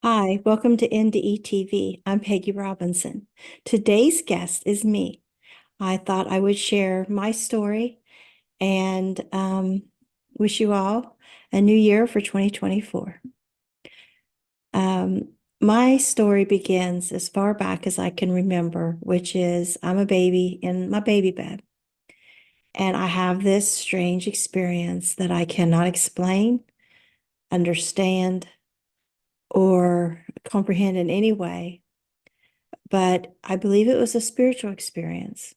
Hi, welcome to NDE TV. I'm Peggy Robinson. Today's guest is me. I thought I would share my story and wish you all a new year for 2024. My story begins as far back as I can remember, which is I'm a baby in my baby bed. And I have this strange experience that I cannot explain, understand, or comprehend in any way. But I believe it was a spiritual experience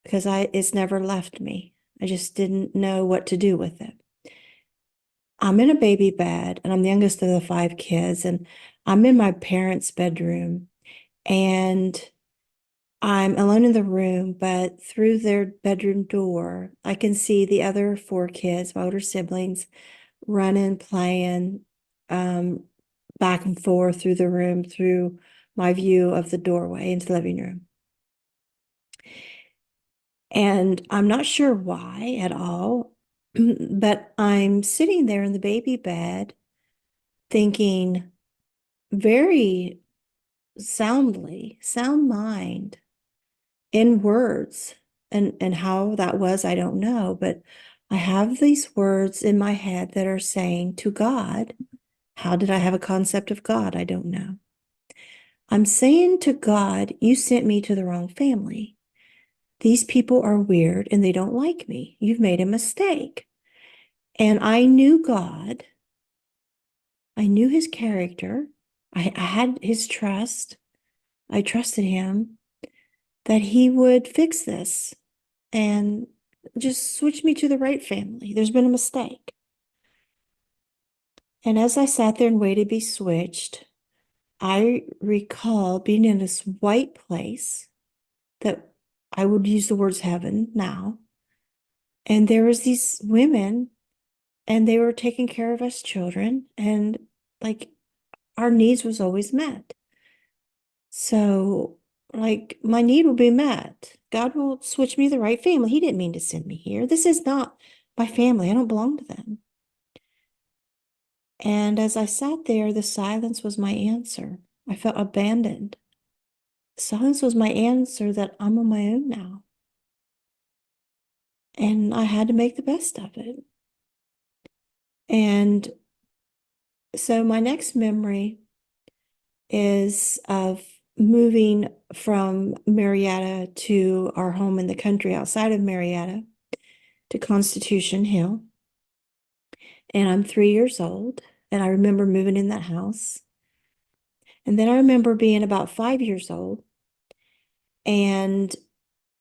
because it's never left me. I just didn't know what to do with it. I'm in a baby bed and I'm the youngest of the five kids, and I'm in my parents' bedroom and I'm alone in the room, but through their bedroom door, I can see the other four kids, my older siblings, running, playing, um, back and forth through the room, through my view of the doorway into the living room. And I'm not sure why at all, but I'm sitting there in the baby bed thinking very soundly, sound mind in words. And how that was, I don't know, but I have these words in my head that are saying to God, how did I have a concept of God? I don't know. I'm saying to God, you sent me to the wrong family. These people are weird and they don't like me. You've made a mistake. And I knew God. I knew his character. I had his trust. I trusted him that he would fix this and just switch me to the right family. There's been a mistake. And as I sat there and waited to be switched, I recall being in this white place that I would use the words heaven now. And there was these women and they were taking care of us children, and like our needs was always met. So like my need will be met. God will switch me the right family. He didn't mean to send me here. This is not my family. I don't belong to them. And as I sat there, the silence was my answer. I felt abandoned. Silence was my answer that I'm on my own now. And I had to make the best of it. And so my next memory is of moving from Marietta to our home in the country outside of Marietta to Constitution Hill. And I'm 3 years old. And I remember moving in that house. And then I remember being about 5 years old. And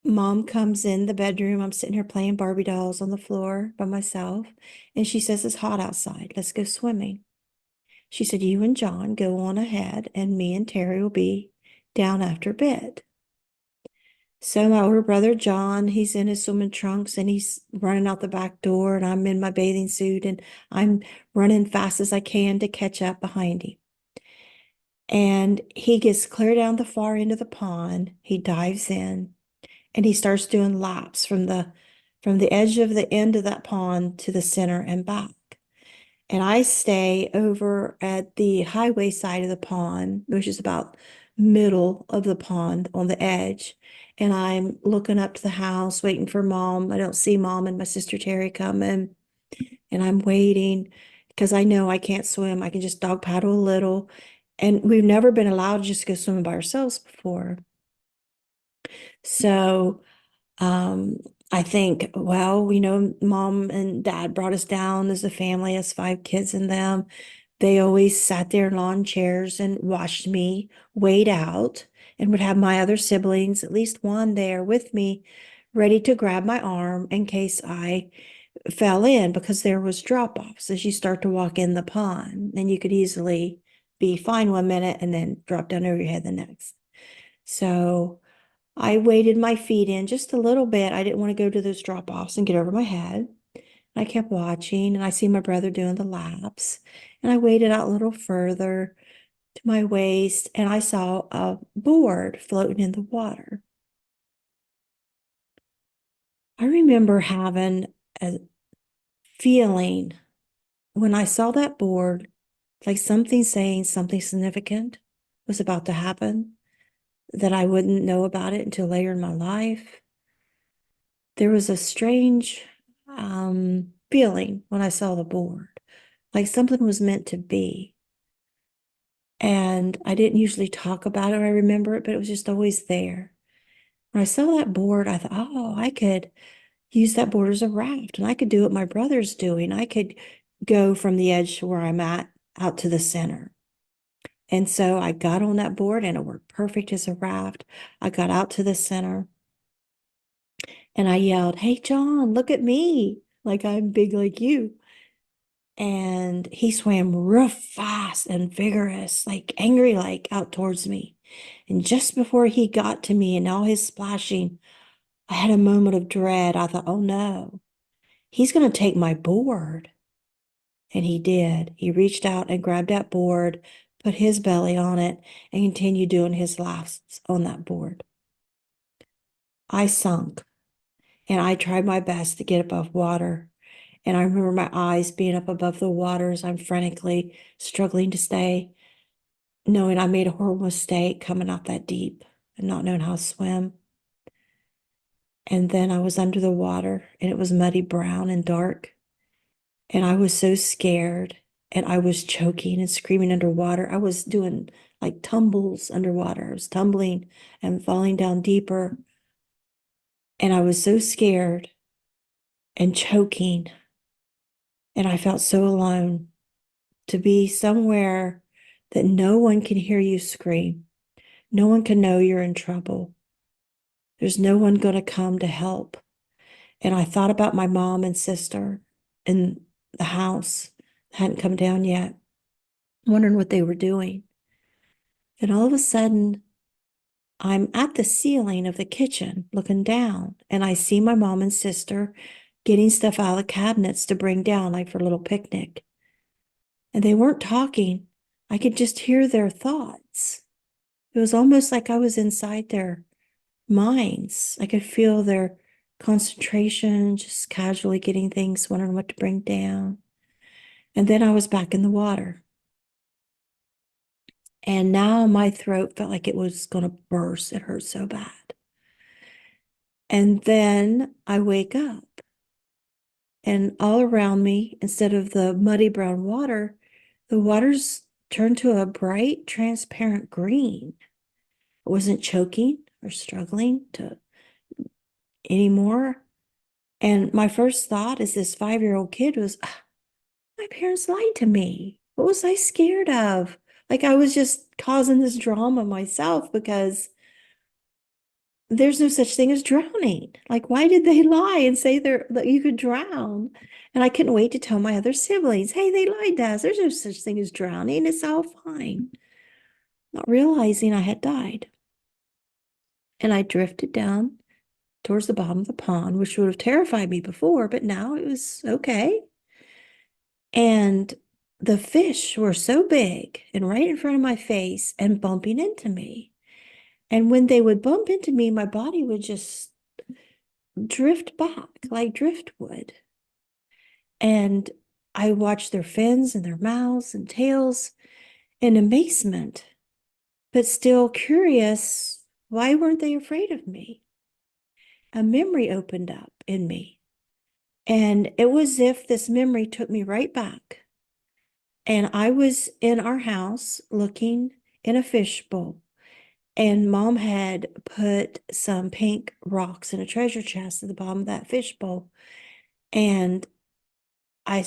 mom comes in the bedroom. I'm sitting here playing Barbie dolls on the floor by myself. And she says, it's hot outside. Let's go swimming. She said, you and John go on ahead, and me and Terry will be down after bed. So my older brother, John, he's in his swimming trunks and he's running out the back door, and I'm in my bathing suit and I'm running fast as I can to catch up behind him. And he gets clear down the far end of the pond. He dives in and he starts doing laps from the edge of the end of that pond to the center and back. And I stay over at the highway side of the pond, which is about middle of the pond on the edge. And I'm looking up to the house, waiting for mom. I don't see mom and my sister Terry coming. And I'm waiting because I know I can't swim. I can just dog paddle a little. And we've never been allowed to just go swimming by ourselves before. So I think, well, mom and dad brought us down as a family, as five kids in them. They always sat there in lawn chairs and watched me wade out, and would have my other siblings, at least one there with me, ready to grab my arm in case I fell in, because there was drop-offs as you start to walk in the pond, and you could easily be fine 1 minute and then drop down over your head the next. So I waded my feet in just a little bit. I didn't want to go to those drop-offs and get over my head. I kept watching, and I see my brother doing the laps, and I waded out a little further to my waist, and I saw a board floating in the water. I remember having a feeling when I saw that board like something saying something significant was about to happen, that I wouldn't know about it until later in my life. There was a strange feeling when I saw the board, like something was meant to be. And I didn't usually talk about it or I remember it, but it was just always there. When I saw that board, I thought, oh, I could use that board as a raft and I could do what my brother's doing. I could go from the edge where I'm at out to the center. And so I got on that board and it worked perfect as a raft. I got out to the center and I yelled, "Hey, John, look at me. Like I'm big like you." And he swam real fast and vigorous, like angry, like out towards me. And just before he got to me and all his splashing, I had a moment of dread. I thought, oh no, he's going to take my board. And he did. He reached out and grabbed that board, put his belly on it, and continued doing his laps on that board. I sunk and I tried my best to get above water. And I remember my eyes being up above the water as I'm frantically struggling to stay, knowing I made a horrible mistake coming out that deep and not knowing how to swim. And then I was under the water and it was muddy brown and dark. And I was so scared and I was choking and screaming underwater. I was doing like tumbles underwater. I was tumbling and falling down deeper. And I was so scared and choking. And I felt so alone to be somewhere that no one can hear you scream. No one can know you're in trouble. There's no one going to come to help. And I thought about my mom and sister in the house, hadn't come down yet, wondering what they were doing. And all of a sudden, I'm at the ceiling of the kitchen looking down, and I see my mom and sister getting stuff out of the cabinets to bring down, like for a little picnic. And they weren't talking. I could just hear their thoughts. It was almost like I was inside their minds. I could feel their concentration, just casually getting things, wondering what to bring down. And then I was back in the water. And now my throat felt like it was going to burst. It hurt so bad. And then I wake up, and all around me, instead of the muddy brown water, the water's turned to a bright, transparent green. I wasn't choking or struggling to anymore. And my first thought as this 5-year-old kid was, "Ah, my parents lied to me. What was I scared of?" Like I was just causing this drama myself because there's no such thing as drowning. Like, why did they lie and say that you could drown? And I couldn't wait to tell my other siblings, hey, they lied to us. There's no such thing as drowning. It's all fine. Not realizing I had died. And I drifted down towards the bottom of the pond, which would have terrified me before, but now it was okay. And the fish were so big and right in front of my face and bumping into me. And when they would bump into me, my body would just drift back like driftwood. And I watched their fins and their mouths and tails in amazement, but still curious, why weren't they afraid of me? A memory opened up in me. And it was as if this memory took me right back. And I was in our house looking in a fishbowl. And mom had put some pink rocks in a treasure chest at the bottom of that fishbowl. And I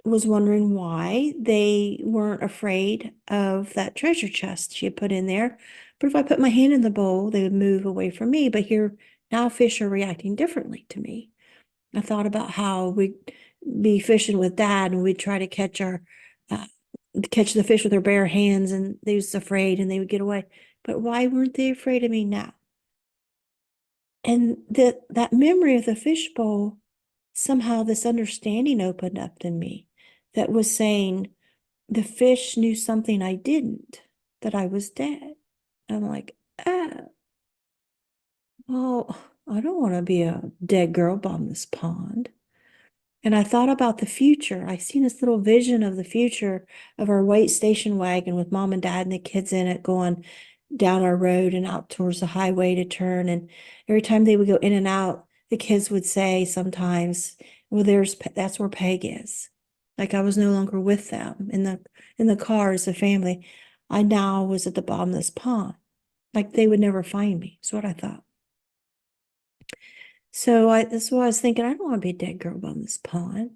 was wondering why they weren't afraid of that treasure chest she had put in there. But if I put my hand in the bowl, they would move away from me. But here, now fish are reacting differently to me. I thought about how we'd be fishing with dad and we'd try to uh, catch the fish with our bare hands, and they was afraid and they would get away. But why weren't they afraid of me now? And that memory of the fishbowl, somehow this understanding opened up in me that was saying the fish knew something I didn't, that I was dead. I'm like, oh, well, I don't want to be a dead girl on this pond. And I thought about the future. I seen this little vision of the future of our white station wagon with mom and dad and the kids in it going down our road and out towards the highway to turn. And every time they would go in and out, the kids would say sometimes, well, that's where Peg is. Like I was no longer with them in the car as a family. I now was at the bottom of this pond. Like they would never find me. That's what I thought. That's why I was thinking, I don't want to be a dead girl bottom of this pond.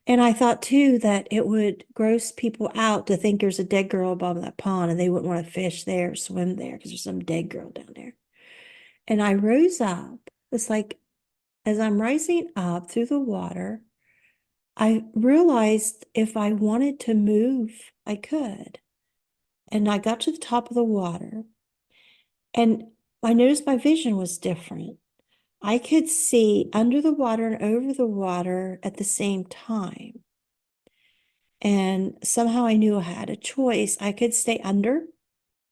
And I thought too that it would gross people out to think there's a dead girl above that pond and they wouldn't want to fish there, swim there because there's some dead girl down there. And I rose up. It's like as I'm rising up through the water, I realized if I wanted to move, I could. And I got to the top of the water and I noticed my vision was different. I could see under the water and over the water at the same time. And somehow I knew I had a choice. I could stay under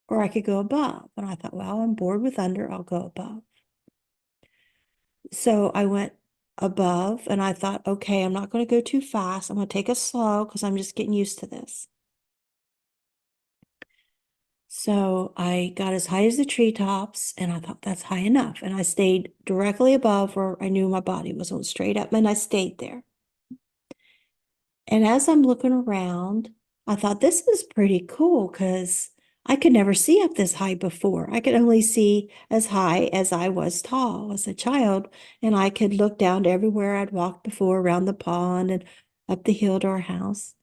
or I could go above. And I thought, well, I'm bored with under, I'll go above. So I went above and I thought, okay, I'm not going to go too fast. I'm going to take it slow because I'm just getting used to this. So I got as high as the treetops and I thought that's high enough. And I stayed directly above where I knew my body was on straight up and I stayed there. And as I'm looking around, I thought this is pretty cool because I could never see up this high before. I could only see as high as I was tall as a child, and I could look down to everywhere I'd walked before around the pond and up the hill to our house.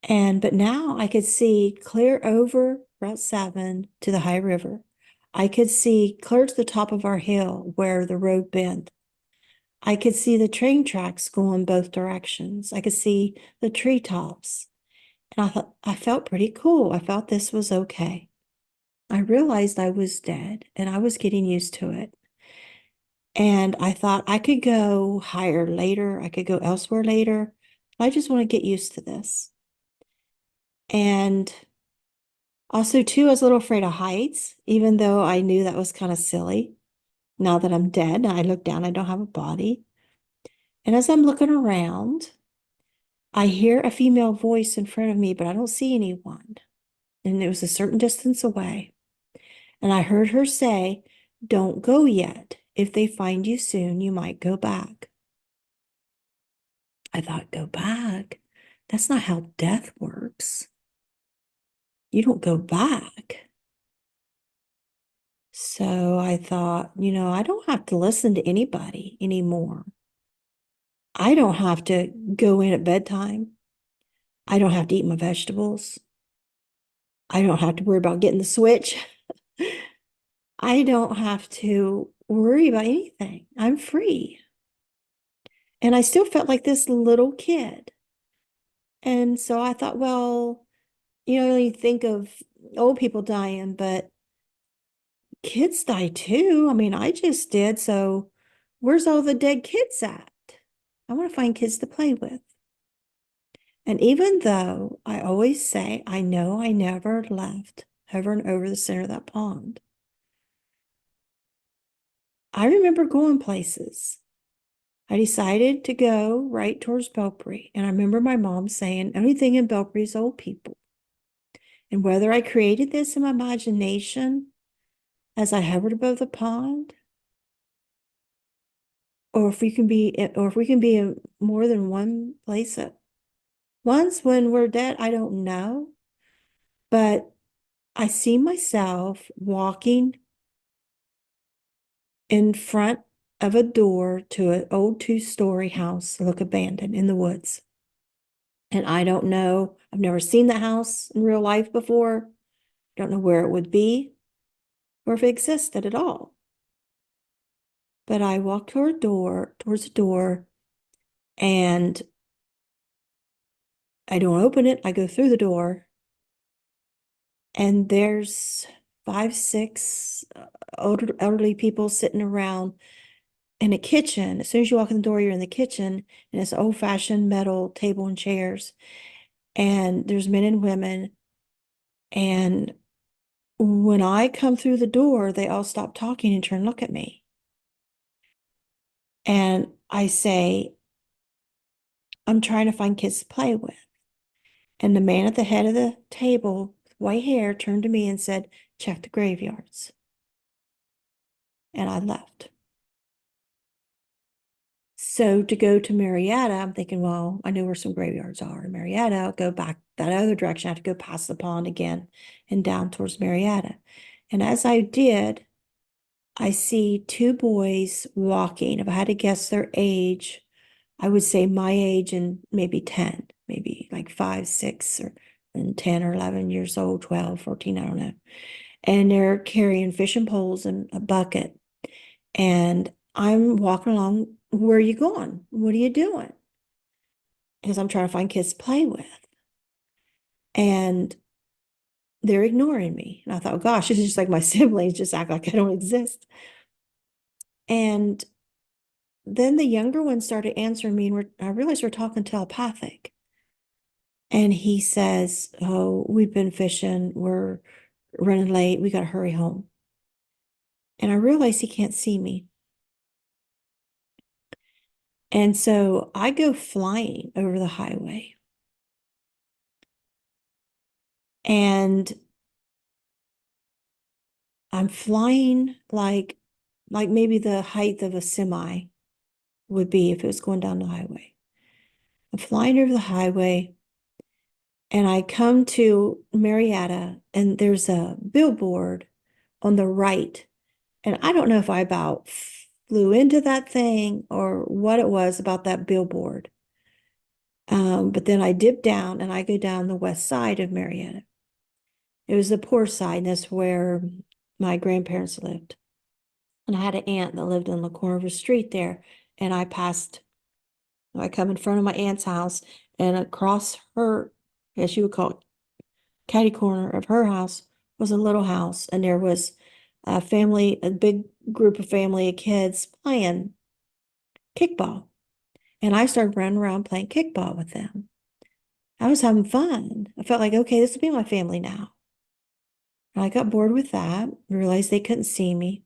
But now I could see clear over Route 7 to the high river. I could see clear to the top of our hill where the road bent. I could see the train tracks going both directions. I could see the treetops. And I thought, I felt pretty cool. I felt this was okay. I realized I was dead and I was getting used to it. And I thought I could go higher later. I could go elsewhere later. I just want to get used to this. And also, too, I was a little afraid of heights, even though I knew that was kind of silly. Now that I'm dead and I look down, I don't have a body. And as I'm looking around, I hear a female voice in front of me, but I don't see anyone. And it was a certain distance away. And I heard her say, "Don't go yet. If they find you soon, you might go back." I thought, go back? That's not how death works. You don't go back. So I thought, I don't have to listen to anybody anymore. I don't have to go in at bedtime. I don't have to eat my vegetables. I don't have to worry about getting the switch. I don't have to worry about anything. I'm free. And I still felt like this little kid. And so I thought, well, you think of old people dying, but kids die too. I mean, I just did. So where's all the dead kids at? I want to find kids to play with. And even though I always say, I know I never left over and over the center of that pond, I remember going places. I decided to go right towards Belpre. And I remember my mom saying, only thing in Belpre is old people. And whether I created this in my imagination as I hovered above the pond, or if we can be in more than one place at once when we're dead, I don't know. But I see myself walking in front of a door to an old 2-story house that look abandoned in the woods. And I don't know, I've never seen the house in real life before. Don't know where it would be or if it existed at all. But I walk towards the door, and I don't open it. I go through the door, and there's 5, 6 elderly people sitting around in a kitchen. As soon as you walk in the door, you're in the kitchen, and it's old-fashioned metal table and chairs. And there's men and women. And when I come through the door, they all stop talking and turn and look at me. And I say, I'm trying to find kids to play with. And the man at the head of the table, white hair, turned to me and said, check the graveyards. And I left. So to go to Marietta, I'm thinking, well, I know where some graveyards are in Marietta. I'll go back that other direction. I have to go past the pond again and down towards Marietta. And as I did, I see two boys walking. If I had to guess their age, I would say my age and maybe 10, maybe like 5, 6, or and 10 or 11 years old, 12, 14, I don't know. And they're carrying fishing poles and a bucket. And I'm walking along. Where are you going? What are you doing? Because I'm trying to find kids to play with. And they're ignoring me. And I thought, gosh, this is just like my siblings, just act like I don't exist. And then the younger one started answering me, and I realized we're talking telepathic. And he says, oh, we've been fishing. We're running late. We got to hurry home. And I realize he can't see me. And so I go flying over the highway. And I'm flying like maybe the height of a semi would be if it was going down the highway. I'm flying over the highway, and I come to Marietta, and there's a billboard on the right. And I don't know if I about flew into that thing or what it was about that billboard. But then I dip down and I go down the west side of Marietta. It was the poor side, and that's where my grandparents lived. And I had an aunt that lived on the corner of a street there. And I come in front of my aunt's house, and across her, as you would call it, catty corner of her house was a little house. And there was a family, a big group of family of kids playing kickball. And I started running around playing kickball with them. I was having fun. I felt like, okay, this will be my family now. And I got bored with that, realized they couldn't see me.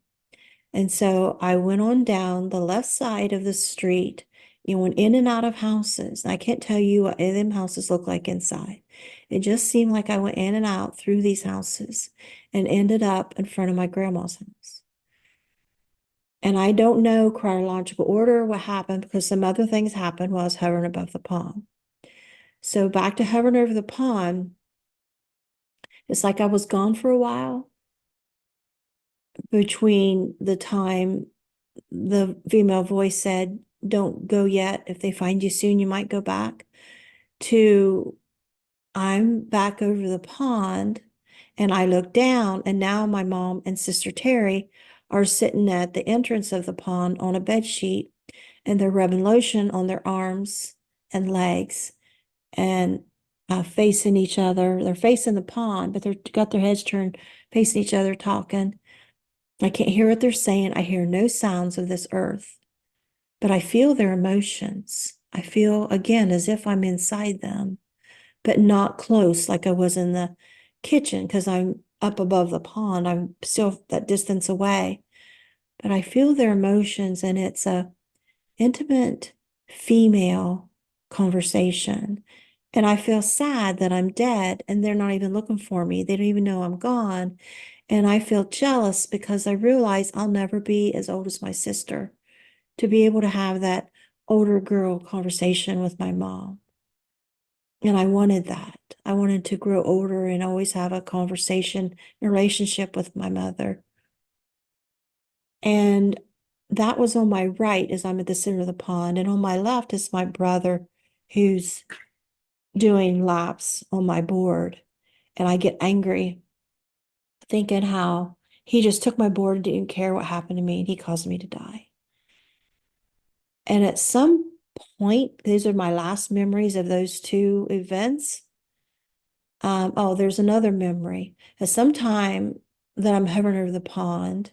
And so I went on down the left side of the street, went in and out of houses. And I can't tell you what any of them houses look like inside. It just seemed like I went in and out through these houses and ended up in front of my grandma's house. And I don't know chronological order what happened, because some other things happened while I was hovering above the pond. So back to hovering over the pond, it's like I was gone for a while between the time the female voice said, don't go yet. If they find you soon, you might go back, to I'm back over the pond, and I look down, and now my mom and sister Terry are sitting at the entrance of the pond on a bed sheet, and they're rubbing lotion on their arms and legs, and facing each other. They're facing the pond, but they've got their heads turned, facing each other, talking. I can't hear what they're saying. I hear no sounds of this earth, but I feel their emotions. I feel, again, as if I'm inside them, but not close like I was in the kitchen, because I'm up above the pond. I'm still that distance away, but I feel their emotions, and it's a intimate female conversation. And I feel sad that I'm dead and they're not even looking for me. They don't even know I'm gone. And I feel jealous because I realize I'll never be as old as my sister to be able to have that older girl conversation with my mom. And I wanted that. I wanted to grow older and always have a conversation, a relationship with my mother. And that was on my right as I'm at the center of the pond. And on my left is my brother, who's doing laps on my board. And I get angry thinking how he just took my board and didn't care what happened to me, and he caused me to die. And at some point, these are my last memories of those two events. Oh, there's another memory. At some time that I'm hovering over the pond,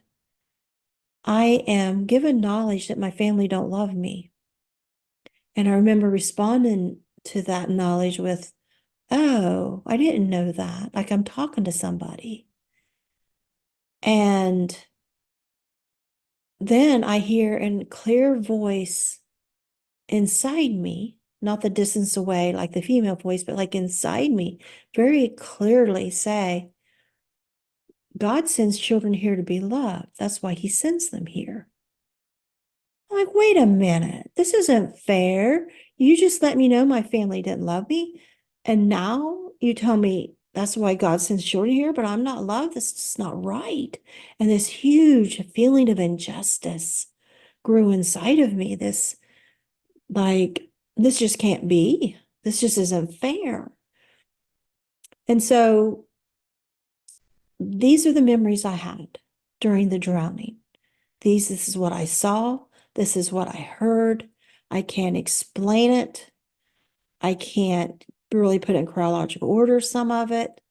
I am given knowledge that my family don't love me. And I remember responding to that knowledge with, oh, I didn't know that. Like I'm talking to somebody. And then I hear in clear voice inside me, not the distance away like the female voice, but like inside me, very clearly say, God sends children here to be loved. That's why he sends them here. I'm like, wait a minute, this isn't fair. You just let me know my family didn't love me. And now you tell me that's why God sends children here, but I'm not loved. This is not right. And this huge feeling of injustice grew inside of me. Like, this just can't be. This just isn't fair. And so these are the memories I had during the drowning. This is what I saw. This is what I heard. I can't explain it. I can't really put it in chronological order, some of it.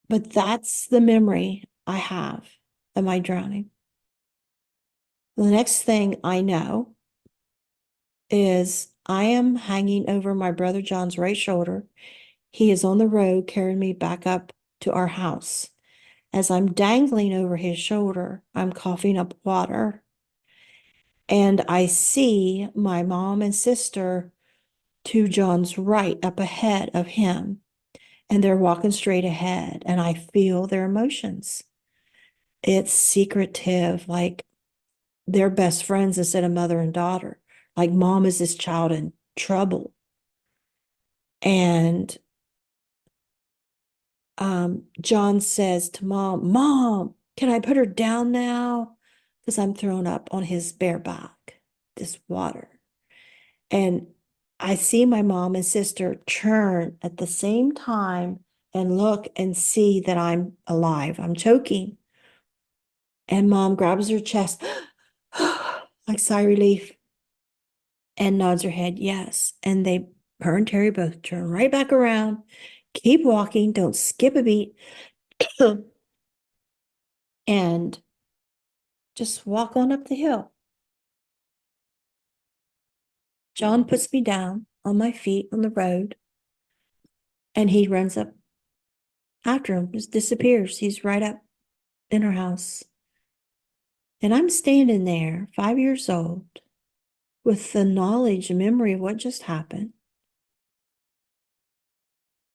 But that's the memory I have of my drowning. The next thing I know is I am hanging over my brother John's right shoulder. He is on the road carrying me back up to our house. As I'm dangling over his shoulder, I'm coughing up water. And I see my mom and sister to John's right up ahead of him. And they're walking straight ahead. And I feel their emotions. It's secretive, like they're best friends instead of mother and daughter. Like mom is this child in trouble. And John says to mom, Mom, can I put her down now? Because I'm thrown up on his bare back, this water. And I see my mom and sister turn at the same time and look and see that I'm alive. I'm choking. And mom grabs her chest, like sigh relief, and nods her head, yes. And her and Terry both turn right back around, keep walking, don't skip a beat, and just walk on up the hill. John puts me down on my feet on the road, and he runs up after him, just disappears. He's right up in our house. And I'm standing there, 5 years old, with the knowledge and memory of what just happened,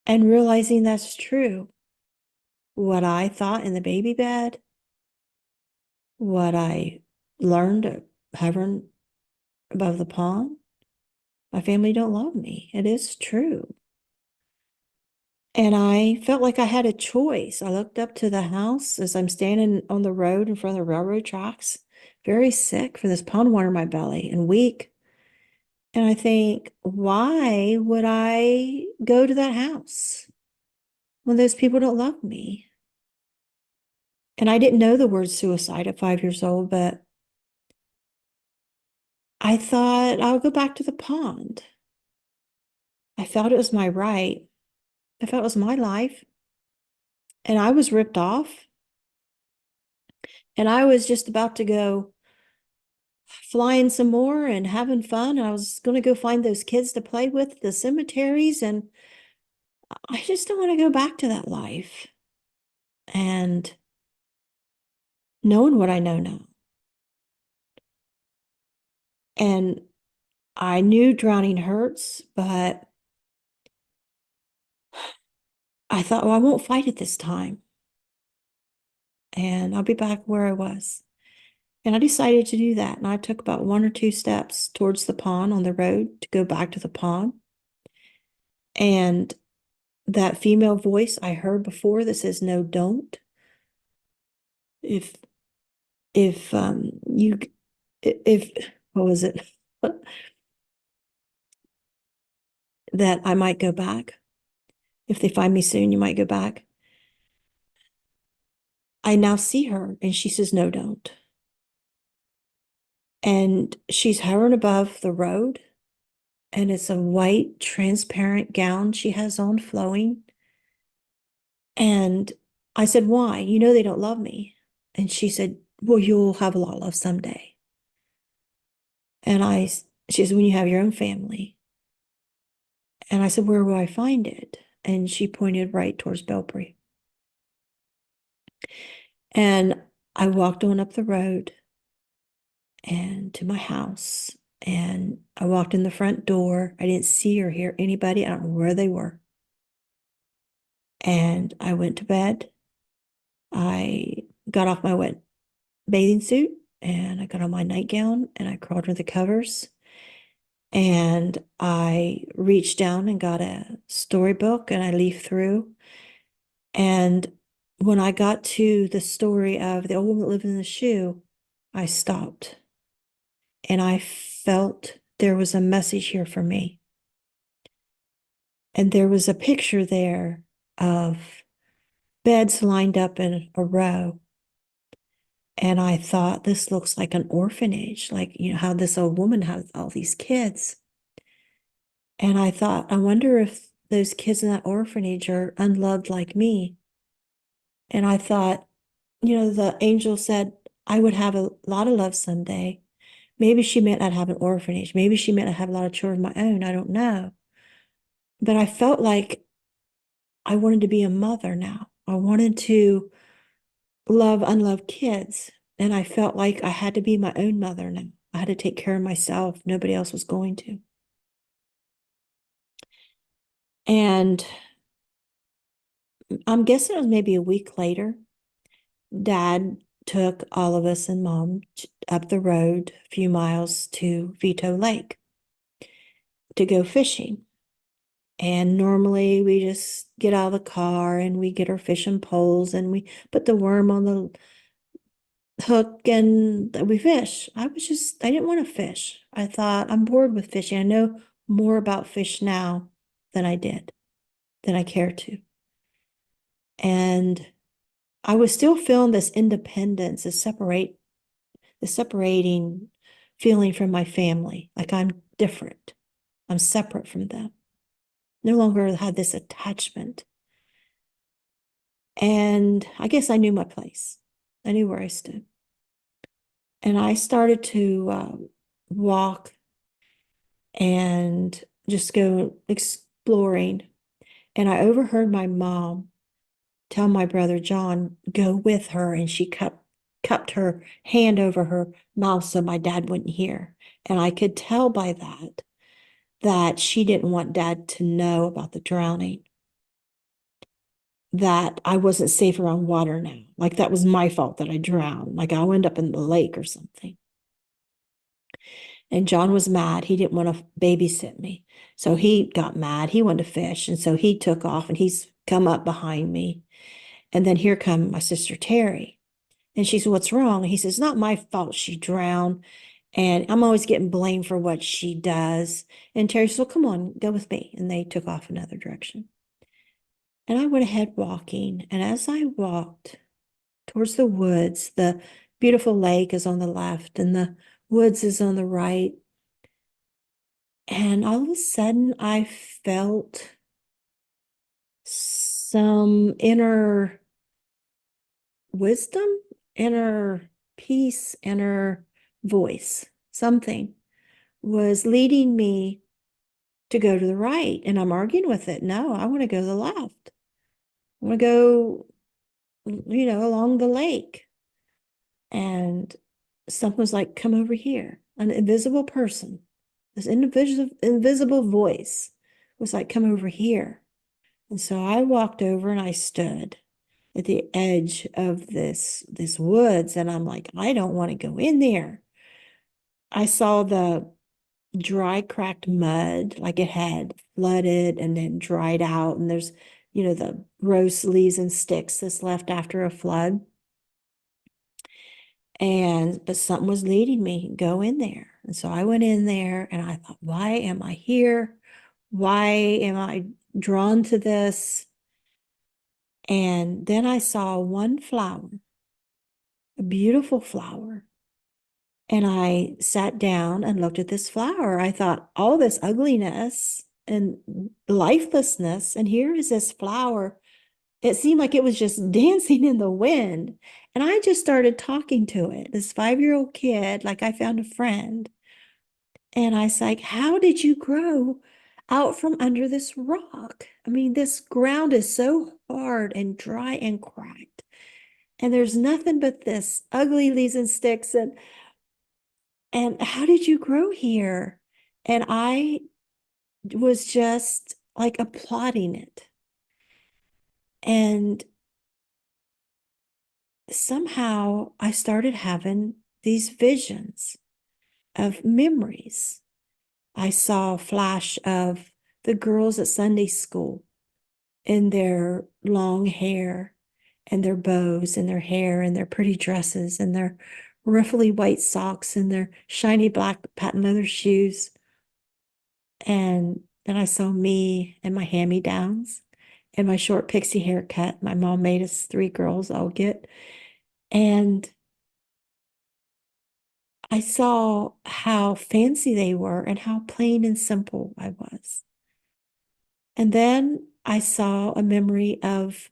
and realizing that's true. What I thought in the baby bed, what I learned hovering above the pond, my family don't love me. It is true. And I felt like I had a choice. I looked up to the house as I'm standing on the road in front of the railroad tracks, very sick for this pond water in my belly and weak. And I think, why would I go to that house when those people don't love me? And I didn't know the word suicide at 5 years old, but I thought I'll go back to the pond. I felt it was my right. I felt it was my life. And I was ripped off. And I was just about to go flying some more and having fun. I was going to go find those kids to play with at the cemeteries. And I just don't want to go back to that life. And knowing what I know now. And I knew drowning hurts, but I thought, well, I won't fight it this time. And I'll be back where I was. And I decided to do that. And I took about 1 or 2 steps towards the pond on the road to go back to the pond. And that female voice I heard before that says, no, don't. If, you, if, what was it? That I might go back. If they find me soon, you might go back. I now see her and she says, no, don't. And she's hovering above the road. And it's a white, transparent gown she has on, flowing. And I said, why? You know they don't love me. And she said, well, you'll have a lot of love someday. And she said, when you have your own family. And I said, where will I find it? And she pointed right towards Belpre. And I walked on up the road and to my house. And I walked in the front door. I didn't see or hear anybody. I don't know where they were. And I went to bed. I got off my wet bathing suit and I got on my nightgown and I crawled under the covers. And I reached down and got a storybook and I leafed through. And when I got to the story of the old woman that lived in the shoe, I stopped and I felt there was a message here for me. And there was a picture there of beds lined up in a row. And I thought, this looks like an orphanage, like, how this old woman has all these kids. And I thought, I wonder if those kids in that orphanage are unloved like me. And I thought, the angel said I would have a lot of love someday. Maybe she meant I'd have an orphanage. Maybe she meant I'd have a lot of children of my own. I don't know. But I felt like I wanted to be a mother now. I wanted to love unloved kids. And I felt like I had to be my own mother now. I had to take care of myself. Nobody else was going to. And I'm guessing it was maybe a week later, Dad took all of us and Mom up the road a few miles to Vito Lake to go fishing. And normally we just get out of the car and we get our fishing poles and we put the worm on the hook and we fish. I didn't want to fish. I thought, I'm bored with fishing. I know more about fish now than I did, than I care to. And I was still feeling this independence, the separating feeling from my family. Like I'm different. I'm separate from them. No longer had this attachment. And I guess I knew my place. I knew where I stood. And I started to walk and just go exploring. And I overheard my mom tell my brother John, go with her. And she cupped her hand over her mouth so my dad wouldn't hear. And I could tell by that she didn't want Dad to know about the drowning, that I wasn't safe around water now. Like that was my fault that I drowned. Like I'll end up in the lake or something. And John was mad. He didn't want to babysit me. So he got mad. He wanted to fish. And so he took off and he's come up behind me. And then here come my sister Terry. And she said, what's wrong? And he says, not my fault she drowned. And I'm always getting blamed for what she does. And Terry said, well, come on, go with me. And they took off another direction. And I went ahead walking. And as I walked towards the woods, the beautiful lake is on the left and the woods is on the right. And all of a sudden, I felt some inner wisdom, inner peace, inner voice. Something was leading me to go to the right. And I'm arguing with it. No, I want to go to the left. I want to go, along the lake. And something was like, come over here. An invisible person, this invisible voice was like, come over here. And so I walked over and I stood at the edge of this woods and I'm like, I don't want to go in there. I saw the dry, cracked mud, like it had flooded and then dried out. And there's, the gross leaves and sticks that's left after a flood. But something was leading me, go in there. And so I went in there and I thought, why am I here? Why am I drawn to this? And then I saw one flower, a beautiful flower. And I sat down and looked at this flower. I thought, all this ugliness and lifelessness, and here is this flower. It seemed like it was just dancing in the wind. And I just started talking to it, this 5-year-old kid, like I found a friend. And I was like, how did you grow out from under this rock? I mean, this ground is so hard and dry and cracked. And there's nothing but this ugly leaves and sticks. And how did you grow here? And I was just like applauding it. And somehow I started having these visions of memories. I saw a flash of the girls at Sunday school in their long hair and their bows and their hair and their pretty dresses and their ruffly white socks and their shiny black patent leather shoes. And then I saw me and my hand-me-downs and my short pixie haircut my mom made us three girls all get. And I saw how fancy they were and how plain and simple I was. And then I saw a memory of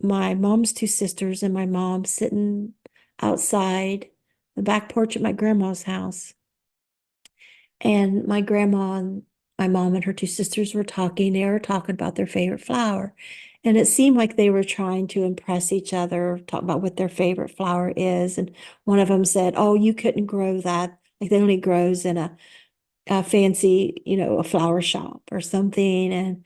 my mom's two sisters and my mom sitting outside the back porch at my grandma's house. And my grandma and my mom and her two sisters were talking. They were talking about their favorite flower. And it seemed like they were trying to impress each other, talk about what their favorite flower is. And one of them said, "Oh, you couldn't grow that. Like that only grows in a fancy, a flower shop or something." And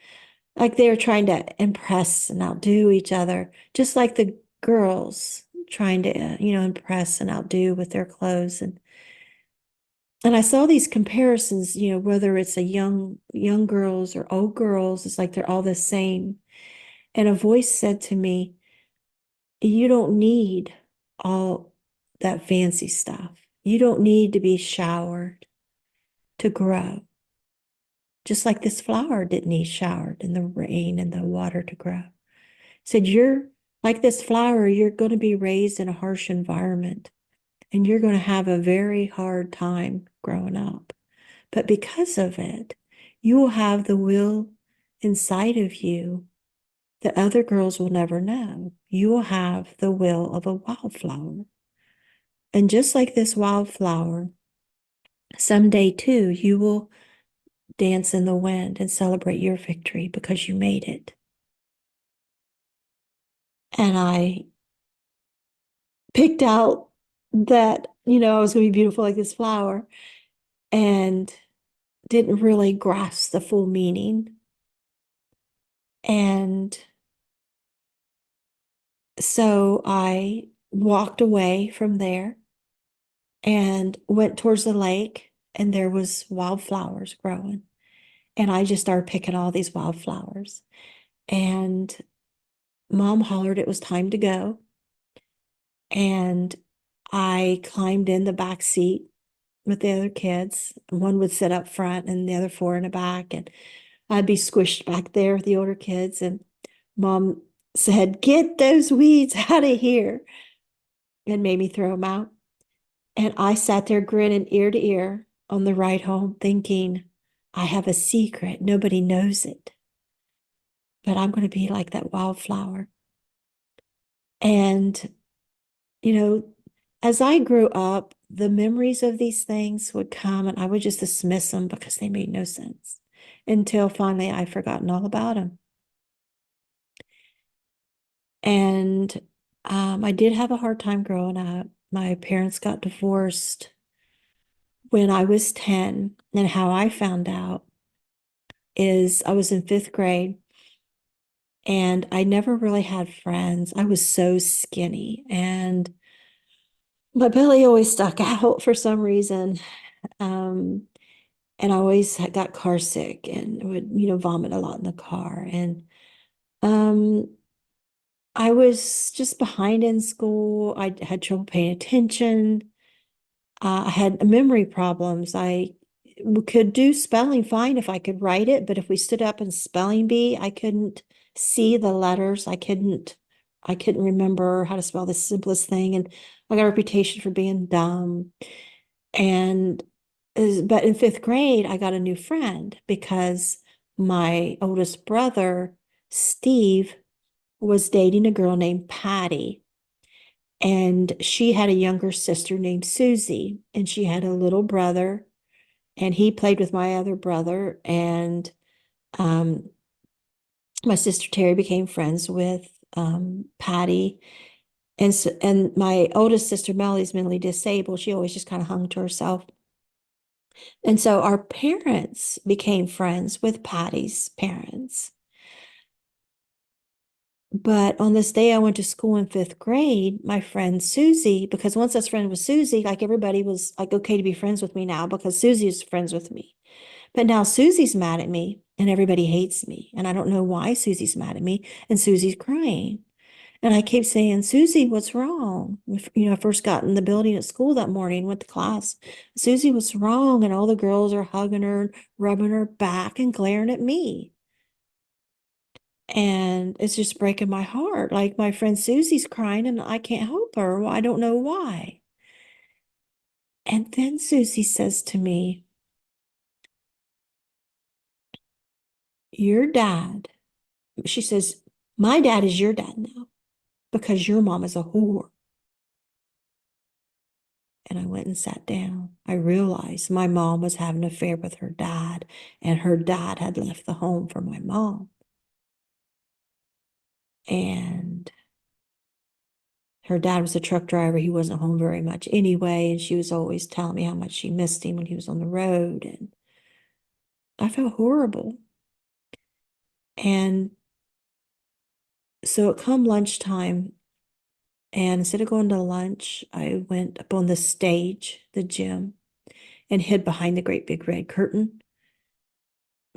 like they were trying to impress and outdo each other, just like the girls trying to, impress and outdo with their clothes. And I saw these comparisons, whether it's a young girls or old girls, it's like they're all the same. And a voice said to me, "You don't need all that fancy stuff. You don't need to be showered to grow. Just like this flower didn't need showered in the rain and the water to grow." Said, "You're like this flower, you're going to be raised in a harsh environment and you're going to have a very hard time growing up. But because of it, you will have the will inside of you that other girls will never know. You will have the will of a wildflower. And just like this wildflower, someday too, you will dance in the wind and celebrate your victory because you made it." And I picked out that, I was going to be beautiful like this flower and didn't really grasp the full meaning. And so I walked away from there and went towards the lake, and there was wildflowers growing. And I just started picking all these wildflowers. And mom hollered it was time to go. And I climbed in the back seat with the other kids. One would sit up front and the other four in the back. And I'd be squished back there with the older kids. And mom said, "Get those weeds out of here," and made me throw them out. And I sat there grinning ear to ear on the ride home, thinking, I have a secret. Nobody knows it, but I'm going to be like that wildflower. And, you know, as I grew up, the memories of these things would come and I would just dismiss them because they made no sense until finally I'd forgotten all about them. And I did have a hard time growing up. My parents got divorced when I was 10, and how I found out is I was in fifth grade and I never really had friends. I was so skinny and my belly always stuck out for some reason. Um, and I always got car sick and would, vomit a lot in the car. And um, I was just behind in school. I had trouble paying attention. I had memory problems. I could do spelling fine if I could write it, but if we stood up in spelling bee, I couldn't see the letters. I couldn't remember how to spell the simplest thing. And I got a reputation for being dumb. And but in fifth grade, I got a new friend because my oldest brother, Steve, was dating a girl named Patty. And she had a younger sister named Susie, and she had a little brother, and he played with my other brother. And um, my sister Terry became friends with Patty. And my oldest sister Mellie's mentally disabled. She always just kind of hung to herself. And so our parents became friends with Patty's parents. But on this day I went to school in fifth grade, my friend Susie, because once I was friends with Susie, like everybody was like okay to be friends with me now because Susie is friends with me. But now Susie's mad at me and everybody hates me. And I don't know why Susie's mad at me. And Susie's crying. And I kept saying, Susie, what's wrong? I first got in the building at school that morning, went to class. Susie, what's wrong? And all the girls are hugging her, rubbing her back, and glaring at me. And it's just breaking my heart. Like my friend Susie's crying and I can't help her. Well, I don't know why. And then Susie says to me, your dad, she says, my dad is your dad now because your mom is a whore. And I went and sat down. I realized my mom was having an affair with her dad, and her dad had left the home for my mom. And her dad was a truck driver. He wasn't home very much anyway. And she was always telling me how much she missed him when he was on the road. And I felt horrible. And so it come lunchtime, and instead of going to lunch, I went up on the stage, the gym, and hid behind the great big red curtain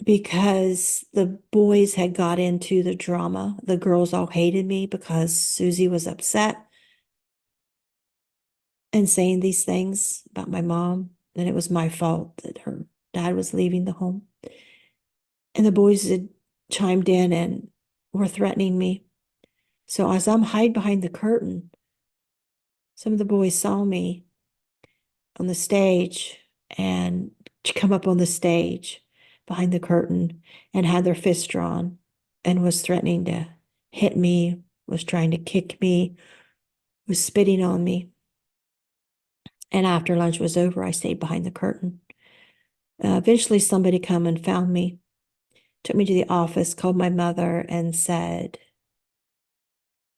because the boys had got into the drama. The girls all hated me because Susie was upset and saying these things about my mom. And it was my fault that her dad was leaving the home. And the boys had chimed in and were threatening me. So as I'm hide behind the curtain, some of the boys saw me on the stage and come up on the stage behind the curtain and had their fists drawn and was threatening to hit me, was trying to kick me, was spitting on me. And after lunch was over, I stayed behind the curtain. Eventually, somebody come and found me, took me to the office, called my mother, and said,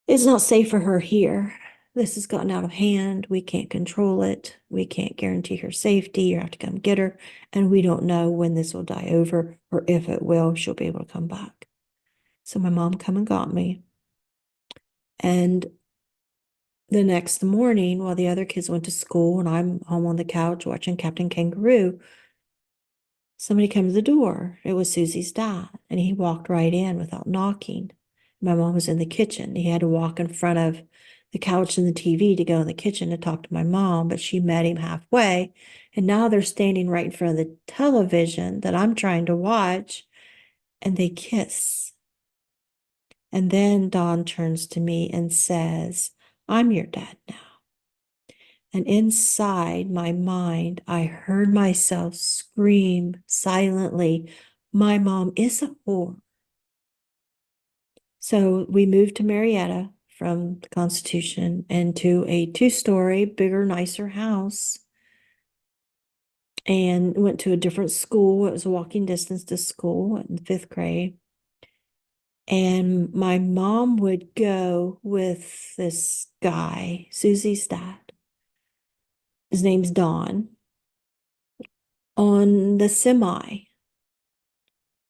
it's not safe for her here. This has gotten out of hand. We can't control it. We can't guarantee her safety. You have to come get her. And we don't know when this will die over or if it will, she'll be able to come back. So my mom come and got me. And the next morning, while the other kids went to school and I'm home on the couch watching Captain Kangaroo, somebody came to the door. It was Susie's dad. And he walked right in without knocking. My mom was in the kitchen. He had to walk in front of the couch and the TV to go in the kitchen to talk to my mom, but she met him halfway. And now they're standing right in front of the television that I'm trying to watch, and they kiss. And then Don turns to me and says, I'm your dad now. And inside my mind, I heard myself scream silently, my mom is a whore. So we moved to Marietta from the Constitution into a two-story, bigger, nicer house and went to a different school. It was a walking distance to school in fifth grade. And my mom would go with this guy, Susie's dad. His name's Don, on the semi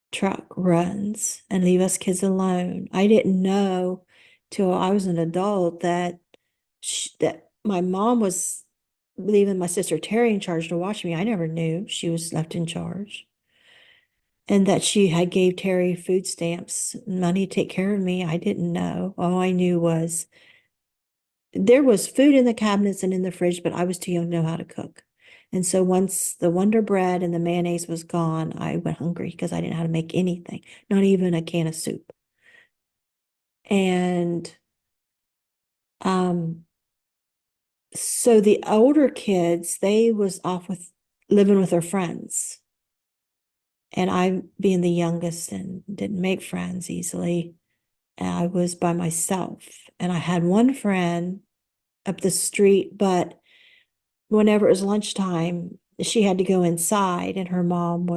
truck runs and leave us kids alone. I didn't know till I was an adult that that my mom was leaving my sister Terry in charge to watch me. I never knew she was left in charge. And that she had gave Terry food stamps, money to take care of me. I didn't know. All I knew was there was food in the cabinets and in the fridge, but I was too young to know how to cook. And so once the Wonder Bread and the mayonnaise was gone, I went hungry because I didn't know how to make anything, not even a can of soup. And so the older kids, they was off with living with their friends. And I, being the youngest and didn't make friends easily, I was by myself. And I had one friend up the street, but whenever it was lunchtime, she had to go inside, and her mom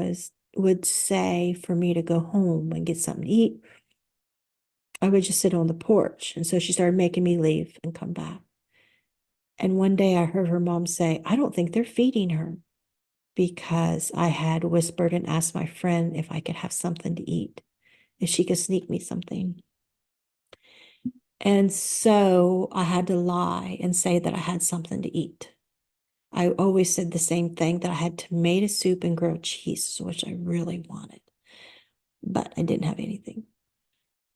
would say for me to go home and get something to eat. I would just sit on the porch. And so she started making me leave and come back. And one day I heard her mom say, I don't think they're feeding her because I had whispered and asked my friend if I could have something to eat, if she could sneak me something. And so I had to lie and say that I had something to eat. I always said the same thing, that I had tomato soup and grilled cheese, which I really wanted, but I didn't have anything.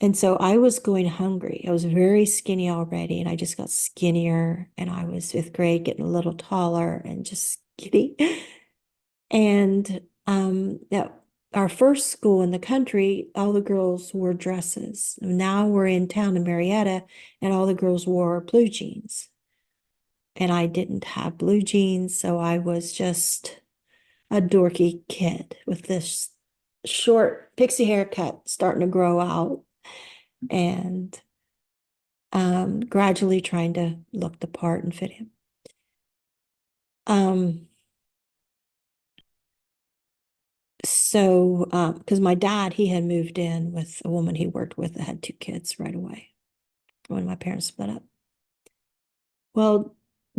And so I was going hungry. I was very skinny already, and I just got skinnier. And I was fifth grade, getting a little taller and just skinny. And at our first school in the country, all the girls wore dresses. Now we're in town in Marietta, and all the girls wore blue jeans. And I didn't have blue jeans, so I was just a dorky kid with this short pixie haircut starting to grow out, and gradually trying to look the part and fit in. So, because my dad, he had moved in with a woman he worked with that had 2 kids right away when my parents split up. Well,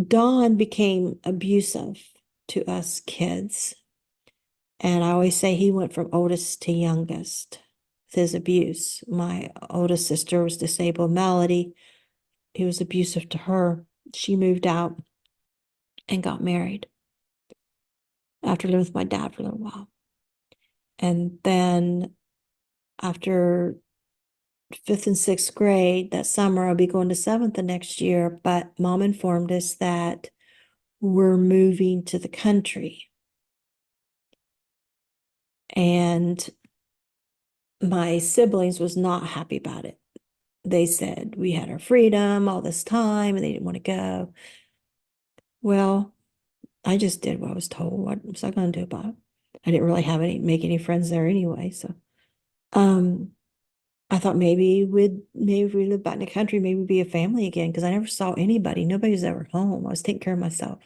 Don became abusive to us kids. And I always say he went from oldest to youngest with his abuse. My oldest sister was disabled, Melody. He was abusive to her. She moved out and got married after living with my dad for a little while. And then after 5th and 6th grade, that summer, I'll be going to 7th the next year, but Mom informed us that we're moving to the country. And my siblings was not happy about it. They said we had our freedom all this time and they didn't want to go. Well, I just did what I was told. What was I going to do about it? I didn't really make any friends there anyway. So, I thought maybe if we lived back in the country, maybe we'd be a family again, because I never saw anybody. Nobody was ever home. I was taking care of myself.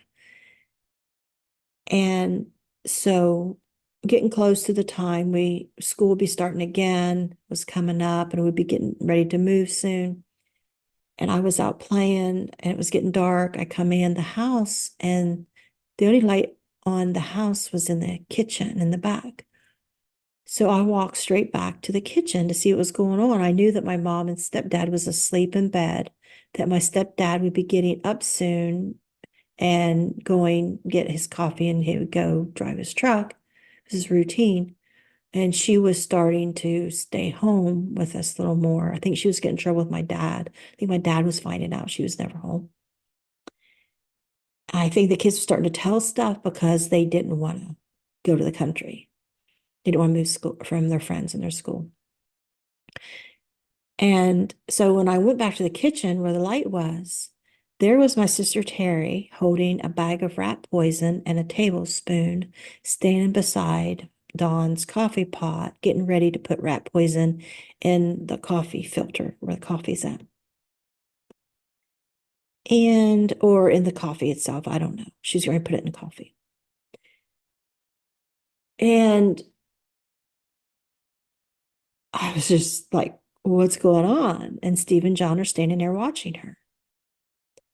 And so getting close to the time school would be starting again, was coming up, and we'd be getting ready to move soon. And I was out playing and it was getting dark. I come in the house and the only light on the house was in the kitchen in the back. So I walked straight back to the kitchen to see what was going on. I knew that my mom and stepdad was asleep in bed, that my stepdad would be getting up soon and going get his coffee, and he would go drive his truck. This is routine. And she was starting to stay home with us a little more. I think she was getting in trouble with my dad. I think my dad was finding out she was never home. I think the kids were starting to tell stuff because they didn't want to go to the country. They didn't want to move school from their friends in their school. And so when I went back to the kitchen where the light was, there was my sister Terry holding a bag of rat poison and a tablespoon, standing beside Dawn's coffee pot, getting ready to put rat poison in the coffee filter where the coffee's at. Or in the coffee itself. I don't know. She's going to put it in the coffee. And I was just like, what's going on? And Steve and John are standing there watching her.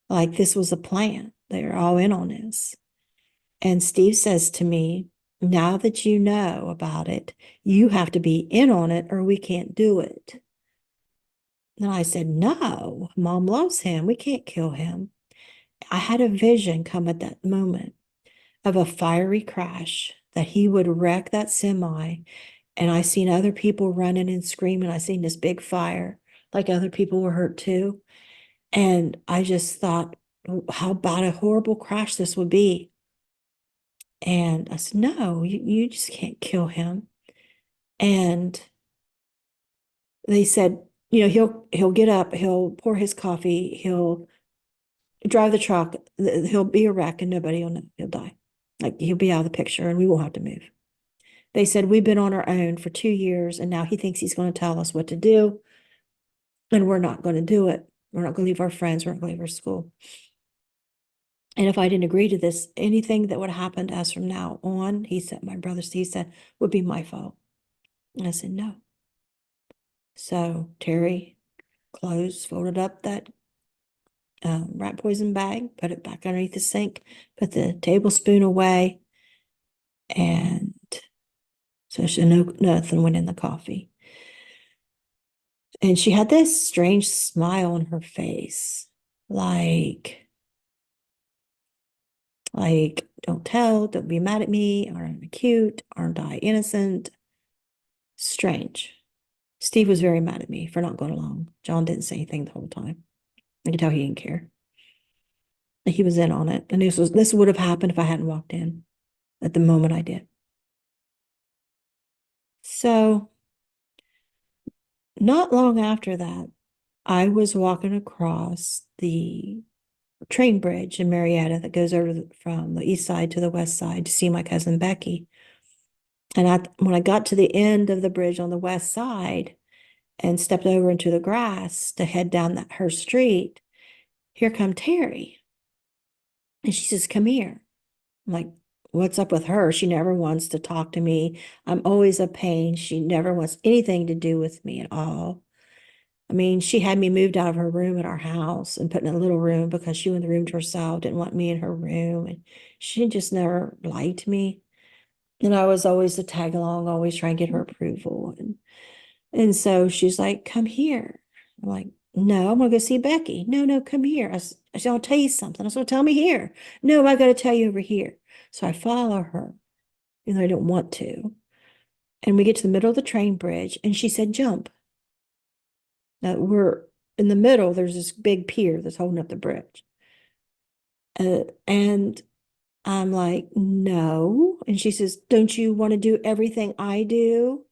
Like this was a plan. They're all in on this. And Steve says to me, now that you know about it, you have to be in on it or we can't do it. And I said, no, Mom loves him. We can't kill him. I had a vision come at that moment of a fiery crash, that he would wreck that semi. And I seen other people running and screaming. I seen this big fire, like other people were hurt too. And I just thought, how about a horrible crash this would be. And I said, no, you just can't kill him. And they said, he'll get up, he'll pour his coffee, he'll drive the truck, he'll be a wreck and nobody will know, he'll die. Like he'll be out of the picture and we won't have to move. They said, we've been on our own for 2 years and now he thinks he's going to tell us what to do. And we're not going to do it. We're not going to leave our friends. We're not going to leave our school. And if I didn't agree to this, anything that would happen to us from now on, he said, my brother Steve said, would be my fault. And I said, no. So Terry folded up that rat poison bag, put it back underneath the sink, put the tablespoon away. And so nothing went in the coffee. And she had this strange smile on her face, like, don't tell, don't be mad at me, aren't I cute, aren't I innocent? Strange. Steve was very mad at me for not going along. John didn't say anything the whole time. I could tell he didn't care. He was in on it. And this would have happened if I hadn't walked in at the moment I did. So not long after that, I was walking across the train bridge in Marietta that goes over from the east side to the west side to see my cousin Becky. And when I got to the end of the bridge on the west side and stepped over into the grass to head down her street, here come Terry. And she says, come here. I'm like, what's up with her? She never wants to talk to me. I'm always a pain. She never wants anything to do with me at all. I mean, she had me moved out of her room at our house and put in a little room because she wanted the room to herself, didn't want me in her room. And she just never liked me. And I was always the tag along, always trying to get her approval. And so she's like, come here. I'm like, no, I'm going to go see Becky. No, no, come here. I said, I'll tell you something. I said, tell me here. No, I got to tell you over here. So I follow her, even though I don't want to. And we get to the middle of the train bridge, and she said, jump. Now we're in the middle, there's this big pier that's holding up the bridge. And I'm like, no. And she says, don't you want to do everything I do?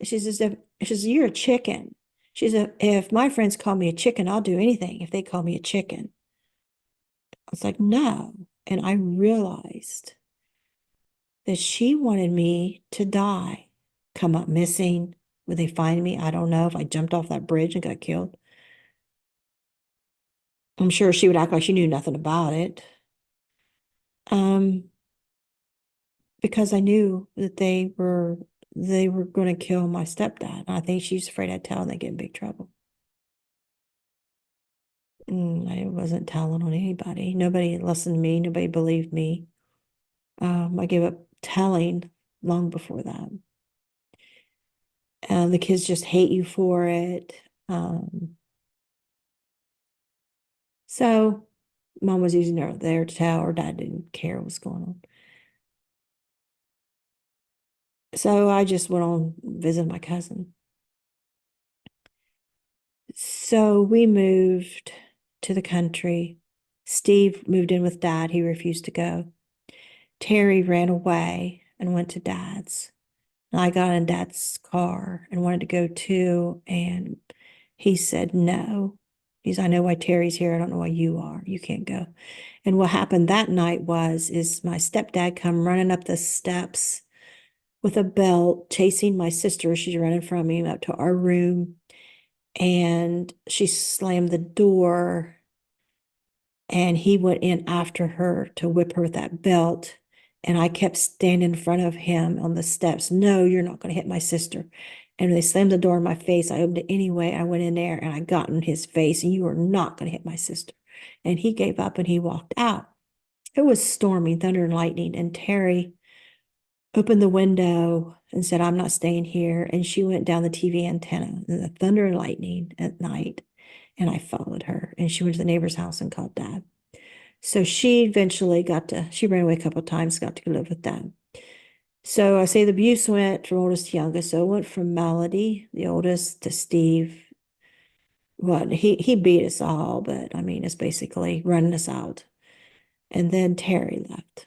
She says, you're a chicken. She said, if my friends call me a chicken, I'll do anything if they call me a chicken. I was like, no. And I realized that she wanted me to die, come up missing. Would they find me? I don't know if I jumped off that bridge and got killed. I'm sure she would act like she knew nothing about it. Because I knew that they were going to kill my stepdad. I think she's afraid I'd tell and they get in big trouble. I wasn't telling on anybody. Nobody listened to me. Nobody believed me. I gave up telling long before that. The kids just hate you for it. So mom was using her there to tell. Her dad didn't care what was going on. So I just went on visiting my cousin. So we moved to the country. Steve moved in with dad. He refused to go. Terry ran away and went to dad's. And I got in dad's car and wanted to go too. And he said, no. I know why Terry's here. I don't know why you are. You can't go. And what happened that night is my stepdad come running up the steps with a belt, chasing my sister. She's running from me up to our room. And she slammed the door. And he went in after her to whip her with that belt. And I kept standing in front of him on the steps. No, you're not going to hit my sister. And they slammed the door in my face. I opened it anyway. I went in there and I got in his face, and you are not going to hit my sister. And he gave up and he walked out. It was storming, thunder and lightning. And Terry opened the window and said, I'm not staying here. And she went down the TV antenna in the thunder and lightning at night. And I followed her. And she went to the neighbor's house and called dad. So she eventually she ran away a couple of times, got to live with dad. So I say the abuse went from oldest to youngest. So it went from Melody, the oldest, to Steve. What he beat us all, but I mean, it's basically running us out. And then Terry left.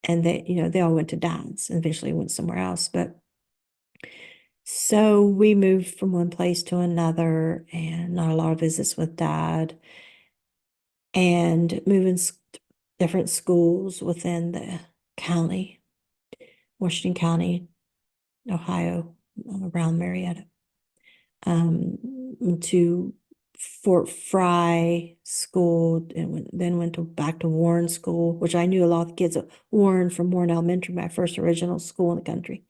And they all went to dad's and eventually went somewhere else. But so we moved from one place to another, and not a lot of visits with dad, and moving different schools within the county, Washington County, Ohio, around Marietta, to Fort Fry School, and then went back to Warren School, which I knew a lot of the kids at Warren from Warren Elementary, my first original school in the country.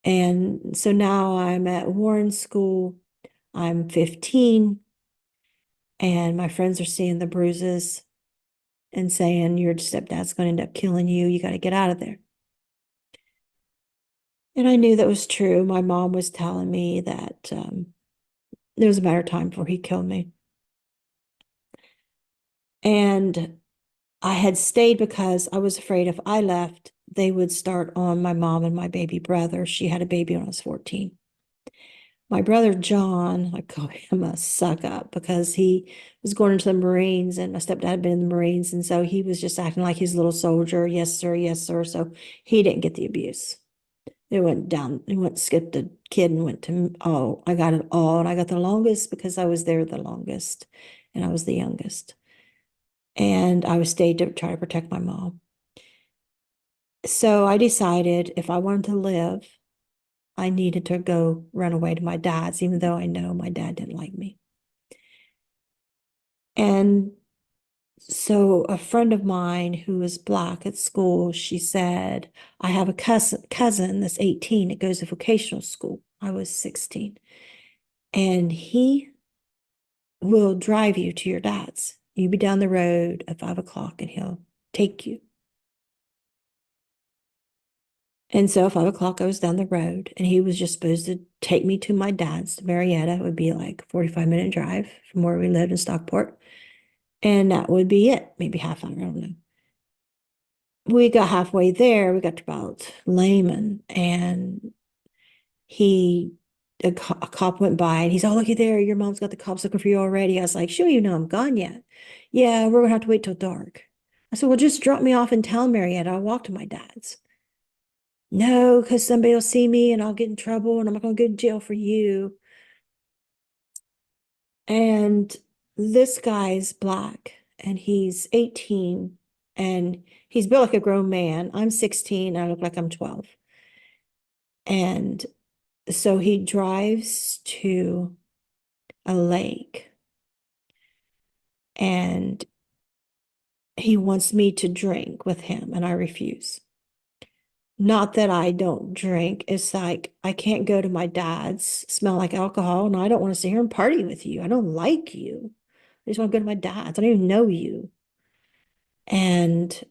And so now I'm at Warren School. I'm 15, and my friends are seeing the bruises and saying, your stepdad's going to end up killing you. You got to get out of there. And I knew that was true. My mom was telling me that it was a matter of time before he killed me. And I had stayed because I was afraid if I left, they would start on my mom and my baby brother. She had a baby when I was 14. My brother John, I call him a suck up because he was going into the Marines and my stepdad had been in the Marines. And so he was just acting like he's a little soldier. Yes, sir. Yes, sir. So he didn't get the abuse. It went down, he went, skipped the kid and went to, oh, I got it all. And I got the longest because I was there the longest and I was the youngest. And I was stayed to try to protect my mom. So I decided if I wanted to live, I needed to go run away to my dad's, even though I know my dad didn't like me. And so a friend of mine who was Black at school, she said, I have a cousin that's 18 that goes to vocational school. I was 16. And he will drive you to your dad's. You be down the road at 5 o'clock and he'll take you. And so at 5 o'clock, I was down the road and he was just supposed to take me to my dad's, Marietta. It would be like a 45-minute drive from where we lived in Stockport. And that would be it, maybe half hour, I don't know. We got halfway there, we got to about Lehman, and he, a cop went by and he's, oh, looky there, your mom's got the cops looking for you already. I was like, sure, you know I'm gone yet. Yeah, we're gonna have to wait till dark. I said, well, just drop me off in town, Marietta. I'll walk to my dad's. No, because somebody will see me and I'll get in trouble and I'm not gonna go to jail for you. And this guy's Black and he's 18 and he's built like a grown man. I'm 16, I look like I'm 12. And so he drives to a lake and he wants me to drink with him and I refuse. Not that I don't drink. It's like I can't go to my dad's, smell like alcohol, and I don't want to sit here and party with you. I don't like you. I just want to go to my dad's. I don't even know you. And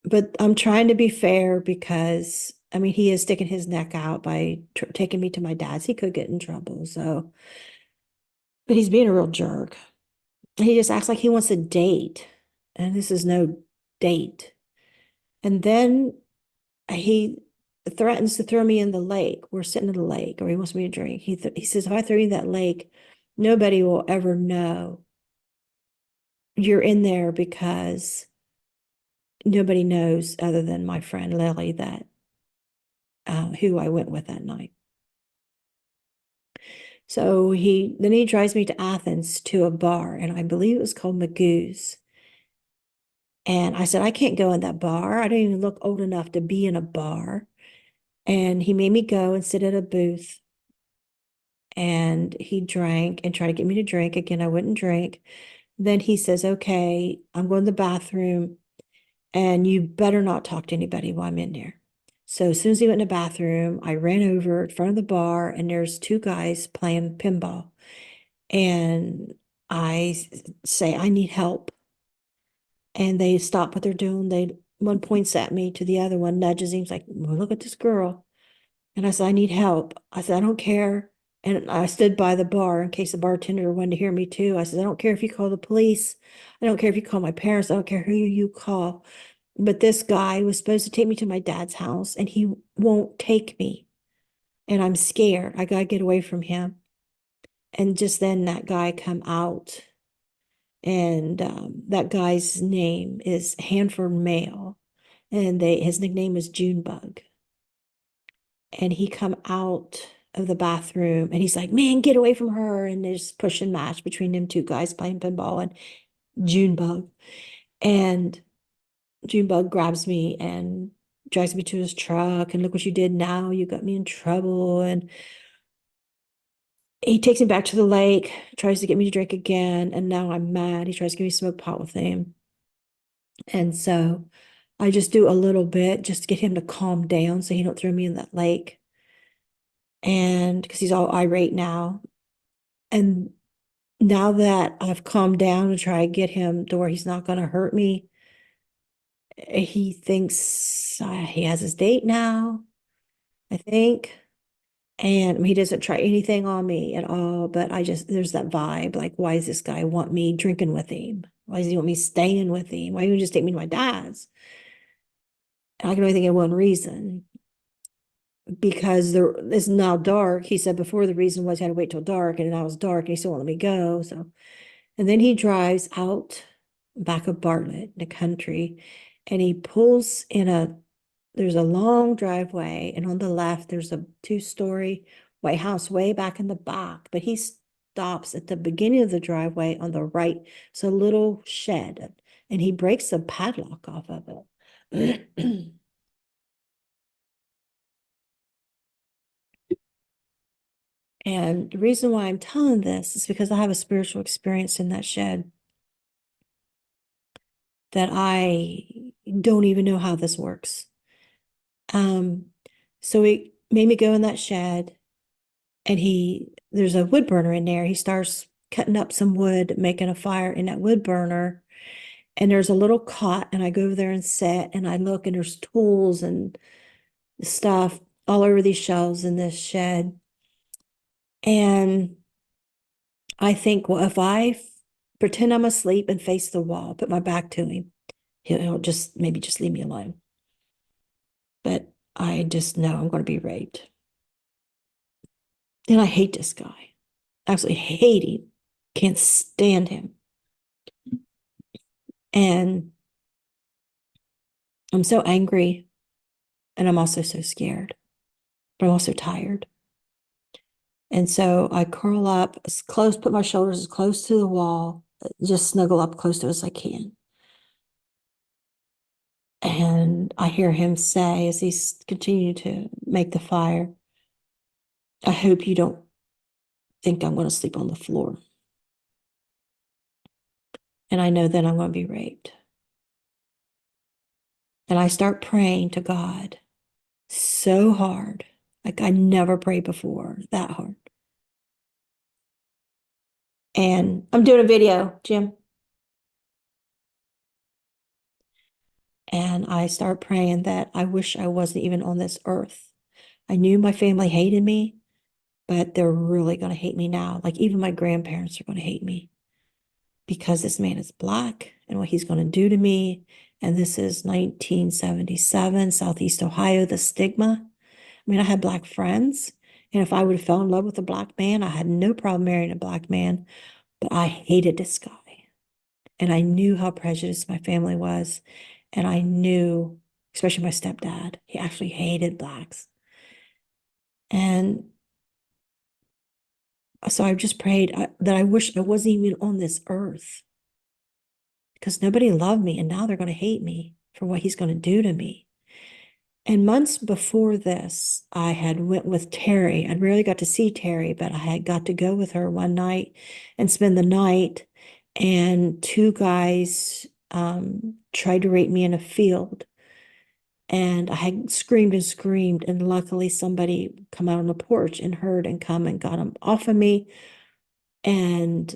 but I'm trying to be fair because I mean he is sticking his neck out by taking me to my dad's. He could get in trouble. So, but he's being a real jerk. He just acts like he wants a date, and this is no date. And then he threatens to throw me in the lake. We're sitting in the lake, or he wants me to drink. He says, if I throw you in that lake, nobody will ever know you're in there because nobody knows other than my friend Lily that who I went with that night. So he drives me to Athens to a bar, and I believe it was called Magoo's. And I said, I can't go in that bar. I don't even look old enough to be in a bar. And he made me go and sit at a booth. And he drank and tried to get me to drink. Again, I wouldn't drink. Then he says, okay, I'm going to the bathroom and you better not talk to anybody while I'm in there. So as soon as he went in the bathroom, I ran over in front of the bar and there's two guys playing pinball. And I say, I need help. And they stop what they're doing. One points at me to the other one, nudges him. He's like, well, look at this girl. And I said, I need help. I said, I don't care. And I stood by the bar in case the bartender wanted to hear me too. I said, I don't care if you call the police. I don't care if you call my parents. I don't care who you call. But this guy was supposed to take me to my dad's house and he won't take me. And I'm scared. I gotta get away from him. And just then that guy come out. And that guy's name is Hanford Mail. And his nickname is Junebug. And he come out of the bathroom and he's like, man, get away from her. And there's push and match between them two guys playing pinball and Junebug. And Junebug grabs me and drags me to his truck. And look what you did now. You got me in trouble. And he takes me back to the lake, tries to get me to drink again. And now I'm mad. He tries to give me smoke pot with him. And so I just do a little bit just to get him to calm down so he don't throw me in that lake. And because he's all irate now. And now that I've calmed down to try to get him to where he's not going to hurt me, he thinks he has his date now. I think. And he doesn't try anything on me at all, but there's that vibe. Like, why does this guy want me drinking with him? Why does he want me staying with him? Why don't you just take me to my dad's? And I can only think of one reason, because there it's now dark. He said before the reason was he had to wait till dark, and now it's dark and he still wanted me to go. So, and then he drives out back of Bartlett in the country, and he pulls in there's a long driveway, and on the left there's a two-story white house way back in the back, but he stops at the beginning of the driveway on the right. It's a little shed, and he breaks the padlock off of it. And the reason why I'm telling this is because I have a spiritual experience in that shed that I don't even know how this works. So he made me go in that shed, and there's a wood burner in there. He starts cutting up some wood, making a fire in that wood burner. And there's a little cot, and I go over there and sit, and I look, and there's tools and stuff all over these shelves in this shed. And I think, well, if I pretend I'm asleep and face the wall, put my back to him, he'll just maybe just leave me alone. But I just know I'm going to be raped. And I hate this guy. Absolutely hate him. Can't stand him. And I'm so angry, and I'm also so scared, but I'm also tired. And so I curl up as close, put my shoulders as close to the wall, just snuggle up close to it as I can. And I hear him say, as he's continuing to make the fire, I hope you don't think I'm going to sleep on the floor. And I know that I'm going to be raped. And I start praying to God so hard, like I never prayed before, that hard. And I'm doing a video, Jim. And I start praying that I wish I wasn't even on this earth. I knew my family hated me, but they're really going to hate me now. Like even my grandparents are going to hate me because this man is Black and what he's going to do to me. And this is 1977, Southeast Ohio, the stigma. I mean, I had Black friends. And if I would have fell in love with a Black man, I had no problem marrying a Black man. But I hated this guy. And I knew how prejudiced my family was. And I knew, especially my stepdad, he actually hated Blacks. And so I just prayed that I wish I wasn't even on this earth, because nobody loved me, and now they're going to hate me for what he's going to do to me. And months before this, I had went with Terry. I rarely got to see Terry, but I had got to go with her one night and spend the night. And two guys tried to rape me in a field. And I had screamed and screamed, and luckily somebody come out on the porch and heard and come and got them off of me. And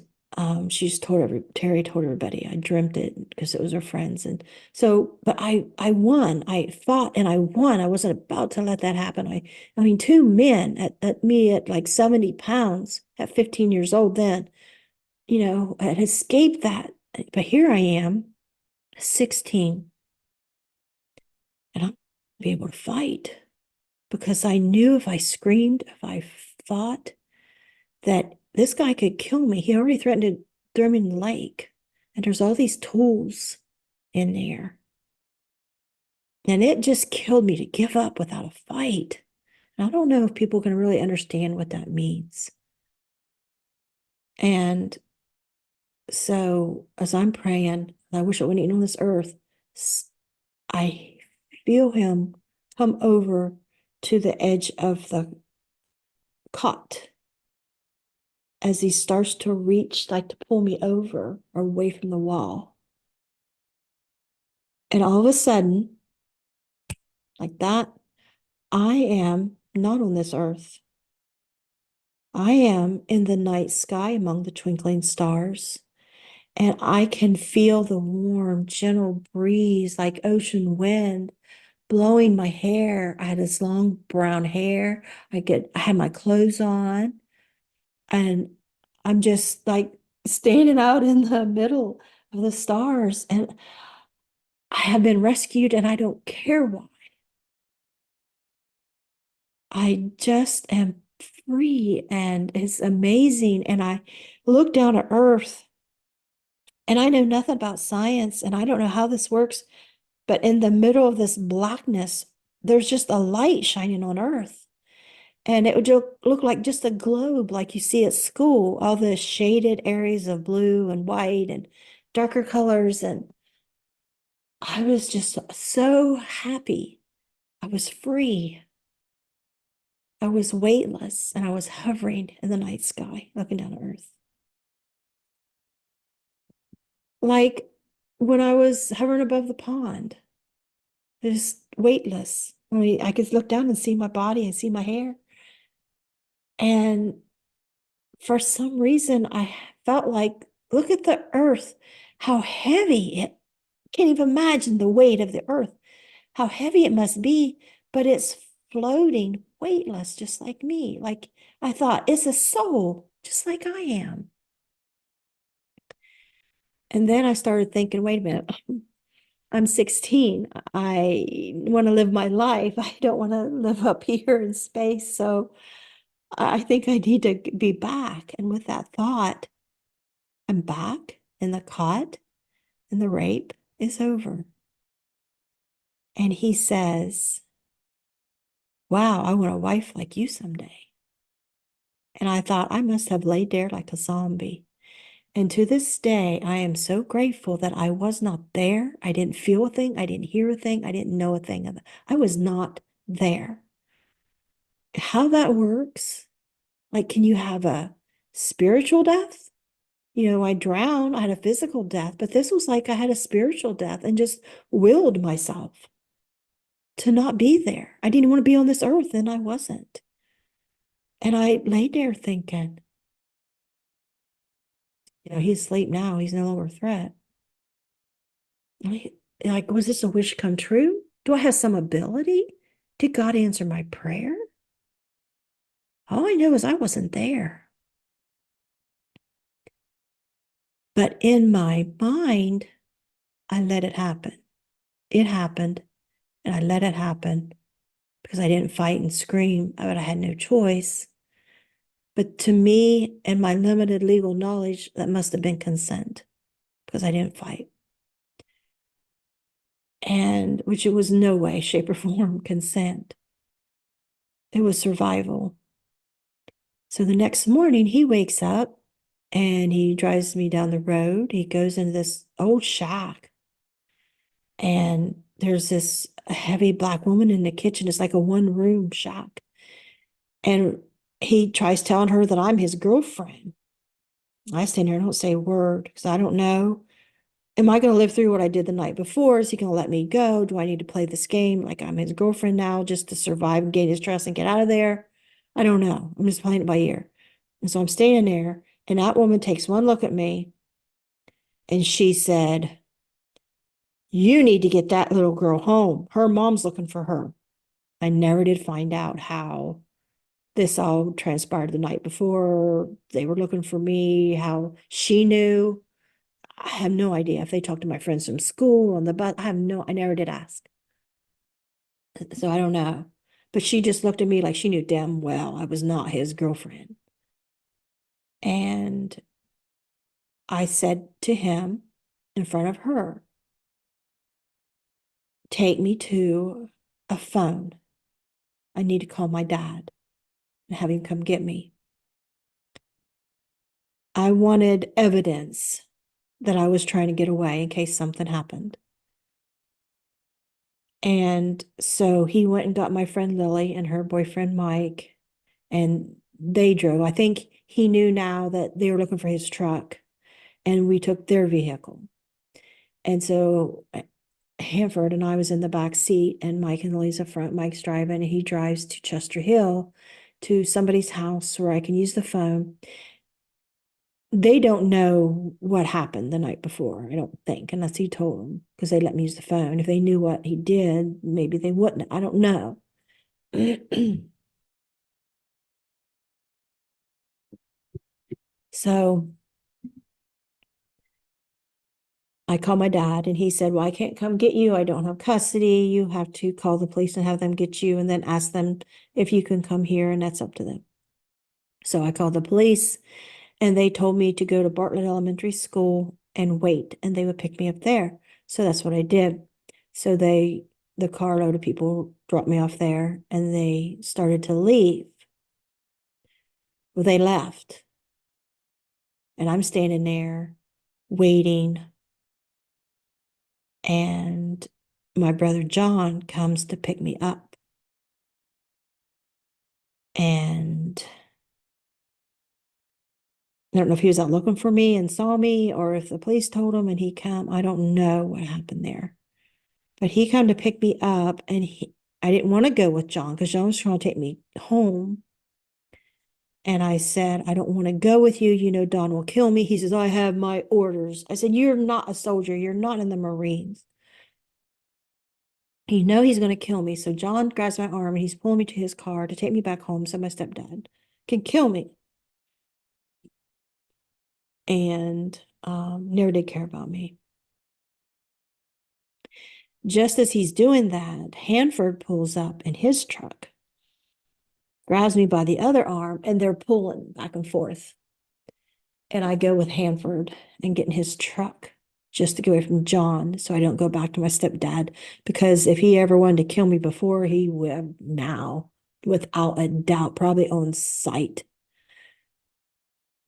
she just Terry told everybody. I dreamt it because it was her friends. And so, but I won. I fought and I won. I wasn't about to let that happen. I mean, two men at me at like 70 pounds at 15 years old then, had escaped that. But here I am, 16, and I'm be able to fight because I knew if I screamed, if I fought, that this guy could kill me. He already threatened to throw me in the lake. And there's all these tools in there. And it just killed me to give up without a fight. And I don't know if people can really understand what that means. And so as I'm praying, I wish I wasn't even on this earth, I feel him come over to the edge of the cot as he starts to reach, like to pull me over or away from the wall. And all of a sudden, like that, I am not on this earth. I am in the night sky among the twinkling stars. And I can feel the warm, gentle breeze like ocean wind blowing my hair. I had this long brown hair. I had my clothes on, and I'm just like standing out in the middle of the stars, and I have been rescued, and I don't care why. I just am free, and it's amazing. And I look down at Earth, and I know nothing about science, and I don't know how this works, but in the middle of this blackness, there's just a light shining on Earth. And it would look like just a globe, like you see at school, all the shaded areas of blue and white and darker colors. And I was just so happy. I was free. I was weightless, and I was hovering in the night sky, looking down at Earth. Like when I was hovering above the pond, just weightless. I could look down and see my body and see my hair. And for some reason, I felt like, look at the Earth, how heavy it, can't even imagine the weight of the Earth, how heavy it must be, but it's floating weightless, just like me. Like I thought, it's a soul, just like I am. And then I started thinking, wait a minute, I'm 16. I want to live my life. I don't want to live up here in space. So I think I need to be back. And with that thought, I'm back in the cot, and the rape is over. And he says, wow, I want a wife like you someday. And I thought I must have laid there like a zombie. And to this day, I am so grateful that I was not there. I didn't feel a thing. I didn't hear a thing. I didn't know a thing. I was not there. How that works, like, can you have a spiritual death? I drowned, I had a physical death, but this was like I had a spiritual death and just willed myself to not be there. I didn't want to be on this earth, and I wasn't. And I lay there thinking, he's asleep now. He's no longer a threat. Like, was this a wish come true? Do I have some ability? Did God answer my prayer? All I know is I wasn't there. But in my mind, I let it happen. It happened, and I let it happen because I didn't fight and scream, but I had no choice. But to me and my limited legal knowledge, that must have been consent because I didn't fight. And which it was no way, shape, or form consent. It was survival. So the next morning he wakes up and he drives me down the road. He goes into this old shack, and there's this heavy black woman in the kitchen. It's like a one-room shack. And he tries telling her that I'm his girlfriend. I stand there and don't say a word because I don't know. Am I going to live through what I did the night before? Is he going to let me go? Do I need to play this game like I'm his girlfriend now just to survive and gain his trust and get out of there? I don't know. I'm just playing it by ear. And so I'm standing there, and that woman takes one look at me, and she said, you need to get that little girl home. Her mom's looking for her. I never did find out how this all transpired the night before. They were looking for me, how she knew. I have no idea if they talked to my friends from school on the bus. I never did ask. So I don't know. But she just looked at me like she knew damn well I was not his girlfriend. And I said to him in front of her, take me to a phone. I need to call my dad and have him come get me. I wanted evidence that I was trying to get away in case something happened. And so he went and got my friend Lily and her boyfriend Mike, and they drove. I think he knew now that they were looking for his truck, and we took their vehicle. And so Hanford and I was in the back seat, and Mike and Lily's up front. Mike's driving, and he drives to Chester Hill to somebody's house where I can use the phone. they don't know what happened the night before, I don't think, unless he told them, because they let me use the phone. If they knew what he did, maybe they wouldn't. I don't know. So I called my dad and he said, well, I can't come get you. I don't have custody. You have to call the police and have them get you and then ask them if you can come here, and that's up to them. So I called the police and they told me to go to Bartlett Elementary School and wait, and they would pick me up there. So that's what I did. So the carload of people dropped me off there and they started to leave. Well, they left and I'm standing there waiting, and my brother John comes to pick me up. And I don't know if he was out looking for me and saw me or if the police told him and he come. I don't know what happened there. But he come to pick me up, and I didn't want to go with John because John was trying to take me home. And I said, I don't want to go with you. You know, Don will kill me. He says, I have my orders. I said, you're not a soldier. You're not in the Marines. You know he's going to kill me. So John grabs my arm and he's pulling me to his car to take me back home so my stepdad can kill me. And never did care about me. Just as he's doing that, Hanford pulls up in his truck, grabs me by the other arm, and they're pulling back and forth. And I go with Hanford and get in his truck just to get away from John so I don't go back to my stepdad, because if he ever wanted to kill me before, he would now, without a doubt, probably on sight.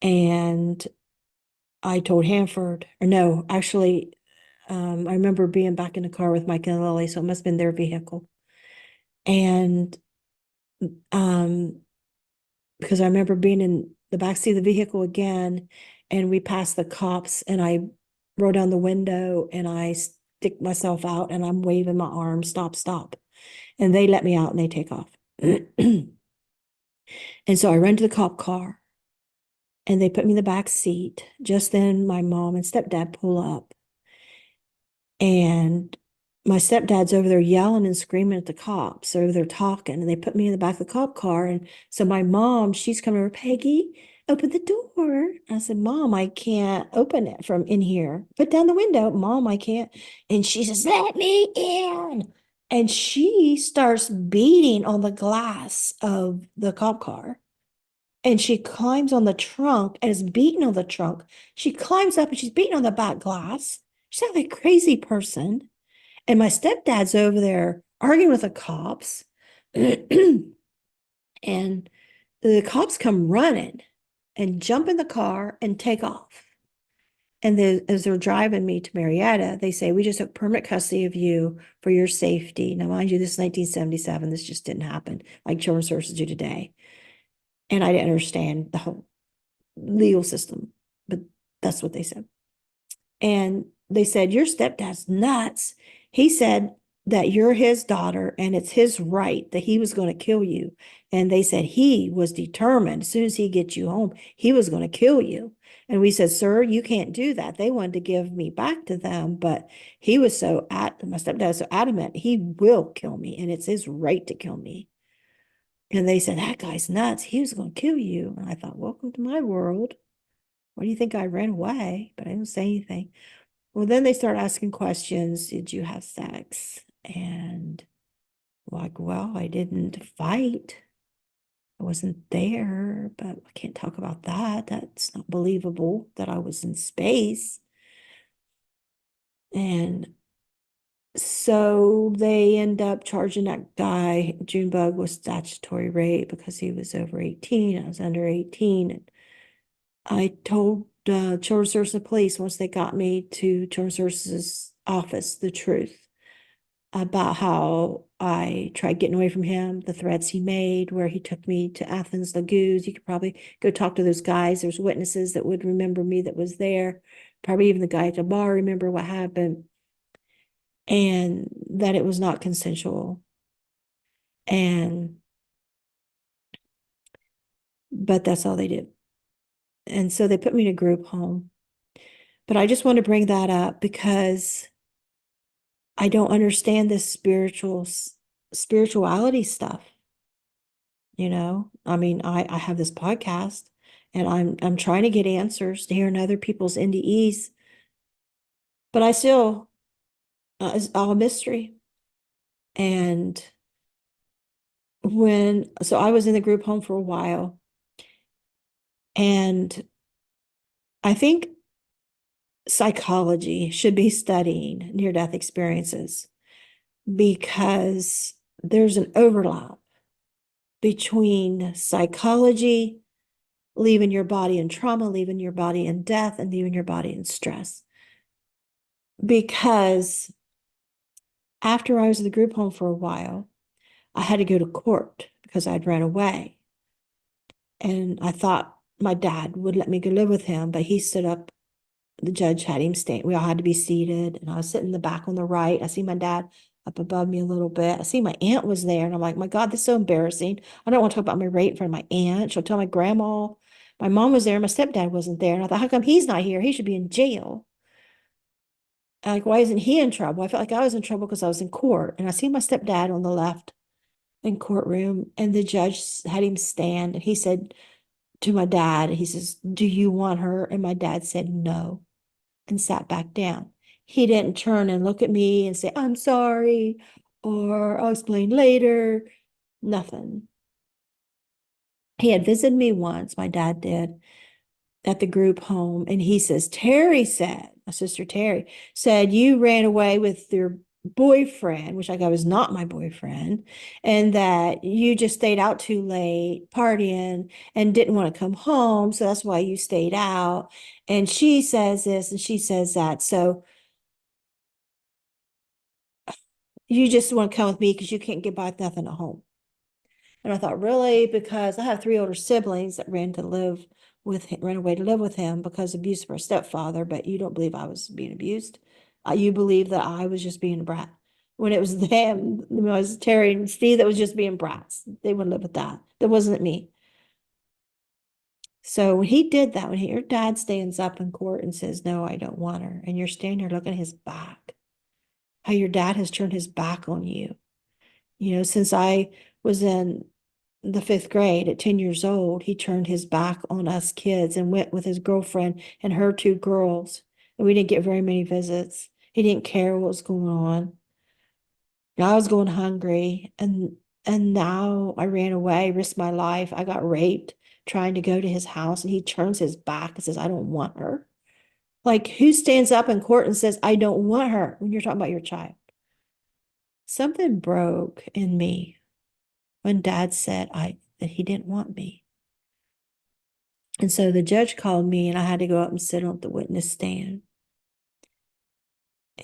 And I told Hanford, or no, actually, I remember being back in the car with Mike and Lily, so it must have been their vehicle. And um, because I remember being in the backseat of the vehicle again, and we passed the cops, and I roll down the window and I stick myself out and I'm waving my arm, stop, stop. And they let me out and they take off. And so I run to the cop car and they put me in the back seat. Just then my mom and stepdad pull up, and my stepdad's over there yelling and screaming at the cops. They're over there talking, and they put me in the back of the cop car. And so my mom, she's coming over, Peggy, open the door. I said, Mom, I can't open it from in here. Put down the window. Mom, I can't. And she says, let me in. And she starts beating on the glass of the cop car. And she climbs on the trunk and is beating on the trunk. She climbs up and she's beating on the back glass. She's like a crazy person. And my stepdad's over there arguing with the cops. And the cops come running and jump in the car and take off. And as they're driving me to Marietta, they say, we just took permanent custody of you for your safety. Now, mind you, this is 1977. This just didn't happen like Children's Services do today. And I didn't understand the whole legal system, but that's what they said. And they said, your stepdad's nuts. He said that you're his daughter and it's his right that he was going to kill you. And they said he was determined, as soon as he gets you home, he was going to kill you. And we said, sir, you can't do that. They wanted to give me back to them, but he was my stepdad was so adamant, he will kill me and it's his right to kill me. And they said, that guy's nuts. He was going to kill you. And I thought, welcome to my world. Why do you think I ran away? But I didn't say anything. Well, then they start asking questions. Did you have sex? And like, well, I didn't fight. I wasn't there, but I can't talk about that. That's not believable that I was in space. And so they end up charging that guy, Junebug, with statutory rape because he was over 18. I was under 18. And I told Children's Services Police, once they got me to Children's Services office, the truth about how I tried getting away from him, the threats he made, where he took me to Athens Lagoons. You could probably go talk to those guys. There's witnesses that would remember me that was there. Probably even the guy at the bar remember what happened, and that it was not consensual. But that's all they did. And so they put me in a group home. But I just want to bring that up because I don't understand this spirituality stuff. I mean, I have this podcast and I'm trying to get answers to hearing other people's NDEs, but I still it's all a mystery. And so I was in the group home for a while, and I think psychology should be studying near-death experiences because there's an overlap between psychology, leaving your body in trauma, leaving your body in death, and leaving your body in stress. Because after I was in the group home for a while, I had to go to court because I'd run away. And I thought my dad would let me go live with him, but he stood up. The judge had him stand. We all had to be seated, and I was sitting in the back on the right. I see my dad up above me a little bit. I see my aunt was there, and I'm like, my God, this is so embarrassing. I don't want to talk about my rape in front of my aunt. She'll tell my grandma. My mom was there. My stepdad wasn't there. And I thought, how come he's not here? He should be in jail. Like, why isn't he in trouble? I felt like I was in trouble because I was in court. And I see my stepdad on the left in courtroom, and the judge had him stand, and he said to my dad, he says, do you want her? And my dad said no, and sat back down. He didn't turn and look at me and say, I'm sorry, or I'll explain later. Nothing. He had visited me once, my dad did, at the group home, and he says, Terry said, my sister Terry said, you ran away with your boyfriend, which I was not my boyfriend, and that you just stayed out too late partying and didn't want to come home. So that's why you stayed out. And she says this and she says that. So you just want to come with me because you can't get by with nothing at home. And I thought, really? Because I have 3 older siblings that ran away to live with him because of abuse of our stepfather, but you don't believe I was being abused. You believe that I was just being a brat. When it was them, it was Terry and Steve that was just being brats. They wouldn't live with that. That wasn't me. So when he did that, when your dad stands up in court and says, no, I don't want her, and you're standing there looking at his back, how your dad has turned his back on you. Since I was in the 5th grade at 10 years old, he turned his back on us kids and went with his girlfriend and her 2 girls. And we didn't get very many visits. He didn't care what was going on. I was going hungry, and now I ran away, risked my life. I got raped trying to go to his house, and he turns his back and says, I don't want her. Like, who stands up in court and says, I don't want her when you're talking about your child? Something broke in me when Dad said that he didn't want me. And so the judge called me, and I had to go up and sit on the witness stand.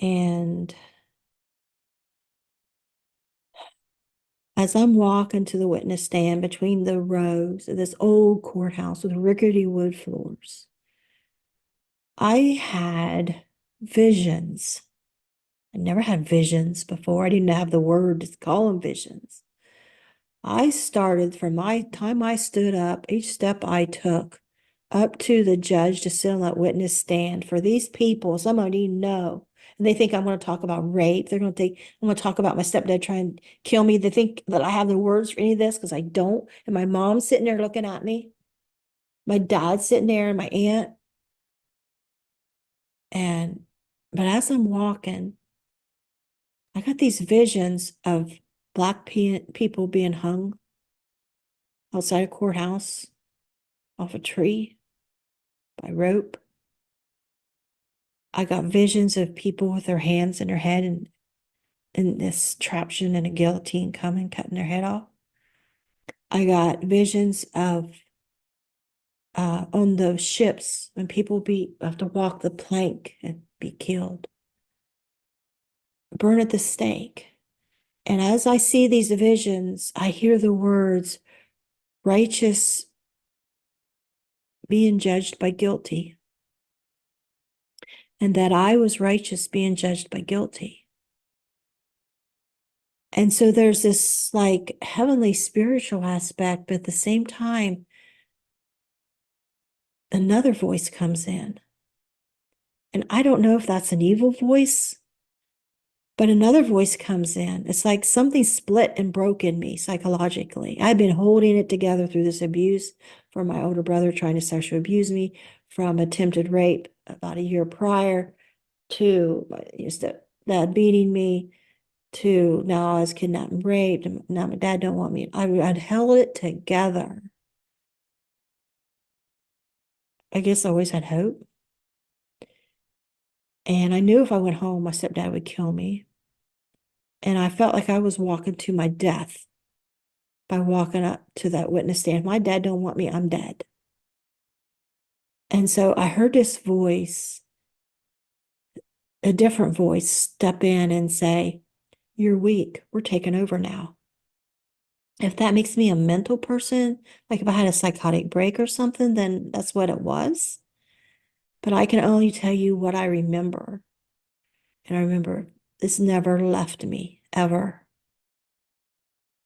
And as I'm walking to the witness stand between the rows of this old courthouse with rickety wood floors, I had visions. I never had visions before. I didn't have the word to call them visions. I started from my time I stood up, each step I took, up to the judge to sit on that witness stand. For these people, some of them know, and they think I'm going to talk about rape. They're going to think I'm going to talk about my stepdad trying to kill me. They think that I have the words for any of this because I don't. And my mom's sitting there looking at me. My dad's sitting there and my aunt. But as I'm walking, I got these visions of Black people being hung outside a courthouse off a tree by rope. I got visions of people with their hands in their head and in this traption and a guillotine coming, cutting their head off. I got visions of on those ships when people have to walk the plank and be killed, burn at the stake. And as I see these visions, I hear the words, righteous being judged by guilty, and that I was righteous being judged by guilty. And so there's this like heavenly spiritual aspect, but at the same time, another voice comes in. And I don't know if that's an evil voice, but another voice comes in. It's like something split and broke in me psychologically. I've been holding it together through this abuse from my older brother trying to sexually abuse me, from attempted rape about a year prior, to my stepdad beating me, to now I was kidnapped and raped, and now my dad don't want me. I'd held it together. I guess I always had hope. And I knew if I went home, my stepdad would kill me. And I felt like I was walking to my death by walking up to that witness stand. If my dad don't want me, I'm dead. And so I heard this voice, a different voice, step in and say, "You're weak. We're taking over now." If that makes me a mental person, like if I had a psychotic break or something, then that's what it was. But I can only tell you what I remember. And I remember this never left me, ever.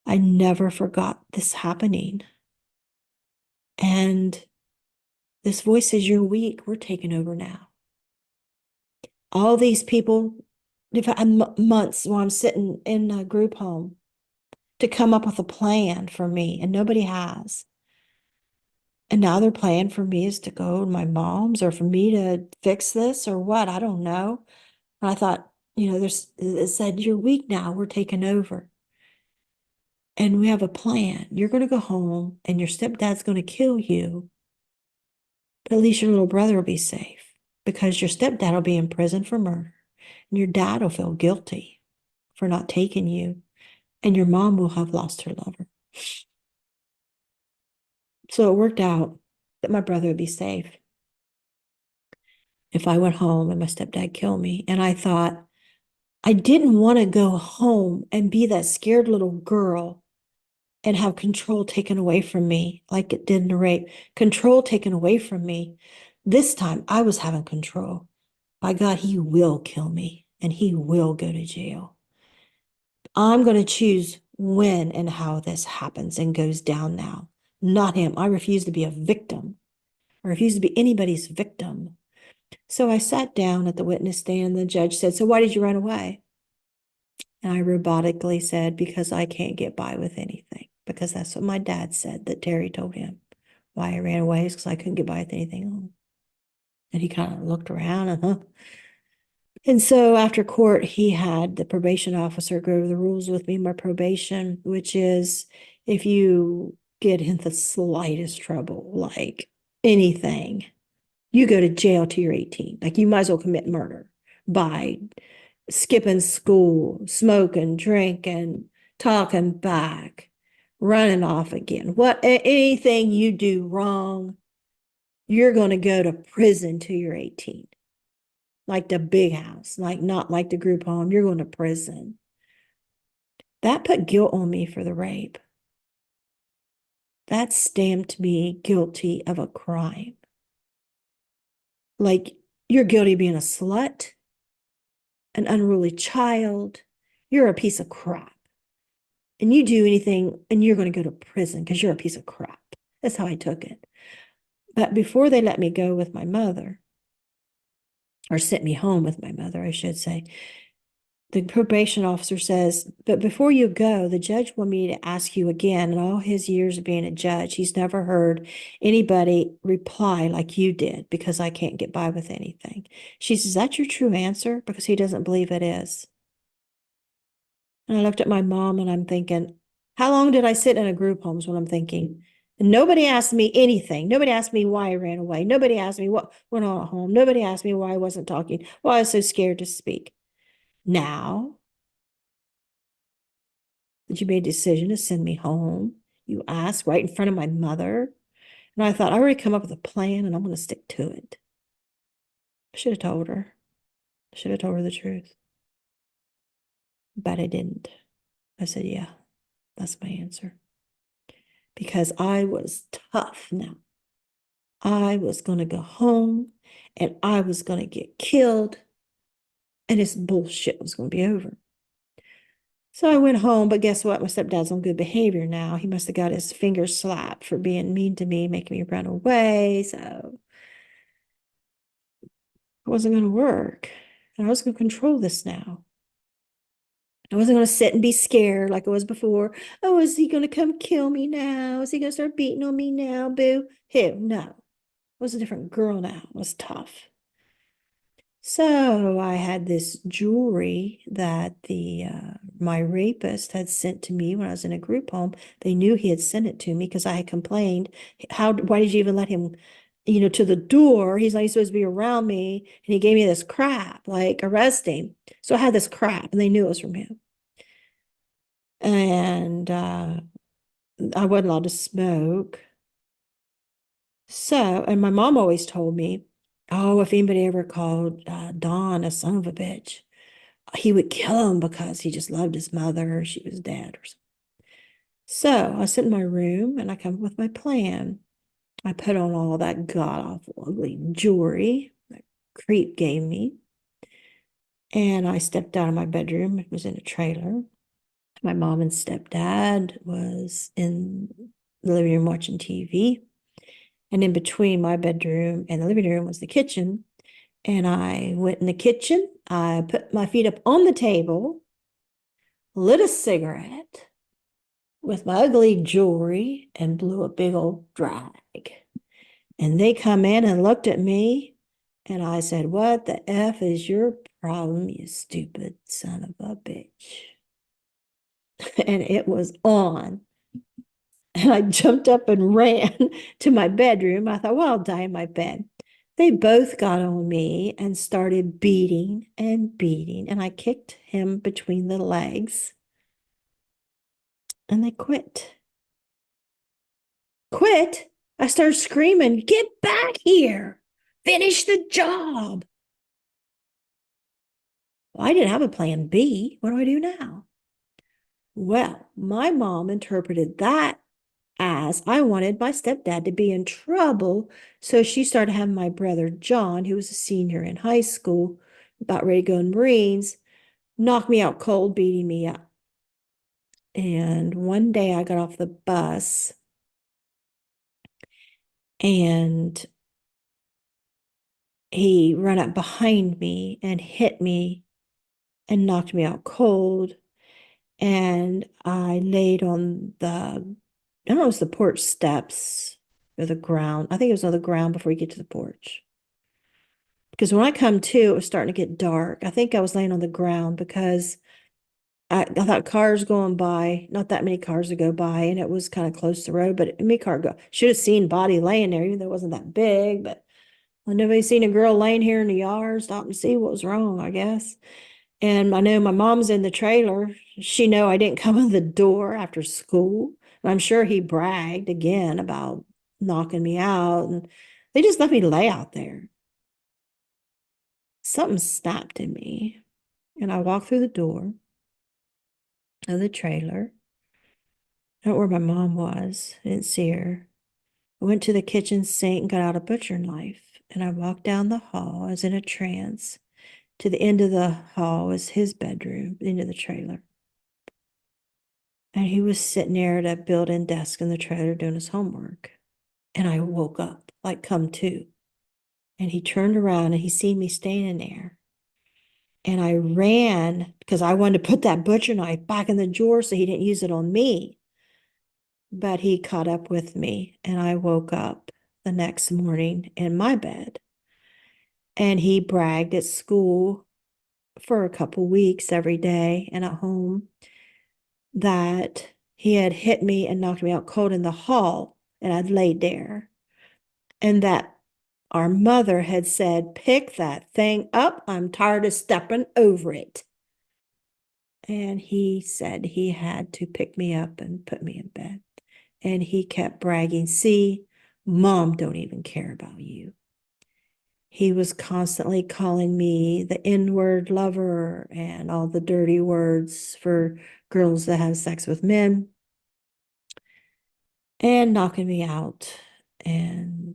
I never forgot this happening. And this voice says, "You're weak. We're taking over now." All these people, they've had months while I'm sitting in a group home to come up with a plan for me, and nobody has. And now their plan for me is to go to my mom's, or for me to fix this, or what, I don't know. And I thought, it said, "You're weak now. We're taking over. And we have a plan. You're going to go home and your stepdad's going to kill you. But at least your little brother will be safe, because your stepdad will be in prison for murder. And your dad will feel guilty for not taking you. And your mom will have lost her lover." So it worked out that my brother would be safe if I went home and my stepdad killed me. And I thought, I didn't want to go home and be that scared little girl and have control taken away from me like it did in the rape. Control taken away from me. This time I was having control. By God, he will kill me and he will go to jail. I'm going to choose when and how this happens and goes down now, not him. I refuse to be a victim. I refuse to be anybody's victim. So I sat down at the witness stand, and the judge said, "So why did you run away?" And I robotically said, "Because I can't get by with anything." Because that's what my dad said, that Terry told him. Why I ran away is because I couldn't get by with anything. And he kind of looked around, And so after court, he had the probation officer go over the rules with me, my probation, which is if you get in the slightest trouble, like anything, you go to jail till you're 18. Like you might as well commit murder by skipping school, smoking, drinking, talking back, running off again. Anything you do wrong, you're going to go to prison till you're 18. Like the big house, like not like the group home, you're going to prison. That put guilt on me for the rape. That stamped me guilty of a crime. Like, you're guilty of being a slut, an unruly child. You're a piece of crap. And you do anything and you're going to go to prison because you're a piece of crap. That's how I took it. But before they let me go with my mother, or sent me home with my mother, I should say, the probation officer says, "But before you go, the judge wanted me to ask you again. In all his years of being a judge, he's never heard anybody reply like you did, because I can't get by with anything." She says, "Is that your true answer?" Because he doesn't believe it is. And I looked at my mom and I'm thinking, how long did I sit in a group homes when I'm thinking? And nobody asked me anything. Nobody asked me why I ran away. Nobody asked me what went on at home. Nobody asked me why I wasn't talking, why I was so scared to speak. Now that you made a decision to send me home, you asked right in front of my mother. And I thought, I already come up with a plan and I'm going to stick to it. I should have told her. I should have told her the truth. But I didn't. I said, yeah, that's my answer. Because I was tough now. I was going to go home and I was going to get killed and this bullshit was going to be over. So I went home, but guess what? My stepdad's on good behavior now. He must have got his fingers slapped for being mean to me, making me run away. So It wasn't going to work. And I was going to control this now. I wasn't going to sit and be scared like I was before. Oh, is he going to come kill me now? Is he going to start beating on me now? Boo. Who? No. I was a different girl now. It was tough. So I had this jewelry that the my rapist had sent to me when I was in a group home. They knew he had sent it to me because I had complained. Why did you even let him, to the door? He's not supposed to be around me. And he gave me this crap, like arrest him. So I had this crap and they knew it was from him. And I wasn't allowed to smoke. So, and my mom always told me, oh, if anybody ever called Don a son of a bitch, he would kill him because he just loved his mother. She was dead or something. So I sit in my room and I come up with my plan. I put on all that god awful ugly jewelry that creep gave me. And I stepped out of my bedroom. It was in a trailer. My mom and stepdad was in the living room watching TV. And in between my bedroom and the living room was the kitchen. And I went in the kitchen. I put my feet up on the table, lit a cigarette with my ugly jewelry, and blew a big old drag. And they come in and looked at me. And I said, what the F is your problem, you stupid son of a bitch? And it was on. And I jumped up and ran to my bedroom. I thought, well, I'll die in my bed. They both got on me and started beating and beating. And I kicked him between the legs. And they quit. Quit? I started screaming, get back here. Finish the job. Well, I didn't have a plan B. What do I do now? Well, my mom interpreted that as I wanted my stepdad to be in trouble. So she started having my brother John, who was a senior in high school, about ready to go in Marines, knock me out cold, beating me up. And one day I got off the bus and he ran up behind me and hit me and knocked me out cold. And I laid on I don't know, it was the porch steps or the ground. I think it was on the ground before you get to the porch. Because when I come to, it was starting to get dark. I think I was laying on the ground because I thought cars going by, not that many cars would go by, and it was kind of close to the road, but any car go, should have seen body laying there, even though it wasn't that big, but well, nobody seen a girl laying here in the yard, stopped to see what was wrong, I guess. And I know my mom's in the trailer. She know I didn't come in the door after school. And I'm sure he bragged again about knocking me out. And they just let me lay out there. Something snapped in me. And I walked through the door of the trailer. I don't know where my mom was. I didn't see her. I went to the kitchen sink and got out a butcher knife. And I walked down the hall. I was in a trance. To the end of the hall was his bedroom, the end of the trailer. And he was sitting there at a built-in desk in the trailer doing his homework. And I woke up, like come to. And he turned around and he seen me standing there. And I ran because I wanted to put that butcher knife back in the drawer so he didn't use it on me. But he caught up with me and I woke up the next morning in my bed. And he bragged at school for a couple weeks every day and at home that he had hit me and knocked me out cold in the hall and I'd laid there. And that our mother had said, pick that thing up. I'm tired of stepping over it. And he said he had to pick me up and put me in bed. And he kept bragging, see, Mom don't even care about you. He was constantly calling me the N-word lover and all the dirty words for girls that have sex with men and knocking me out and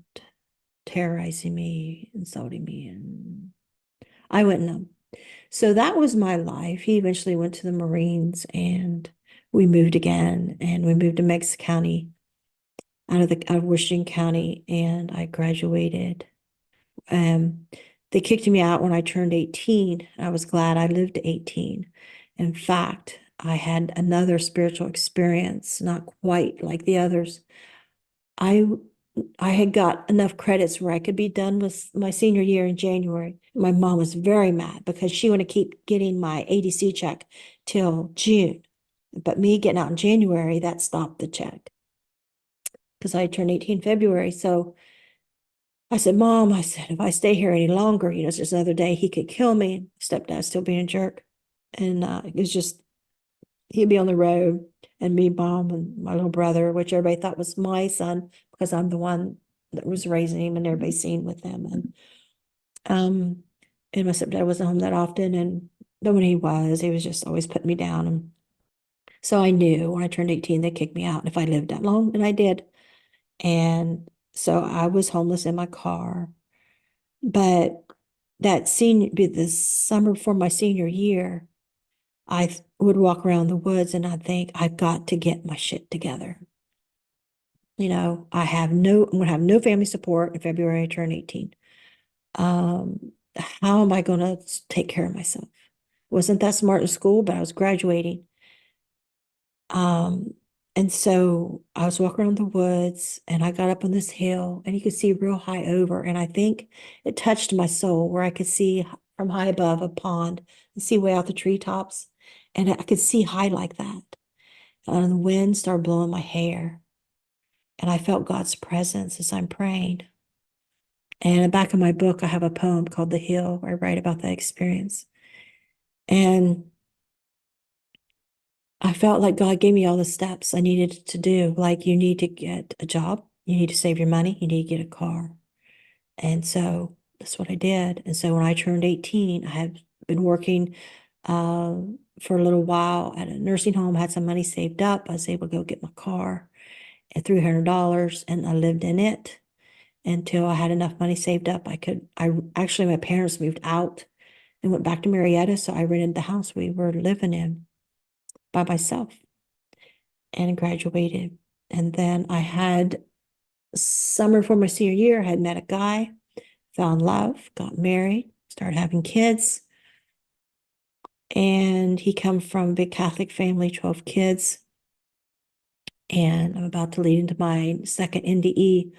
terrorizing me, insulting me, and I went numb. So that was my life. He eventually went to the Marines and we moved again and we moved to Meigs County out of Washington County and I graduated. They kicked me out when I turned 18. I was glad I lived to 18. In fact, I had another spiritual experience, not quite like the others. I I had got enough credits where I could be done with my senior year in January. My mom was very mad because she wanted to keep getting my ADC check till June. But me getting out in January, that stopped the check because I turned 18 in February. So I said, Mom, I said, if I stay here any longer, it's just another day he could kill me. Stepdad's still being a jerk. And it was just, he'd be on the road and me, Mom, and my little brother, which everybody thought was my son because I'm the one that was raising him and everybody seen with him. Um, and my stepdad wasn't home that often. And then when he was just always putting me down. And so I knew when I turned 18, they kicked me out if I lived that long, and I did. And so I was homeless in my car. But the summer before my senior year, I would walk around the woods and I'd think, I've got to get my shit together. I'm gonna have no family support in February. I turn 18. How am I gonna take care of myself? Wasn't that smart in school, but I was graduating. Um, and so I was walking around the woods and I got up on this hill and you could see real high over. And I think it touched my soul where I could see from high above a pond and see way out the treetops. And I could see high like that. And the wind started blowing my hair. And I felt God's presence as I'm praying. And in the back of my book, I have a poem called The Hill where I write about that experience. And I felt like God gave me all the steps I needed to do. Like, you need to get a job, you need to save your money, you need to get a car. And so that's what I did. And so when I turned 18, I had been working for a little while at a nursing home, had some money saved up. I was able to go get my car at $300 and I lived in it until I had enough money saved up. Actually, my parents moved out and went back to Marietta. So I rented the house we were living in by myself and graduated. And then I had summer for my senior year, I had met a guy, fell in love, got married, started having kids. And he come from a big Catholic family, 12 kids. And I'm about to lead into my second NDE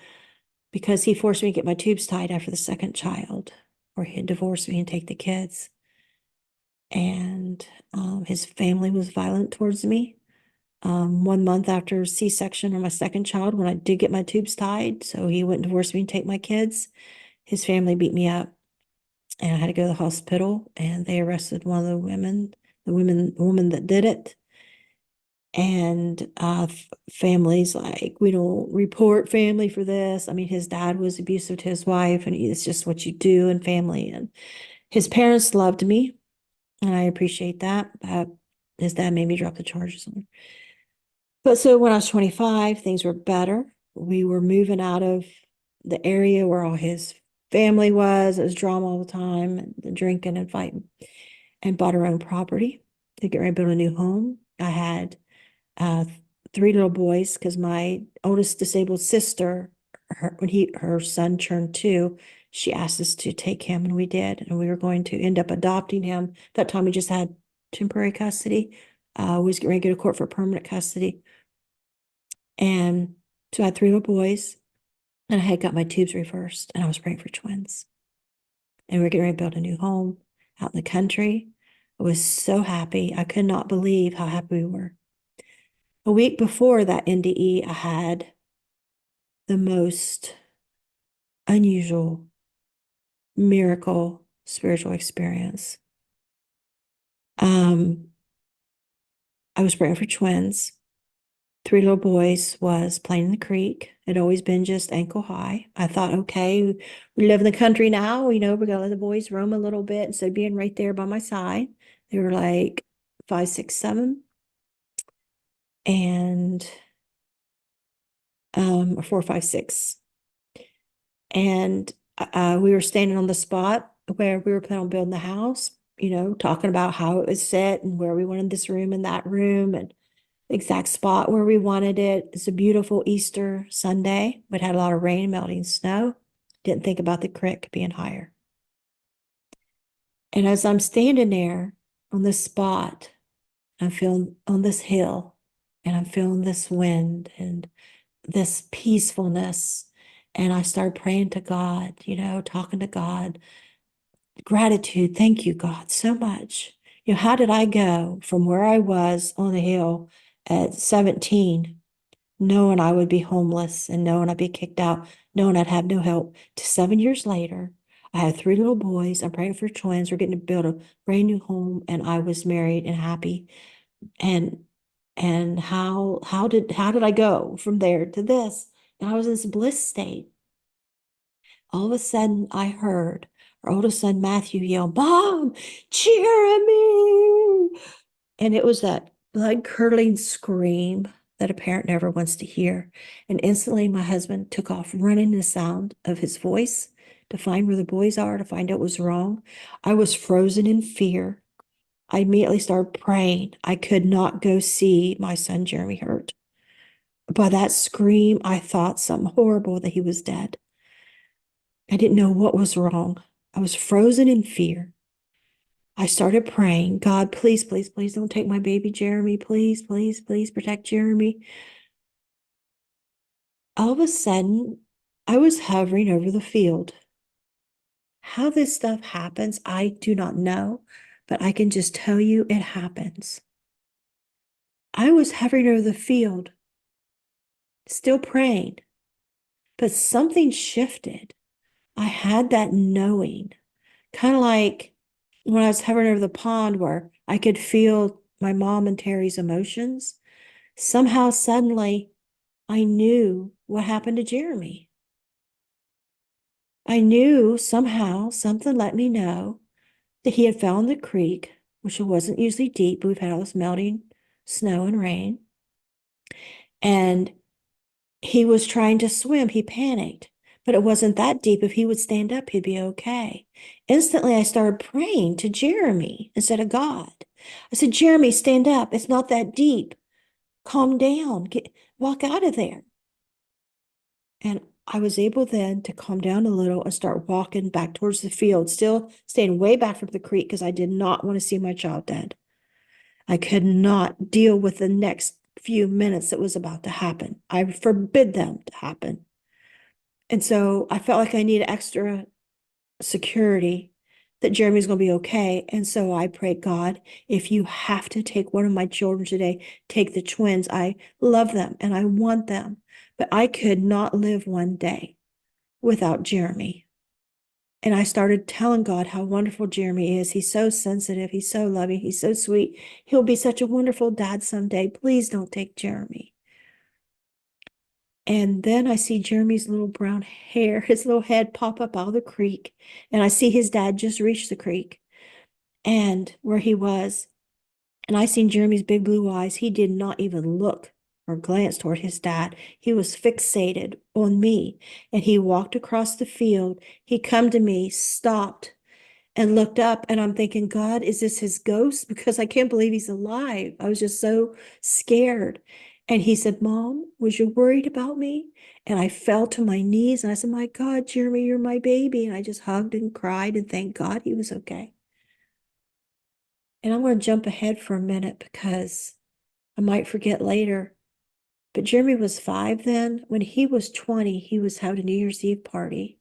because he forced me to get my tubes tied after the second child, or he'd divorce me and take the kids. And his family was violent towards me. 1 month after C-section on my second child, when I did get my tubes tied, so he wouldn't divorce me and take my kids, his family beat me up. And I had to go to the hospital and they arrested one of the woman that did it. And families like, we don't report family for this. I mean, his dad was abusive to his wife, and it's just what you do in family. And his parents loved me, and I appreciate that. But his dad made me drop the charges on him. But so when I was 25, things were better. We were moving out of the area where all his family was. It was drama all the time, and the drinking and fighting, and bought our own property to get ready to build a new home. I had uh, 3 little boys because my oldest disabled sister, when her son turned 2, she asked us to take him, and we did. And we were going to end up adopting him. That time we just had temporary custody. We was getting ready to go to court for permanent custody. And so I had 3 little boys, and I had got my tubes reversed, and I was praying for twins. And we were getting ready to build a new home out in the country. I was so happy. I could not believe how happy we were. A week before that NDE, I had the most unusual miracle spiritual experience. I was praying for twins. 3 little boys was playing in the creek. It'd always been just ankle high. I thought, okay, we live in the country now. We're gonna let the boys roam a little bit instead of being right there by my side. They were like 5, 6, 7, and or 4, 5, 6. And we were standing on the spot where we were planning on building the house, talking about how it was set and where we wanted this room and that room and the exact spot where we wanted it. It's a beautiful Easter Sunday, but had a lot of rain, melting snow. Didn't think about the creek being higher. And as I'm standing there on this spot, I'm feeling on this hill, and I'm feeling this wind and this peacefulness. And I started praying to God, talking to God, gratitude. Thank you, God, so much. How did I go from where I was on the hill at 17, knowing I would be homeless and knowing I'd be kicked out, knowing I'd have no help, to 7 years later? I had three little boys. I'm praying for twins. We're getting to build a brand new home, and I was married and happy. And how did I go from there to this? And I was in this bliss state. All of a sudden, I heard our oldest son, Matthew, yell, "Mom, Jeremy!" And it was that blood-curdling scream that a parent never wants to hear. And instantly, my husband took off running the sound of his voice to find where the boys are, to find out what was wrong. I was frozen in fear. I immediately started praying. I could not go see my son, Jeremy, hurt. By that scream, I thought something horrible, that he was dead. I didn't know what was wrong. I was frozen in fear. I started praying, God, please, please, please don't take my baby Jeremy. Please, please, please protect Jeremy. All of a sudden, I was hovering over the field. How this stuff happens, I do not know, but I can just tell you it happens. I was hovering over the field, still praying, but something shifted. I had that knowing, kind of like when I was hovering over the pond where I could feel my mom and Terry's emotions. Somehow, suddenly, I knew what happened to Jeremy. I knew somehow something let me know that he had found the creek, which wasn't usually deep, but we've had all this melting snow and rain. And he was trying to swim. He panicked, but it wasn't that deep. If he would stand up, he'd be okay. Instantly, I started praying to Jeremy instead of God. I said, Jeremy, stand up. It's not that deep. Calm down. Walk out of there. And I was able then to calm down a little and start walking back towards the field, still staying way back from the creek because I did not want to see my child dead. I could not deal with the next few minutes that was about to happen. I forbid them to happen. And so I felt like I needed extra security that Jeremy's going to be okay. And so I prayed, God, if you have to take one of my children today, take the twins. I love them and I want them, but I could not live one day without Jeremy. And I started telling God how wonderful Jeremy is. He's so sensitive. He's so loving. He's so sweet. He'll be such a wonderful dad someday. Please don't take Jeremy. And then I see Jeremy's little brown hair, his little head pop up out of the creek. And I see his dad just reach the creek and where he was. And I seen Jeremy's big blue eyes. He did not even look or glance toward his dad. He was fixated on me. And he walked across the field. He come to me, stopped, and looked up. And I'm thinking, God, is this his ghost? Because I can't believe he's alive. I was just so scared. And he said, Mom, was you worried about me? And I fell to my knees and I said, my God, Jeremy, you're my baby. And I just hugged and cried and thanked God he was okay. And I'm going to jump ahead for a minute because I might forget later. But Jeremy was 5 then. When he was 20, he was having a New Year's Eve party.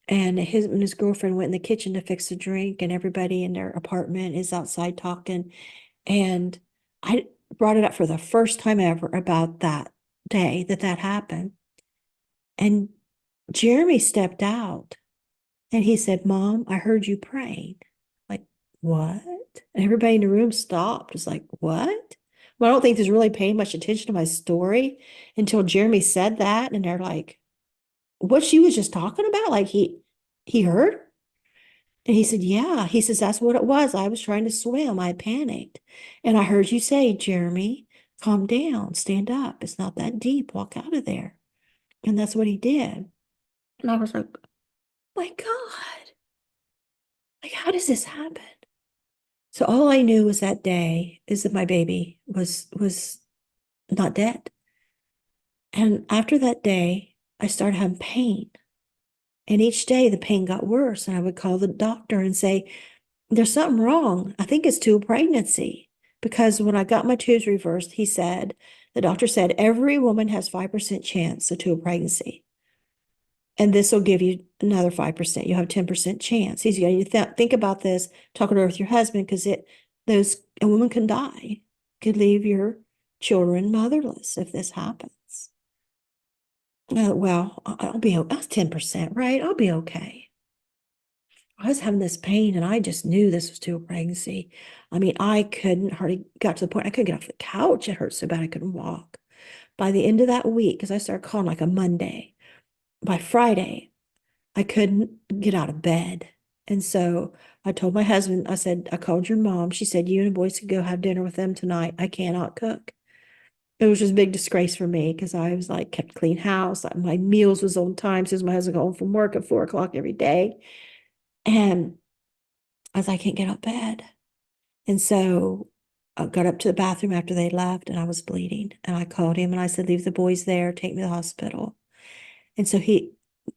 And his girlfriend went in the kitchen to fix a drink, and everybody in their apartment is outside talking. And I brought it up for the first time ever about that day that happened. And Jeremy stepped out and he said, Mom, I heard you praying. Like, what? And everybody in the room stopped. It's like, what? Well, I don't think there's really paying much attention to my story until Jeremy said that. And they're like, what she was just talking about? Like he heard? And he said, yeah. He says, that's what it was. I was trying to swim. I panicked. And I heard you say, Jeremy, calm down, stand up. It's not that deep. Walk out of there. And that's what he did. And I was like, my God, like, how does this happen? So all I knew was that day is that my baby was not dead. And after that day, I started having pain. And each day the pain got worse. And I would call the doctor and say, there's something wrong. I think it's to a pregnancy because when I got my tubes reversed, the doctor said every woman has 5% chance of to a pregnancy. And this will give you another 5%. You'll have 10% chance. He's going to think about this, talk it over with your husband, because a woman can die, could leave your children motherless if this happens. Well, I'll be, that's 10%, right? I'll be okay. I was having this pain and I just knew this was to a pregnancy. I mean, I couldn't hardly got to the point I couldn't get off the couch. It hurt so bad I couldn't walk. By the end of that week, because I started calling like a Monday, by Friday, I couldn't get out of bed. And so I told my husband, I said, I called your mom. She said, you and the boys could go have dinner with them tonight. I cannot cook. It was just a big disgrace for me because I was like, kept clean house. My meals was on time since my husband got home from work at 4 o'clock every day. And I was like, I can't get out of bed. And so I got up to the bathroom after they left and I was bleeding. And I called him and I said, leave the boys there, take me to the hospital. And so he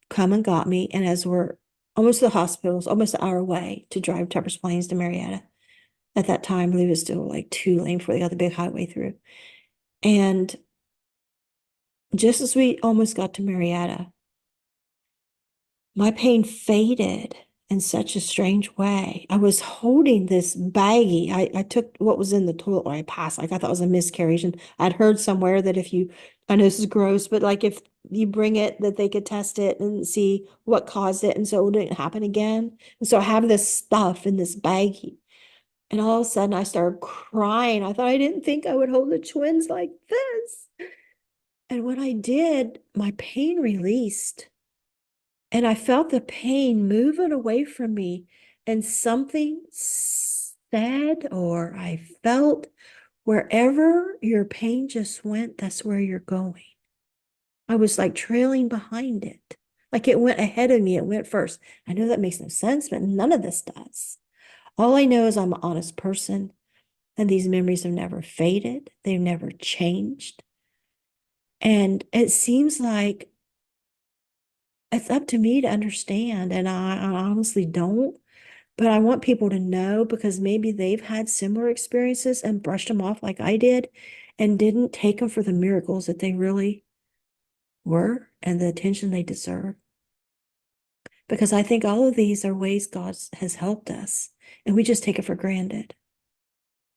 come and got me. And as we're almost to the hospital, it's almost an hour away to drive Tuppers Plains to Marietta. At that time, I believe it was still like 2 lane before they got the big highway through. And just as we almost got to Marietta, my pain faded in such a strange way. I was holding this baggie. I took what was in the toilet or I passed. Like I thought it was a miscarriage. And I'd heard somewhere that I know this is gross, but like if you bring it, that they could test it and see what caused it. And so it didn't happen again. And so I have this stuff in this baggie. And all of a sudden I started crying. I thought I didn't think I would hold the twins like this. And when I did, my pain released. And I felt the pain moving away from me, and something said, or I felt, wherever your pain just went, that's where you're going. I was like trailing behind it. Like it went ahead of me, it went first. I know that makes no sense, but none of this does. All I know is I'm an honest person, and these memories have never faded, they've never changed. And it seems like it's up to me to understand, and I honestly don't. But I want people to know because maybe they've had similar experiences and brushed them off like I did and didn't take them for the miracles that they really were and the attention they deserve. Because I think all of these are ways God has helped us and we just take it for granted.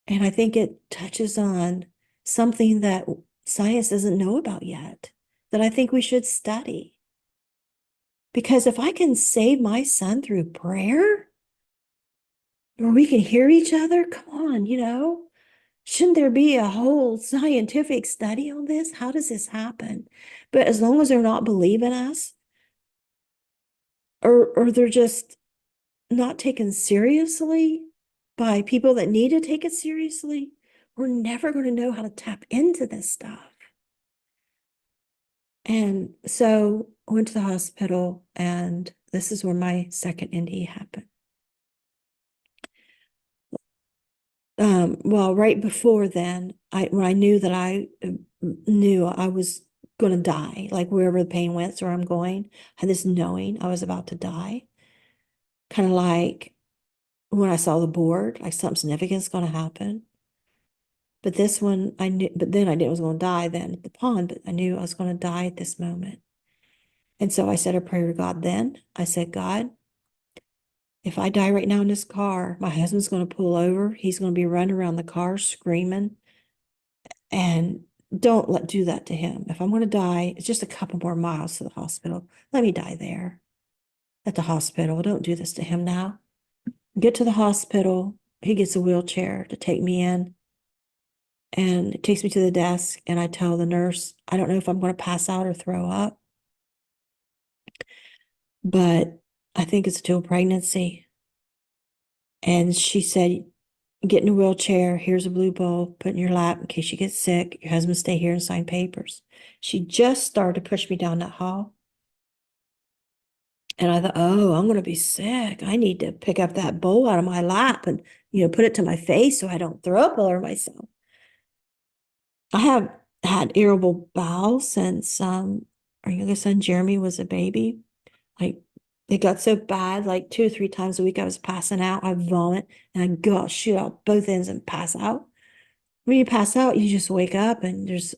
And I think it touches on something that science doesn't know about yet that I think we should study. Because if I can save my son through prayer, or we can hear each other, come on, shouldn't there be a whole scientific study on this? How does this happen? But as long as they're not believing us, or they're just not taken seriously by people that need to take it seriously, we're never going to know how to tap into this stuff. And so I went to the hospital, and this is where my second NDE happened. Well, right before then, when I knew that I knew I was going to die, like wherever the pain went, where I'm going, I had this knowing I was about to die. Kind of like when I saw the board, like something significant is going to happen. But this one, I knew, but then I knew I was going to die then at the pond, but I knew I was going to die at this moment. And so I said a prayer to God then. I said, God, if I die right now in this car, my husband's going to pull over. He's going to be running around the car screaming. And don't do that to him. If I'm going to die, it's just a couple more miles to the hospital. Let me die there at the hospital. Don't do this to him now. Get to the hospital. He gets a wheelchair to take me in, and it takes me to the desk. And I tell the nurse, I don't know if I'm going to pass out or throw up, but I think it's still pregnancy. And she said, get in a wheelchair. Here's a blue bowl. Put in your lap in case you get sick. Your husband stay here and sign papers. She just started to push me down that hall. And I thought, oh, I'm going to be sick. I need to pick up that bowl out of my lap and, put it to my face so I don't throw up all over myself. I have had irritable bowel since our youngest son, Jeremy, was a baby. Like It got so bad, like 2 or 3 times a week, I was passing out. I vomit and I go shoot out both ends and pass out. When you pass out, you just wake up and there's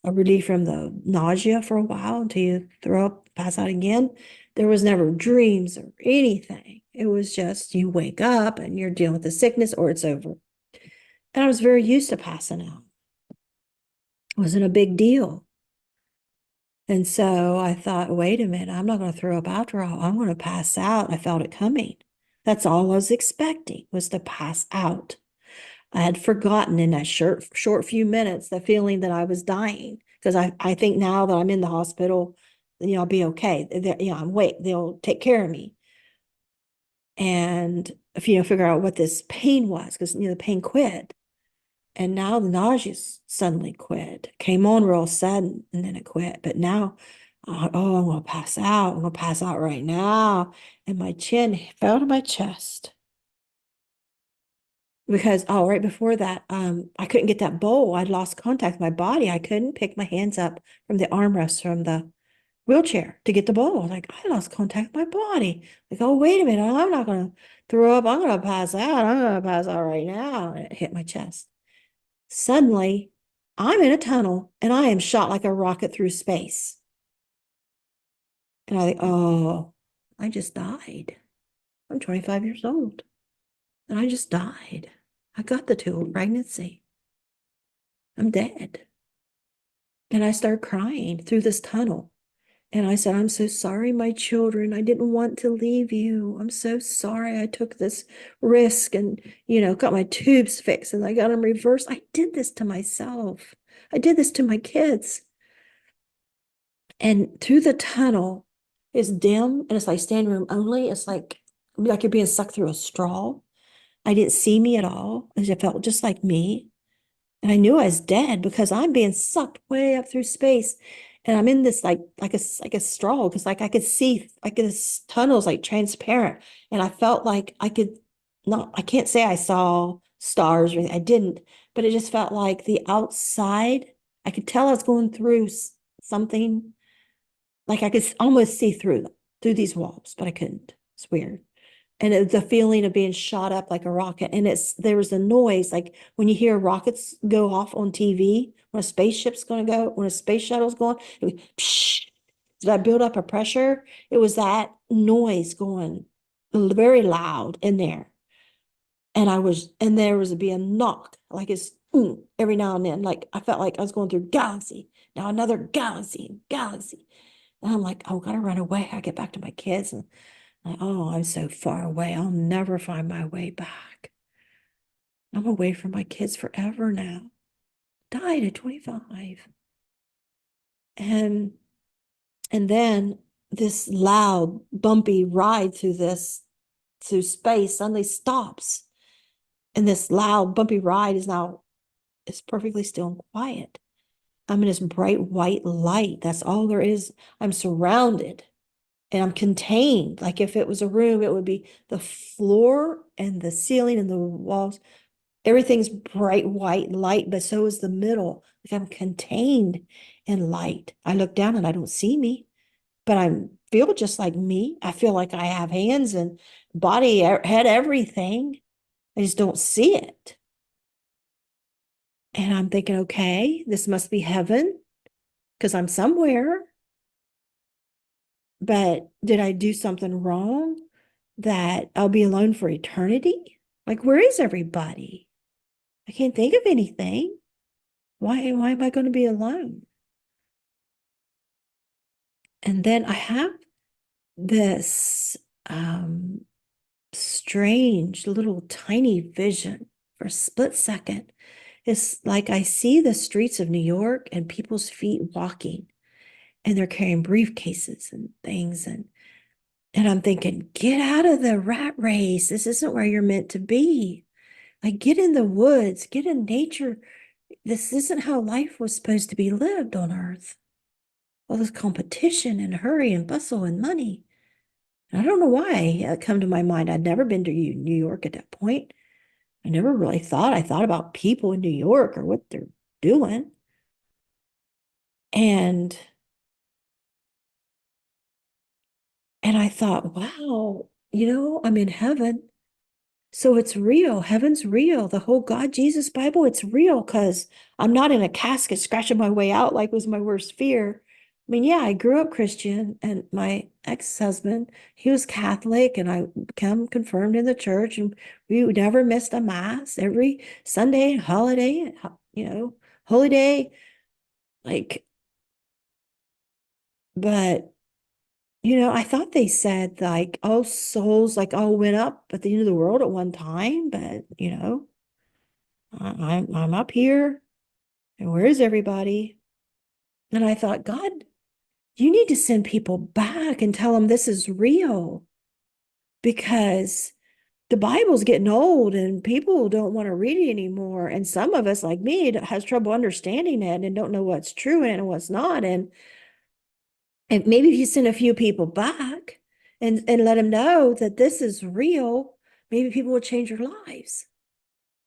a relief from the nausea for a while until you throw up, pass out again. There was never dreams or anything. It was just you wake up and you're dealing with the sickness or it's over. And I was very used to passing out. It wasn't a big deal. And so I thought, wait a minute, I'm not going to throw up after all. I'm going to pass out. I felt it coming. That's all I was expecting was to pass out. I had forgotten in that short few minutes the feeling that I was dying because I think now that I'm in the hospital, I'll be okay. I'm awake. They'll take care of me. And if figure out what this pain was because the pain quit. And now the nausea suddenly quit. Came on real sudden and then it quit. But now, oh, I'm gonna pass out. I'm gonna pass out right now. And my chin fell to my chest. Because right before that, I couldn't get that bowl. I'd lost contact with my body. I couldn't pick my hands up from the armrest from the wheelchair to get the bowl. I was like, I lost contact with my body. Like, oh, wait a minute, I'm not gonna throw up. I'm gonna pass out. I'm gonna pass out right now. And it hit my chest. Suddenly, I'm in a tunnel and I am shot like a rocket through space. And I think, oh, I just died. I'm 25 years old and I just died. I got the two pregnancy. I'm dead. And I started crying through this tunnel. And I said, I'm so sorry, my children. I didn't want to leave you. I'm so sorry I took this risk and, got my tubes fixed and I got them reversed. I did this to myself. I did this to my kids. And through the tunnel is dim and it's like standing room only. It's like you're being sucked through a straw. I didn't see me at all. It felt just like me. And I knew I was dead because I'm being sucked way up through space. And I'm in this like a straw because like I could see like this tunnel's like transparent. And I felt like I could not, I can't say I saw stars or anything. I didn't, but it just felt like the outside. I could tell I was going through something like I could almost see through them, through these walls, but I couldn't. It's weird. And the feeling of being shot up like a rocket. And there was a noise, like when you hear rockets go off on TV, when a spaceship's going to go, when a space shuttle's going, it was, psh, that build up of pressure. It was that noise going very loud in there. And there was be a knock, like it's every now and then. Like I felt like I was going through galaxy, now another galaxy. And I'm like, oh, gotta run away. I get back to my kids and like, oh, I'm so far away. I'll never find my way back. I'm away from my kids forever now. Died at 25. And and then this loud, bumpy ride through space suddenly stops. And this loud, bumpy ride is perfectly still and quiet. I'm in this bright white light. That's all there is. I'm surrounded and I'm contained. Like if it was a room, it would be the floor and the ceiling and the walls. Everything's bright white light, but so is the middle. Like I'm contained in light. I look down and I don't see me, but I feel just like me. I feel like I have hands and body, head, everything. I just don't see it. And I'm thinking, okay, this must be heaven because I'm somewhere. But did I do something wrong that I'll be alone for eternity? Like, where is everybody? I can't think of anything. Why am I going to be alone? And then I have this strange little tiny vision for a split second. It's like I see the streets of New York and people's feet walking, and they're carrying briefcases and things. And I'm thinking, get out of the rat race. This isn't where you're meant to be. Like, get in the woods, get in nature. This isn't how life was supposed to be lived on earth. All this competition and hurry and bustle and money. And I don't know why it come to my mind. I'd never been to New York at that point. I never really thought. I thought about people in New York or what they're doing. And And I thought, wow, I'm in heaven. So it's real. Heaven's real. The whole God, Jesus Bible, it's real because I'm not in a casket scratching my way out like was my worst fear. I mean, yeah, I grew up Christian and my ex-husband, he was Catholic and I became confirmed in the church and we never missed a mass every Sunday, holiday, holy day. Like, but I thought they said like all souls like all went up at the end of the world at one time, but I'm up here and where is everybody? And I thought, God, you need to send people back and tell them this is real because the Bible's getting old and people don't want to read it anymore. And some of us, like me, has trouble understanding it and don't know what's true in it and what's not. And maybe if you send a few people back and let them know that this is real, maybe people will change their lives.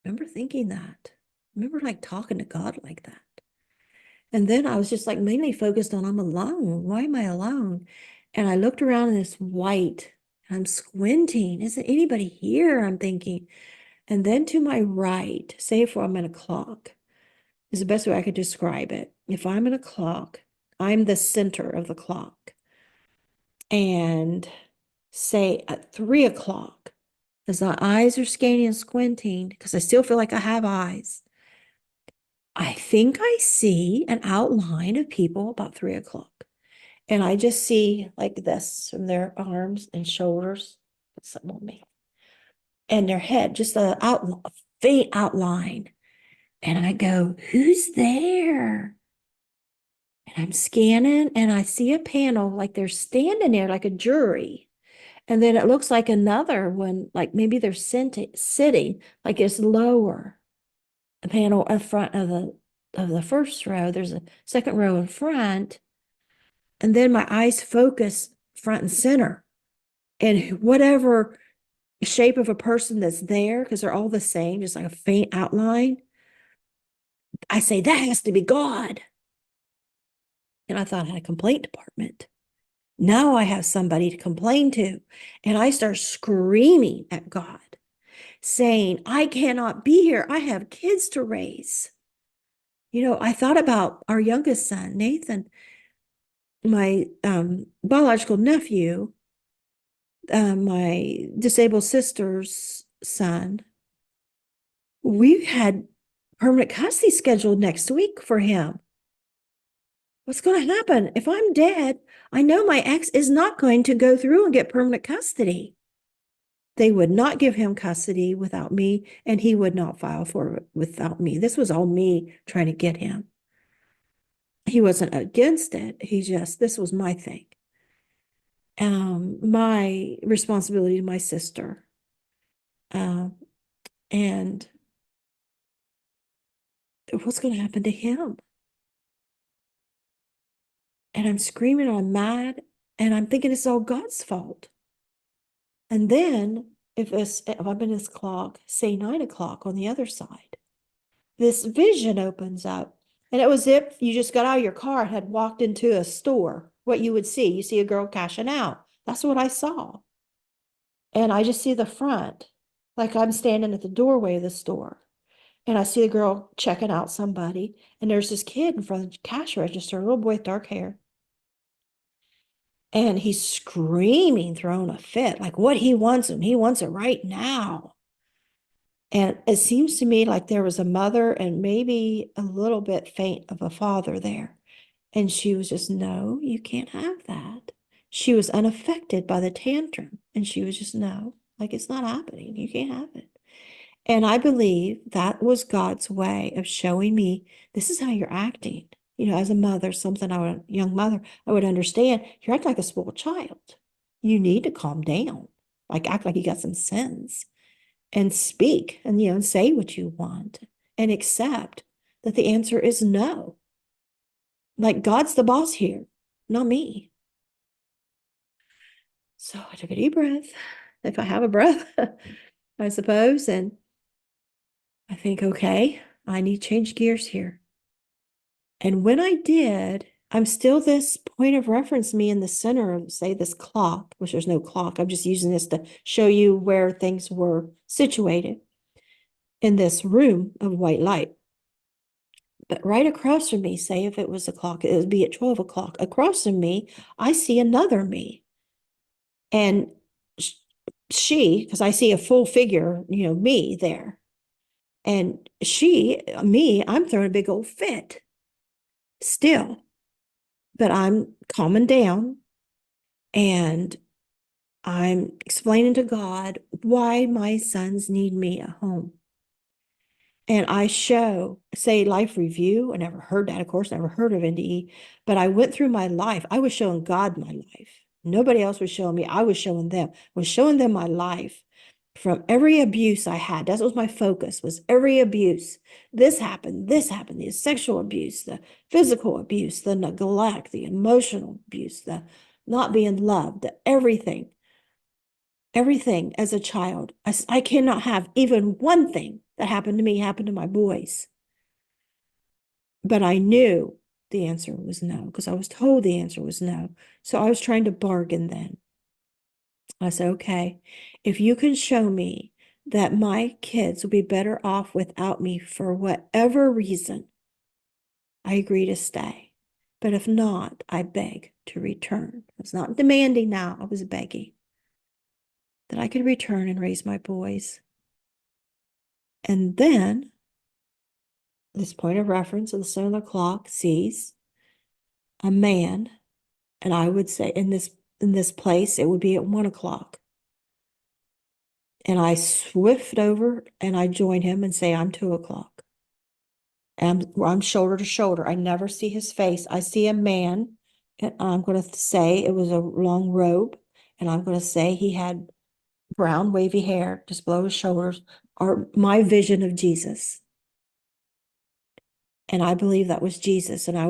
I remember thinking that. I remember like talking to God like that. And then I was just like mainly focused on I'm alone. Why am I alone? And I looked around and it's white. I'm squinting. Isn't anybody here? I'm thinking. And then to my right, say if I'm in a clock, is the best way I could describe it. If I'm in a clock, I'm the center of the clock. And say at 3 o'clock, as my eyes are scanning and squinting, because I still feel like I have eyes, I think I see an outline of people about 3 o'clock. And I just see like this from their arms and shoulders. Put something on me. And their head, just a faint outline. And I go, who's there? And I'm scanning and I see a panel like they're standing there like a jury. And then it looks like another one, like maybe they're sitting, like it's lower. A panel in front of the first row. There's a second row in front. And then my eyes focus front and center. And whatever shape of a person that's there, because they're all the same, just like a faint outline, I say, that has to be God. And I thought I had a complaint department. Now I have somebody to complain to. And I start screaming at God, saying, I cannot be here. I have kids to raise. I thought about our youngest son, Nathan, my biological nephew, my disabled sister's son. We had permanent custody scheduled next week for him. What's going to happen? If I'm dead, I know my ex is not going to go through and get permanent custody. They would not give him custody without me, and he would not file for it without me. This was all me trying to get him. He wasn't against it. This was my thing. My responsibility to my sister. And what's going to happen to him? And I'm screaming, I'm mad, and I'm thinking it's all God's fault. And then if I'm in this clock, say 9 o'clock on the other side, this vision opens up. And it was if you just got out of your car and had walked into a store, what you would see. You see a girl cashing out. That's what I saw. And I just see the front, like I'm standing at the doorway of the store. And I see a girl checking out somebody. And there's this kid in front of the cash register, a little boy with dark hair. And he's screaming, throwing a fit, like what he wants, and he wants it right now. And it seems to me like there was a mother and maybe a little bit faint of a father there. And she was just, no, you can't have that. She was unaffected by the tantrum. And she was just, no, like it's not happening. You can't have it. And I believe that was God's way of showing me this is how you're acting. As a mother, young mother, I would understand you're acting like a spoiled child. You need to calm down, like act like you got some sense and speak and say what you want and accept that the answer is no. Like God's the boss here, not me. So I took a deep breath, if I have a breath, I suppose. And I think, okay, I need to change gears here. And when I did, I'm still this point of reference, me in the center of, say, this clock, which there's no clock. I'm just using this to show you where things were situated in this room of white light. But right across from me, say if it was a clock, it would be at 12 o'clock. Across from me, I see another me. And she, because I see a full figure, me there. And me, I'm throwing a big old fit still. But I'm calming down and I'm explaining to God why my sons need me at home. And I show, say, life review. I never heard that, of course, never heard of NDE, but I went through my life. I was showing God my life. Nobody else was showing me. I was showing them. I was showing them my life from every abuse I had. That was my focus, was every abuse. This happened, the sexual abuse, the physical abuse, the neglect, the emotional abuse, the not being loved, the everything as a child. I cannot have even one thing that happened to me happen to my boys. But I knew the answer was no, because I was told the answer was no. So I was trying to bargain then. I said, okay, if you can show me that my kids will be better off without me for whatever reason, I agree to stay. But if not, I beg to return. I was not demanding now, I was begging that I could return and raise my boys. And then this point of reference of the center of the clock sees a man, and I would say in this place, it would be at 1 o'clock. And I swift over and I join him and say, I'm 2 o'clock. And I'm shoulder to shoulder. I never see his face. I see a man, and I'm going to say it was a long robe, and I'm going to say he had brown wavy hair just below his shoulders, or my vision of Jesus. And I believe that was Jesus. And I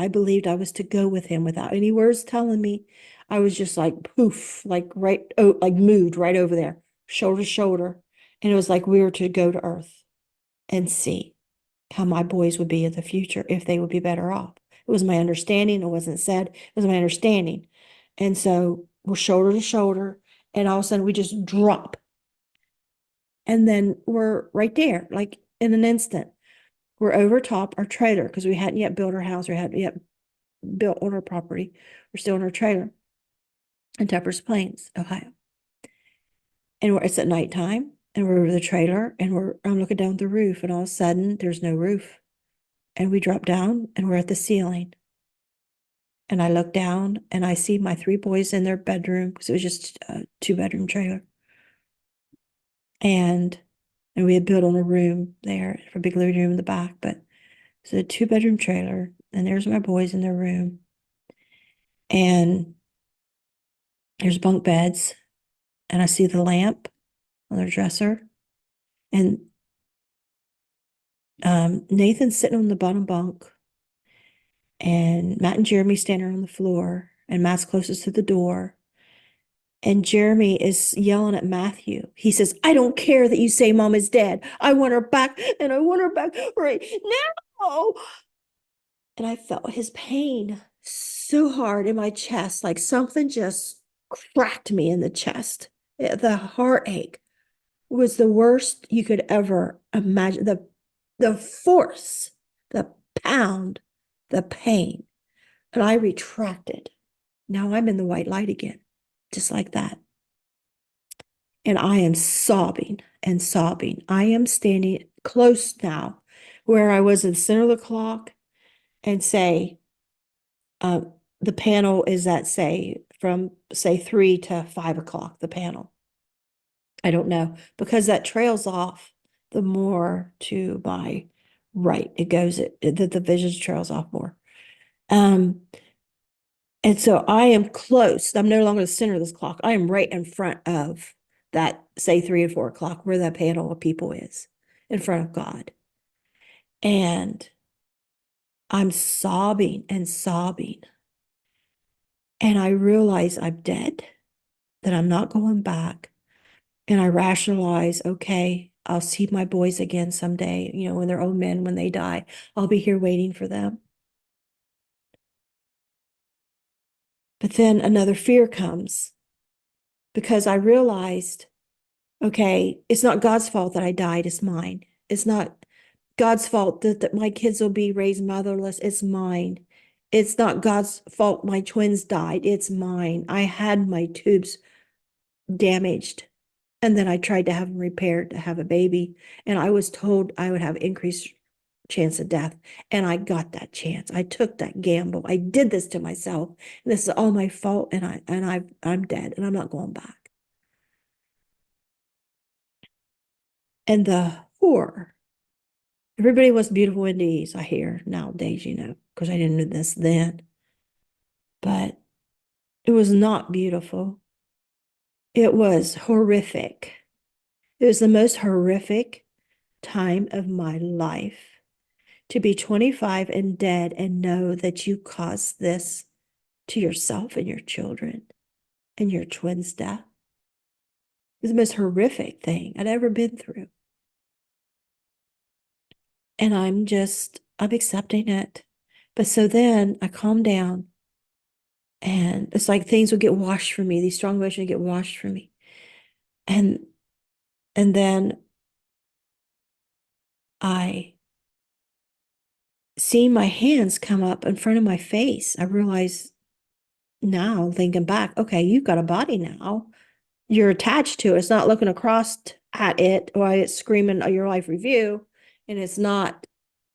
believed I was to go with him without any words telling me. I was just like poof, like like moved right over there, shoulder to shoulder. And it was like we were to go to earth and see how my boys would be in the future, if they would be better off. It was my understanding. It wasn't said, it was my understanding. And so we're shoulder to shoulder, and all of a sudden we just drop. And then we're right there, like in an instant. We're over top our trailer because we hadn't yet built our house. We hadn't yet built on our property. We're still in our trailer in Tuppers Plains, Ohio. And it's at nighttime, and we're over the trailer, and I'm looking down the roof, and all of a sudden there's no roof. And we drop down, and we're at the ceiling. And I look down, and I see my 3 boys in their bedroom, because it was just a 2-bedroom trailer. And we had built on a room there for a big living room in the back, but it's a 2-bedroom trailer, and there's my boys in their room. And there's bunk beds, and I see the lamp on their dresser. And Nathan's sitting on the bottom bunk, and Matt and Jeremy standing on the floor, and Matt's closest to the door. And Jeremy is yelling at Matthew. He says, I don't care that you say mom is dead. I want her back, and I want her back right now. And I felt his pain so hard in my chest, like something just cracked me in the chest. The heartache was the worst you could ever imagine. The force, the pound, the pain. And I retracted. Now I'm in the white light again, just like that. And I am sobbing and sobbing. I am standing close now where I was in the center of the clock, and say, the panel is at, say, from, say, 3 to 5 o'clock, the panel. I don't know, because that trails off the more to my right. It goes, the vision trails off more. And so I am close. I'm no longer the center of this clock. I am right in front of that, say, 3 or 4 o'clock, where that panel of people is, in front of God. And I'm sobbing and sobbing. And I realize I'm dead, that I'm not going back. And I rationalize, okay, I'll see my boys again someday, when they're old men, when they die, I'll be here waiting for them. But then another fear comes because I realized, okay, it's not God's fault that I died, it's mine. It's not God's fault that my kids will be raised motherless, it's mine. It's not God's fault my twins died, it's mine. I had my tubes damaged, and then I tried to have them repaired to have a baby, and I was told I would have increased chance of death, and I got that chance. I took that gamble. I did this to myself, and this is all my fault, and I'm dead, and I'm not going back. And the horror. Everybody wants beautiful NDEs, I hear nowadays, because I didn't know this then. But it was not beautiful. It was horrific. It was the most horrific time of my life to be 25 and dead and know that you caused this to yourself and your children and your twins' death. It was the most horrific thing I'd ever been through. And I'm accepting it. But so then I calmed down, and it's like things would get washed from me. These strong emotions would get washed from me. And then I see my hands come up in front of my face. I realize now, thinking back, okay, you've got a body now. You're attached to it. It's not looking across at it while it's screaming your life review. And it's not,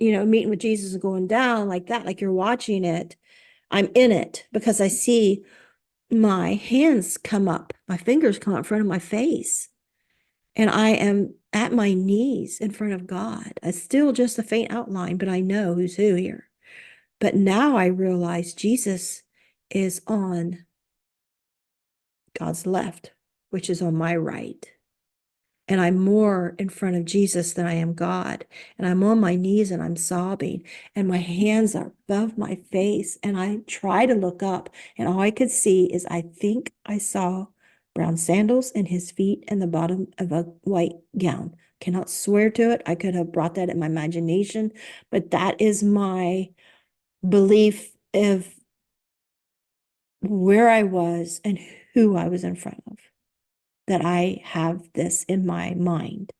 meeting with Jesus and going down like that, like you're watching it. I'm in it because I see my hands come up, my fingers come up in front of my face. And I am at my knees in front of God. It's still just a faint outline, but I know who's who here. But now I realize Jesus is on God's left, which is on my right. And I'm more in front of Jesus than I am God. And I'm on my knees and I'm sobbing, and my hands are above my face. And I try to look up, and all I could see is I think I saw brown sandals in his feet and the bottom of a white gown. Cannot swear to it. I could have brought that in my imagination, but that is my belief of where I was and who I was in front of, that I have this in my mind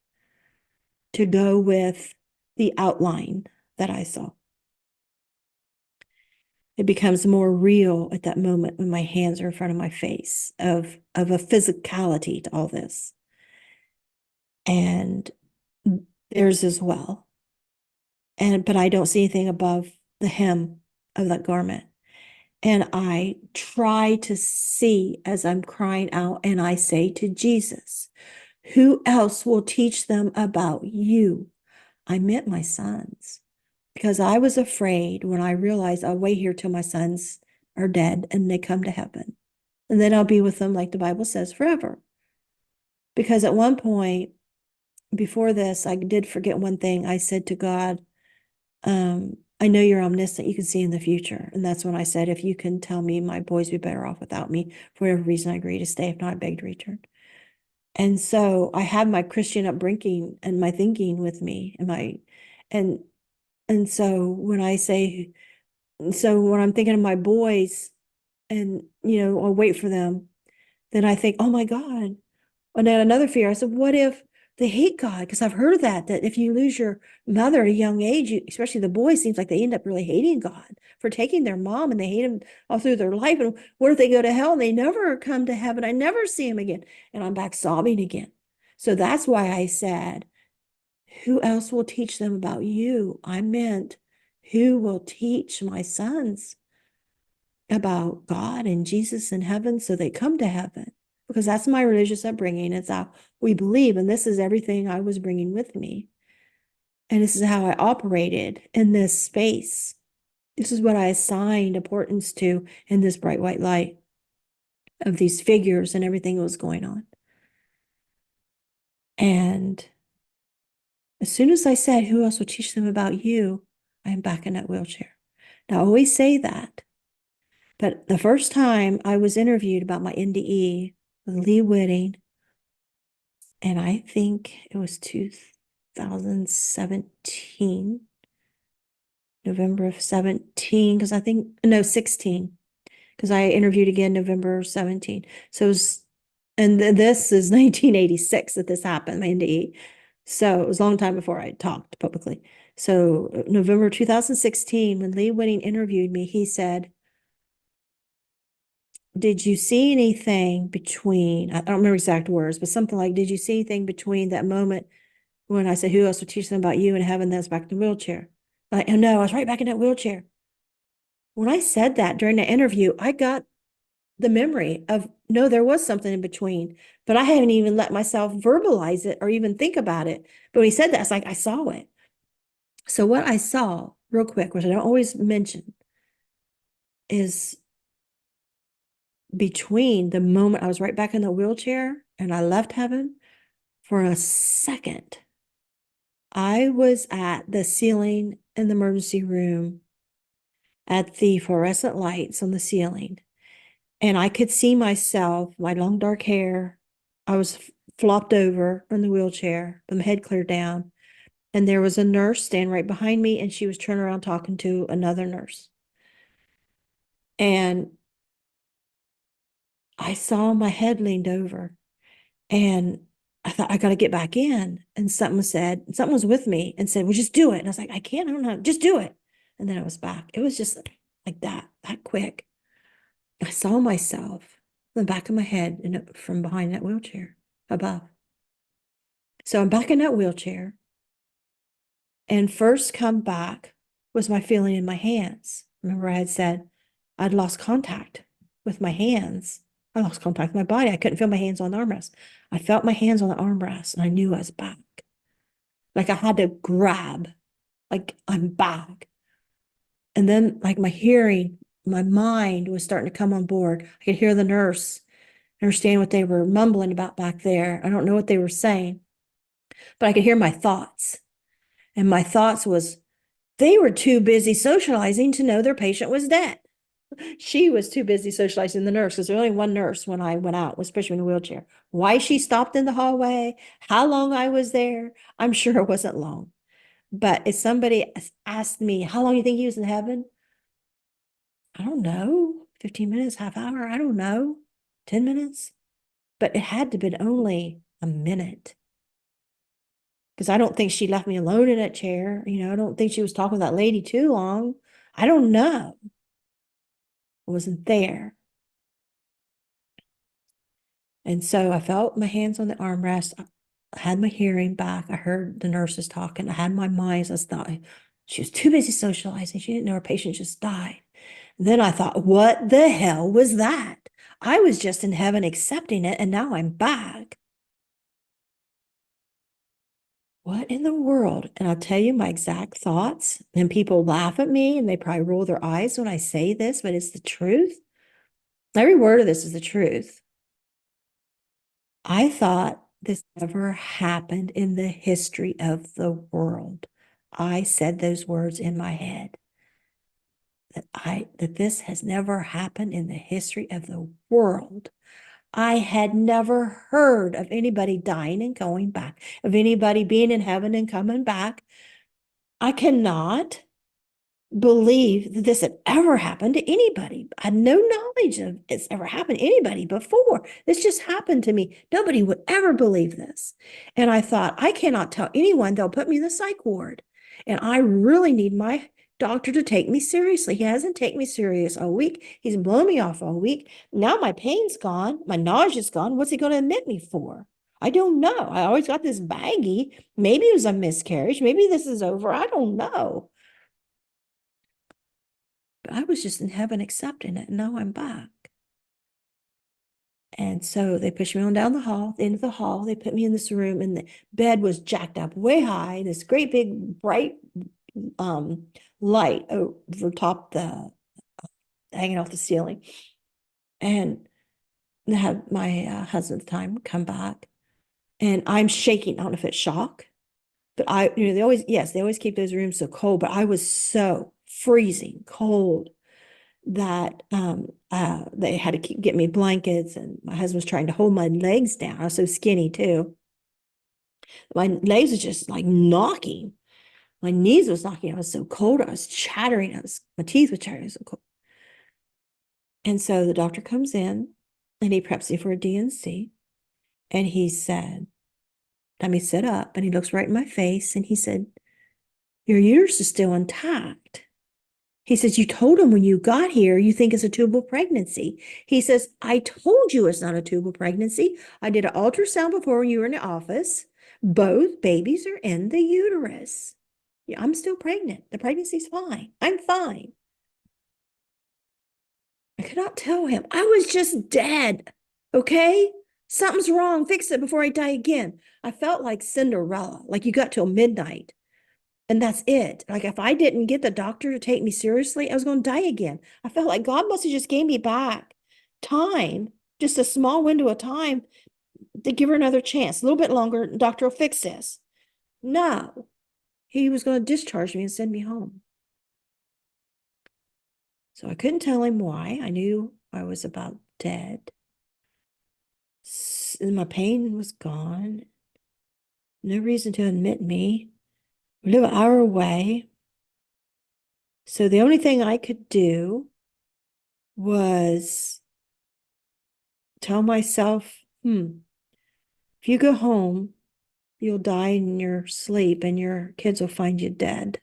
to go with the outline that I saw. It becomes more real at that moment when my hands are in front of my face of a physicality to all this. And theirs as well. But I don't see anything above the hem of that garment. And I try to see as I'm crying out, and I say to Jesus, who else will teach them about you? I meant my sons, because I was afraid when I realized I'll wait here till my sons are dead and they come to heaven. And then I'll be with them, like the Bible says, forever. Because at one point before this, I did forget one thing. I said to God, I know you're omniscient. You can see in the future. And that's when I said, if you can tell me my boys would be better off without me, for whatever reason, I agree to stay. If not, I beg to return. And so I had my Christian upbringing and my thinking with me, and so when I say, so when I'm thinking of my boys and, I'll wait for them, then I think, oh my God. And then another fear, I said, what if they hate God? Because I've heard that if you lose your mother at a young age, especially the boys, seems like they end up really hating God for taking their mom, and they hate him all through their life. And what if they go to hell and they never come to heaven? I never see him again. And I'm back sobbing again. So that's why I said, who else will teach them about you? I meant, who will teach my sons about God and Jesus in heaven so they come to heaven? Because that's my religious upbringing. It's how we believe, and this is everything I was bringing with me. And this is how I operated in this space. This is what I assigned importance to in this bright white light of these figures and everything that was going on. And as soon as I said, who else will teach them about you? I'm back in that wheelchair. Now, I always say that. But the first time I was interviewed about my NDE with Lee Whitting, and I think it was 2017, November of 17, because I think, no, 16, because I interviewed again November 17. So it was, and this is 1986 that this happened, my NDE. So it was a long time before I talked publicly. So November 2016, when Lee Winning interviewed me, he said, did you see anything between, I don't remember exact words, but something like, did you see anything between that moment when I said, who else would teach them about you, and heaven, that's back in the wheelchair? Like, oh no, I was right back in that wheelchair. When I said that during the interview, I got the memory of, no, there was something in between, but I haven't even let myself verbalize it or even think about it. But when he said that, it's like I saw it. So what I saw, real quick, which I don't always mention, is between the moment I was right back in the wheelchair and I left heaven, for a second, I was at the ceiling in the emergency room at the fluorescent lights on the ceiling. And I could see myself, my long dark hair. I was flopped over in the wheelchair, with my head cleared down. And there was a nurse standing right behind me, and she was turning around talking to another nurse. And I saw my head leaned over, and I thought, I got to get back in. And something was with me and said, well, just do it. And I was like, I can't, I don't know, just do it. And then I was back. It was just like that quick. I saw myself in the back of my head from behind that wheelchair above. So I'm back in that wheelchair. And first come back was my feeling in my hands. Remember, I had said I'd lost contact with my hands. I lost contact with my body. I couldn't feel my hands on the armrest. I felt my hands on the armrest, and I knew I was back. Like I had to grab, like I'm back. And then, like my hearing, my mind was starting to come on board. I could hear the nurse, understand what they were mumbling about back there. I don't know what they were saying, but I could hear my thoughts. And my thoughts was, they were too busy socializing to know their patient was dead. She was too busy socializing, the nurse, because there was only one nurse when I went out, especially in a wheelchair. Why she stopped in the hallway, how long I was there, I'm sure it wasn't long. But if somebody asked me, how long do you think he was in heaven? I don't know, 15 minutes, half hour, I don't know, 10 minutes. But it had to have been only a minute, because I don't think she left me alone in that chair. I don't think she was talking with that lady too long. I don't know. I wasn't there. And so I felt my hands on the armrest. I had my hearing back. I heard the nurses talking. I had my mind. I thought she was too busy socializing. She didn't know her patient just died. And then I thought, what the hell was that? I was just in heaven accepting it, and now I'm back. What in the world? And I'll tell you my exact thoughts. And people laugh at me, and they probably roll their eyes when I say this, but it's the truth. Every word of this is the truth. I thought this never happened in the history of the world. I said those words in my head, that this has never happened in the history of the world. I had never heard of anybody dying and going back, of anybody being in heaven and coming back. I cannot believe that this had ever happened to anybody. I had no knowledge of it's ever happened to anybody before. This just happened to me. Nobody would ever believe this. And I thought, I cannot tell anyone, they'll put me in the psych ward. And I really need my doctor to take me seriously. He hasn't taken me serious all week. He's blown me off all week. Now my pain's gone. My nausea's gone. What's he going to admit me for? I don't know. I always got this baggie. Maybe it was a miscarriage. Maybe this is over. I don't know. But I was just in heaven accepting it, and now I'm back. And so they pushed me on down the hall, the end of the hall. They put me in this room, and the bed was jacked up way high, this great big bright light over top hanging off the ceiling. And they had my husband at the time come back, and I'm shaking. I don't know if it's shock, but they always keep those rooms so cold, but I was so freezing cold that they had to get me blankets, and my husband was trying to hold my legs down. I was so skinny too. My legs was just like knocking. My knees was knocking. I was so cold. I was chattering. My teeth were chattering. So cold. And so the doctor comes in and he preps me for a DNC. And he said, let me sit up. And he looks right in my face and he said, your uterus is still intact. He says, you told him when you got here, you think it's a tubal pregnancy. He says, I told you it's not a tubal pregnancy. I did an ultrasound before you were in the office. Both babies are in the uterus. Yeah, I'm still pregnant. The pregnancy's fine. I'm fine. I could not tell him. I was just dead. Okay? Something's wrong. Fix it before I die again. I felt like Cinderella, like you got till midnight. And that's it. Like if I didn't get the doctor to take me seriously, I was going to die again. I felt like God must have just gave me back time, just a small window of time to give her another chance. A little bit longer, doctor will fix this. No, he was going to discharge me and send me home. So I couldn't tell him why. I knew I was about dead. And my pain was gone. No reason to admit me. We live an hour away. So the only thing I could do was tell myself, if you go home, you'll die in your sleep and your kids will find you dead.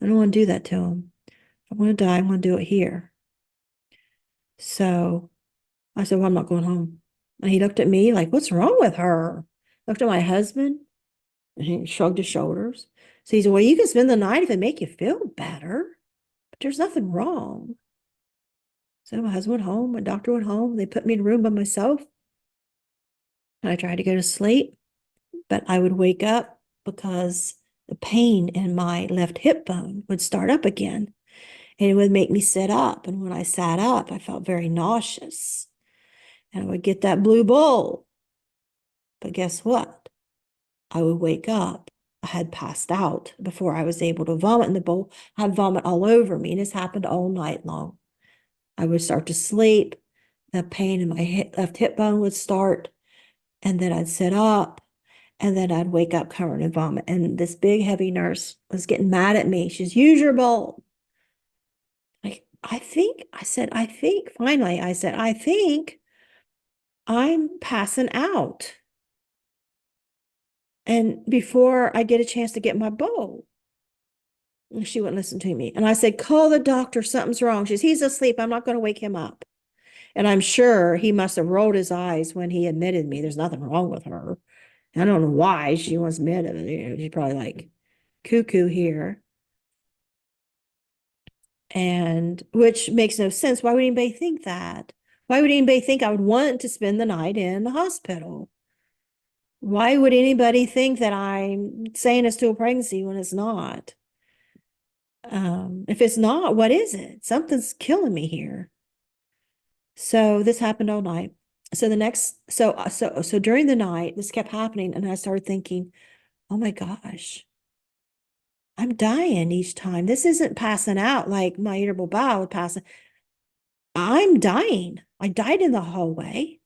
I don't want to do that to them. If I want to die, I want to do it here. So I said, well, I'm not going home. And he looked at me like, what's wrong with her? Looked at my husband and he shrugged his shoulders. So he said, well, you can spend the night if it make you feel better, but there's nothing wrong. So my husband went home, my doctor went home. They put me in a room by myself. And I tried to go to sleep, but I would wake up because the pain in my left hip bone would start up again. And it would make me sit up. And when I sat up, I felt very nauseous. And I would get that blue bowl. But guess what? I would wake up. I had passed out before I was able to vomit in the bowl. I had vomit all over me. And this happened all night long. I would start to sleep. The pain in my left hip bone would start. And then I'd sit up. And then I'd wake up covered in vomit. And this big, heavy nurse was getting mad at me. She's, use your bowl. I think I'm passing out. And before I get a chance to get my bowl, she wouldn't listen to me. And I said, call the doctor, something's wrong. She says, he's asleep. I'm not going to wake him up. And I'm sure he must have rolled his eyes when he admitted me. There's nothing wrong with her. I don't know why she wants to admit it. She's probably like cuckoo here. And which makes no sense. Why would anybody think that? Why would anybody think I would want to spend the night in the hospital? Why would anybody think that I'm saying it's still a pregnancy when it's not? If it's not, what is it? Something's killing me here. So this happened all night. So during the night, this kept happening, and I started thinking, oh my gosh, I'm dying each time. This isn't passing out like my irritable bowel passing. I'm dying. I died in the hallway.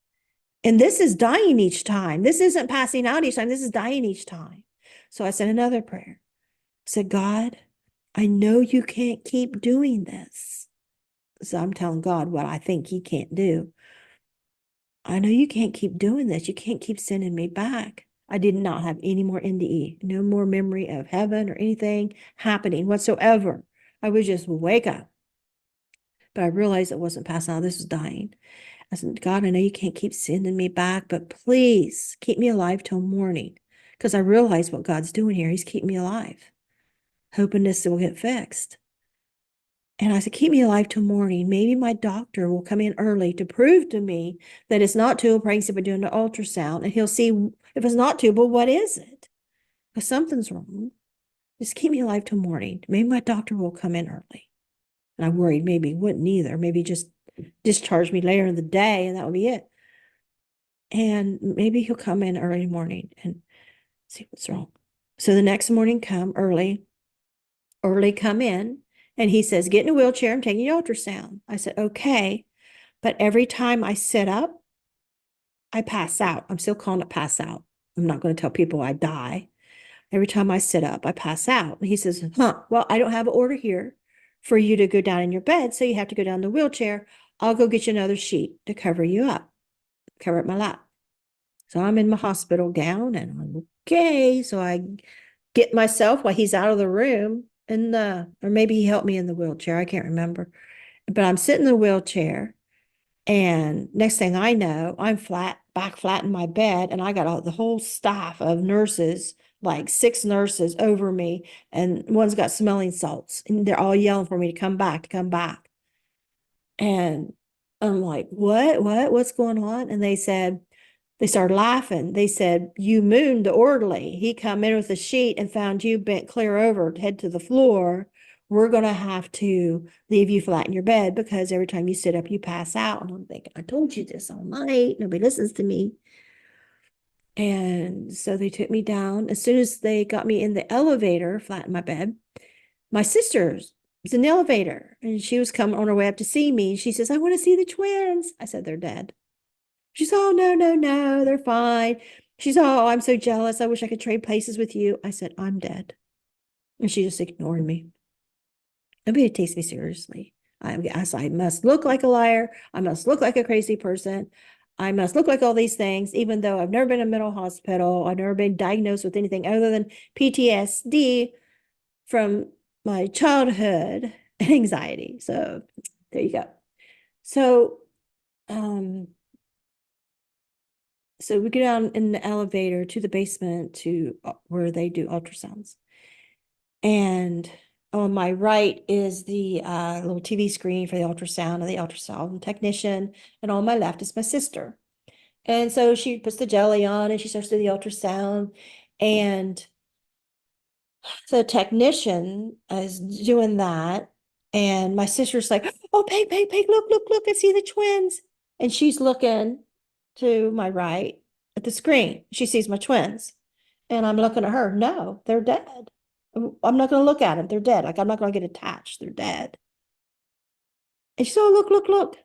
And this is dying each time. This isn't passing out each time. This is dying each time. So I said another prayer. I said, God, I know you can't keep doing this. So I'm telling God what I think he can't do. I know you can't keep doing this. You can't keep sending me back. I did not have any more NDE, no more memory of heaven or anything happening whatsoever. I would just wake up. But I realized it wasn't passing out. This was dying. I said, God, I know you can't keep sending me back, but please keep me alive till morning. Because I realize what God's doing here. He's keeping me alive, hoping this will get fixed. And I said, keep me alive till morning. Maybe my doctor will come in early to prove to me that it's not tubal pregnancy by doing the ultrasound. And he'll see if it's not tubal, what is it? Because something's wrong. Just keep me alive till morning. Maybe my doctor will come in early. And I worried maybe he wouldn't either. Maybe just discharge me later in the day and that would be it. And maybe he'll come in early morning and see what's wrong. So the next morning early come in, and he says, get in a wheelchair, I'm taking your ultrasound. I said, okay. But every time I sit up, I pass out. I'm still calling it pass out. I'm not going to tell people I die. Every time I sit up, I pass out. And he says, well, I don't have an order here for you to go down in your bed, so you have to go down the wheelchair. I'll go get you another sheet to cover you up, cover up my lap. So I'm in my hospital gown and I'm okay. So I get myself while he's out of the room and or maybe he helped me in the wheelchair. I can't remember. But I'm sitting in the wheelchair and next thing I know, I'm back flat in my bed and I got the whole staff of nurses, like 6 nurses over me, and one's got smelling salts and they're all yelling for me to come back, to come back. And I'm like, what's going on? And they started laughing. They said, you mooned the orderly. He come in with a sheet and found you bent clear over, head to the floor. We're going to have to leave you flat in your bed because every time you sit up, you pass out. And I'm thinking, I told you this all night. Nobody listens to me. And so they took me down. As soon as they got me in the elevator, flat in my bed, my sister was in the elevator and she was coming on her way up to see me. She says, I want to see the twins. I said, they're dead. She's, oh, no, no, no, they're fine. She's, oh, I'm so jealous. I wish I could trade places with you. I said, I'm dead. And she just ignored me. Nobody takes me seriously. I must look like a liar. I must look like a crazy person. I must look like all these things, even though I've never been in a mental hospital. I've never been diagnosed with anything other than PTSD from my childhood and anxiety. So there you go. So, so we get down in the elevator to the basement to where they do ultrasounds. And on my right is the little TV screen for the ultrasound and the ultrasound technician. And on my left is my sister. And so she puts the jelly on and she starts to do the ultrasound. And the technician is doing that. And my sister's like, oh, Peg, Peg, Peg, look, I see the twins. And she's looking to my right at the screen. She sees my twins. And I'm looking at her. No, they're dead. I'm not going to look at them. They're dead. Like, I'm not going to get attached. They're dead. And she said, oh, look.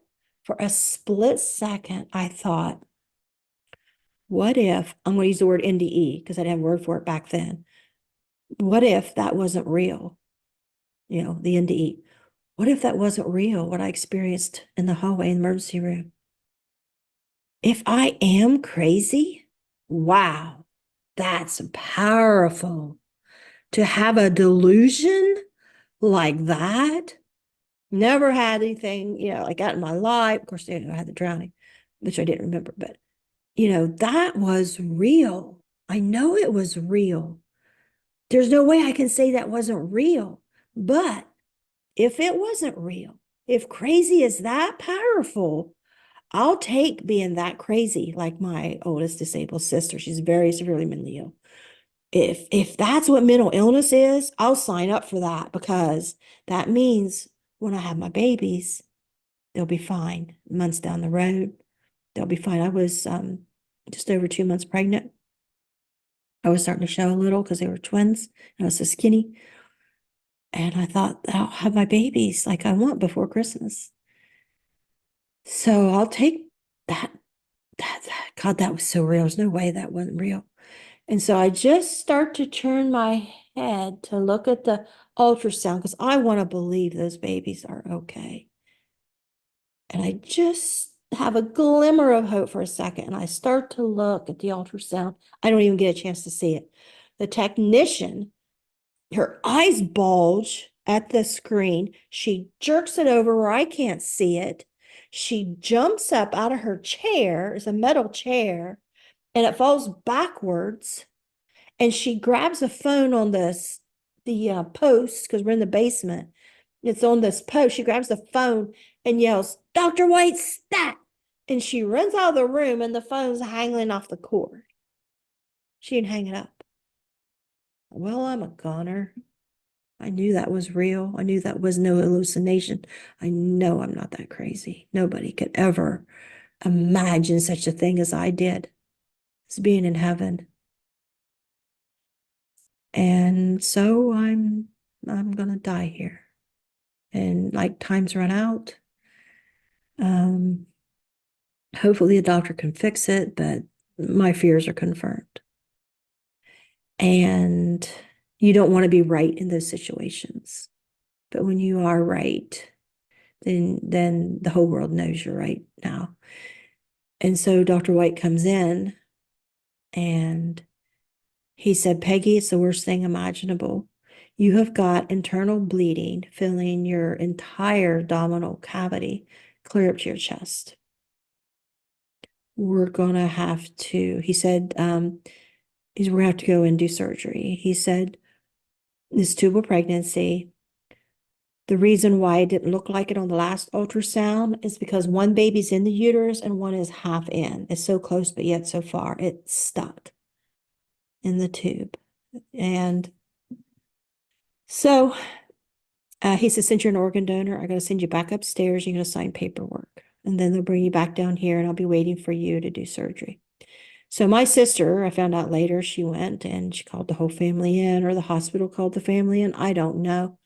For a split second, I thought, what if, I'm going to use the word NDE because I didn't have a word for it back then. What if that wasn't real? You know, the NDE. What if that wasn't real, what I experienced in the hallway in the emergency room? If I am crazy, wow, that's powerful. To have a delusion like that, never had anything, like that in my life. Of course, I had the drowning, which I didn't remember, but, that was real. I know it was real. There's no way I can say that wasn't real. But if it wasn't real, if crazy is that powerful, I'll take being that crazy, like my oldest disabled sister. She's very severely mentally ill. If that's what mental illness is, I'll sign up for that because that means when I have my babies, they'll be fine. Months down the road, they'll be fine. I was just over 2 months pregnant. I was starting to show a little because they were twins. And I was so skinny. And I thought, I'll have my babies like I want before Christmas. So I'll take that. God, that was so real. There's no way that wasn't real. And so I just start to turn my head to look at the ultrasound because I want to believe those babies are okay. And I just have a glimmer of hope for a second. And I start to look at the ultrasound. I don't even get a chance to see it. The technician, her eyes bulge at the screen. She jerks it over where I can't see it. She jumps up out of her chair. It's a metal chair, and it falls backwards. And she grabs a phone on the post because we're in the basement. It's on this post. She grabs the phone and yells, Dr. White, stat! And she runs out of the room and the phone's hanging off the cord. She didn't hang it up. Well, I'm a goner. I knew that was real. I knew that was no hallucination. I know I'm not that crazy. Nobody could ever imagine such a thing as I did, as being in heaven. And so I'm gonna die here. And like time's run out. Hopefully the doctor can fix it, but my fears are confirmed. And you don't want to be right in those situations. But when you are right, then the whole world knows you're right now. And so Dr. White comes in and he said, Peggy, it's the worst thing imaginable. You have got internal bleeding filling your entire abdominal cavity clear up to your chest. We're going to have to, he said, we're going to have to go and do surgery. He said, this tubal pregnancy, the reason why it didn't look like it on the last ultrasound is because one baby's in the uterus and one is half in. It's so close, but yet so far. It's stuck in the tube. And so he said, since you're an organ donor, I'm going to send you back upstairs. You're going to sign paperwork. And then they'll bring you back down here and I'll be waiting for you to do surgery. So my sister, I found out later, she went and she called the whole family in, or the hospital called the family in. I don't know.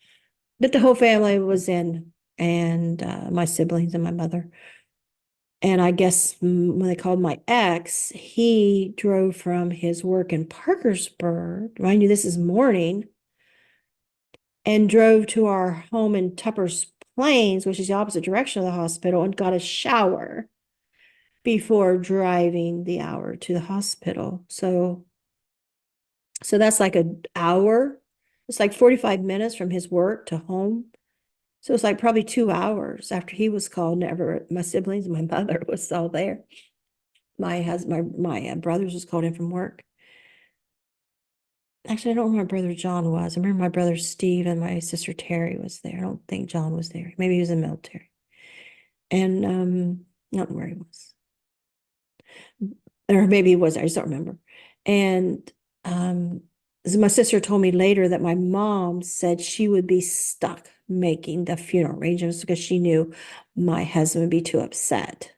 But the whole family was in, and my siblings and my mother. And I guess when they called my ex, he drove from his work in Parkersburg. Mind you, this is morning, and drove to our home in Tupper's Plains, which is the opposite direction of the hospital, and got a shower before driving the hour to the hospital. So that's like an hour. It's like 45 minutes from his work to home. So it's like probably 2 hours after he was called. Never, my siblings and my mother was all there. My husband, my brothers was called in from work. Actually, I don't remember my brother John was. I remember my brother Steve and my sister Terry was there. I don't think John was there. Maybe he was in the military. And I don't know where he was. Or maybe he was, I just don't remember. And my sister told me later that my mom said she would be stuck making the funeral arrangements because she knew my husband would be too upset.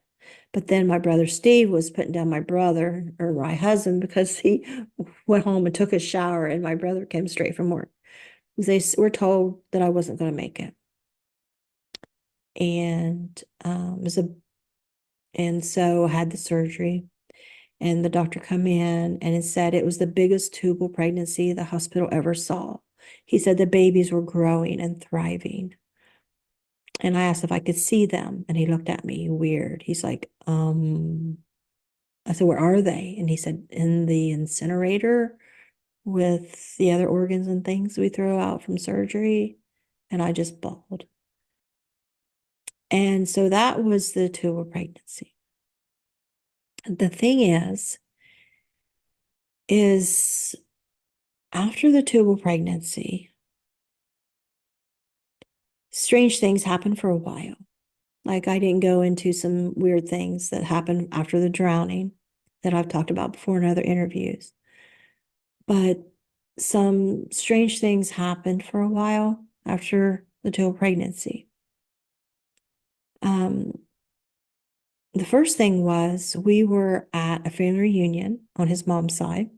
But then my brother Steve was putting down my brother or my husband because he went home and took a shower and my brother came straight from work. They were told that I wasn't going to make it. And and so I had the surgery. And the doctor come in and it said it was the biggest tubal pregnancy the hospital ever saw. He said the babies were growing and thriving. And I asked if I could see them. And he looked at me weird. He's like, I said, where are they? And he said, in the incinerator with the other organs and things we throw out from surgery. And I just bawled. And so that was the tubal pregnancy. The thing is after the tubal pregnancy, strange things happened for a while. Like I didn't go into some weird things that happened after the drowning that I've talked about before in other interviews. But some strange things happened for a while after the tubal pregnancy. The first thing was we were at a family reunion on his mom's side,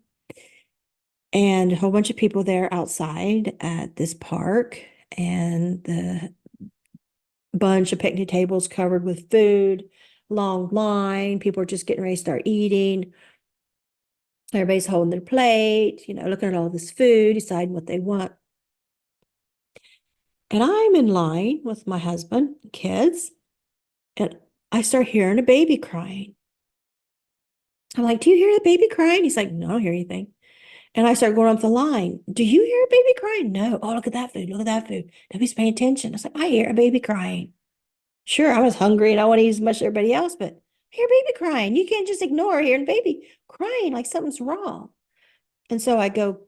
and a whole bunch of people there outside at this park, and the bunch of picnic tables covered with food, long line. People are just getting ready to start eating. Everybody's holding their plate, looking at all this food, deciding what they want. And I'm in line with my husband, kids, and I start hearing a baby crying. I'm like, do you hear the baby crying? He's like, no, I don't hear anything. And I start going up the line. Do you hear a baby crying? No. Oh, look at that food. Look at that food. Nobody's paying attention. I was like, I hear a baby crying. Sure, I was hungry and I want to eat as much as everybody else, but I hear baby crying. You can't just ignore hearing baby crying like something's wrong. And so I go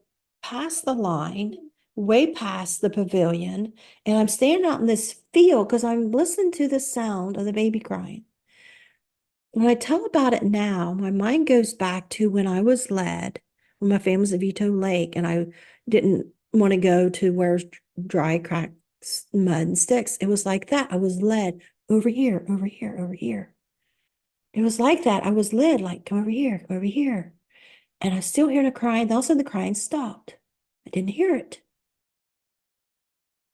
past the line, way past the pavilion, and I'm standing out in this field because I'm listening to the sound of the baby crying. When I tell about it now, my mind goes back to when I was led, when my family was at Vito Lake, and I didn't want to go to where dry, cracked mud and sticks. It was like that. I was led over here, over here, over here. It was like that. I was led, like, come over here, come over here. And I still hear the crying. All of a sudden, the crying stopped. I didn't hear it.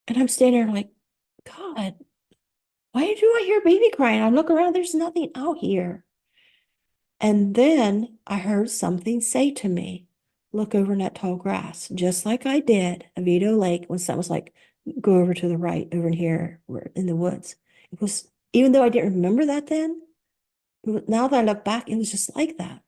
And I'm standing there like, God, why do I hear baby crying? I look around, there's nothing out here. And then I heard something say to me, look over in that tall grass, just like I did at Vito Lake when someone was like, go over to the right, over in here, we're in the woods. It was, even though I didn't remember that then, now that I look back, it was just like that.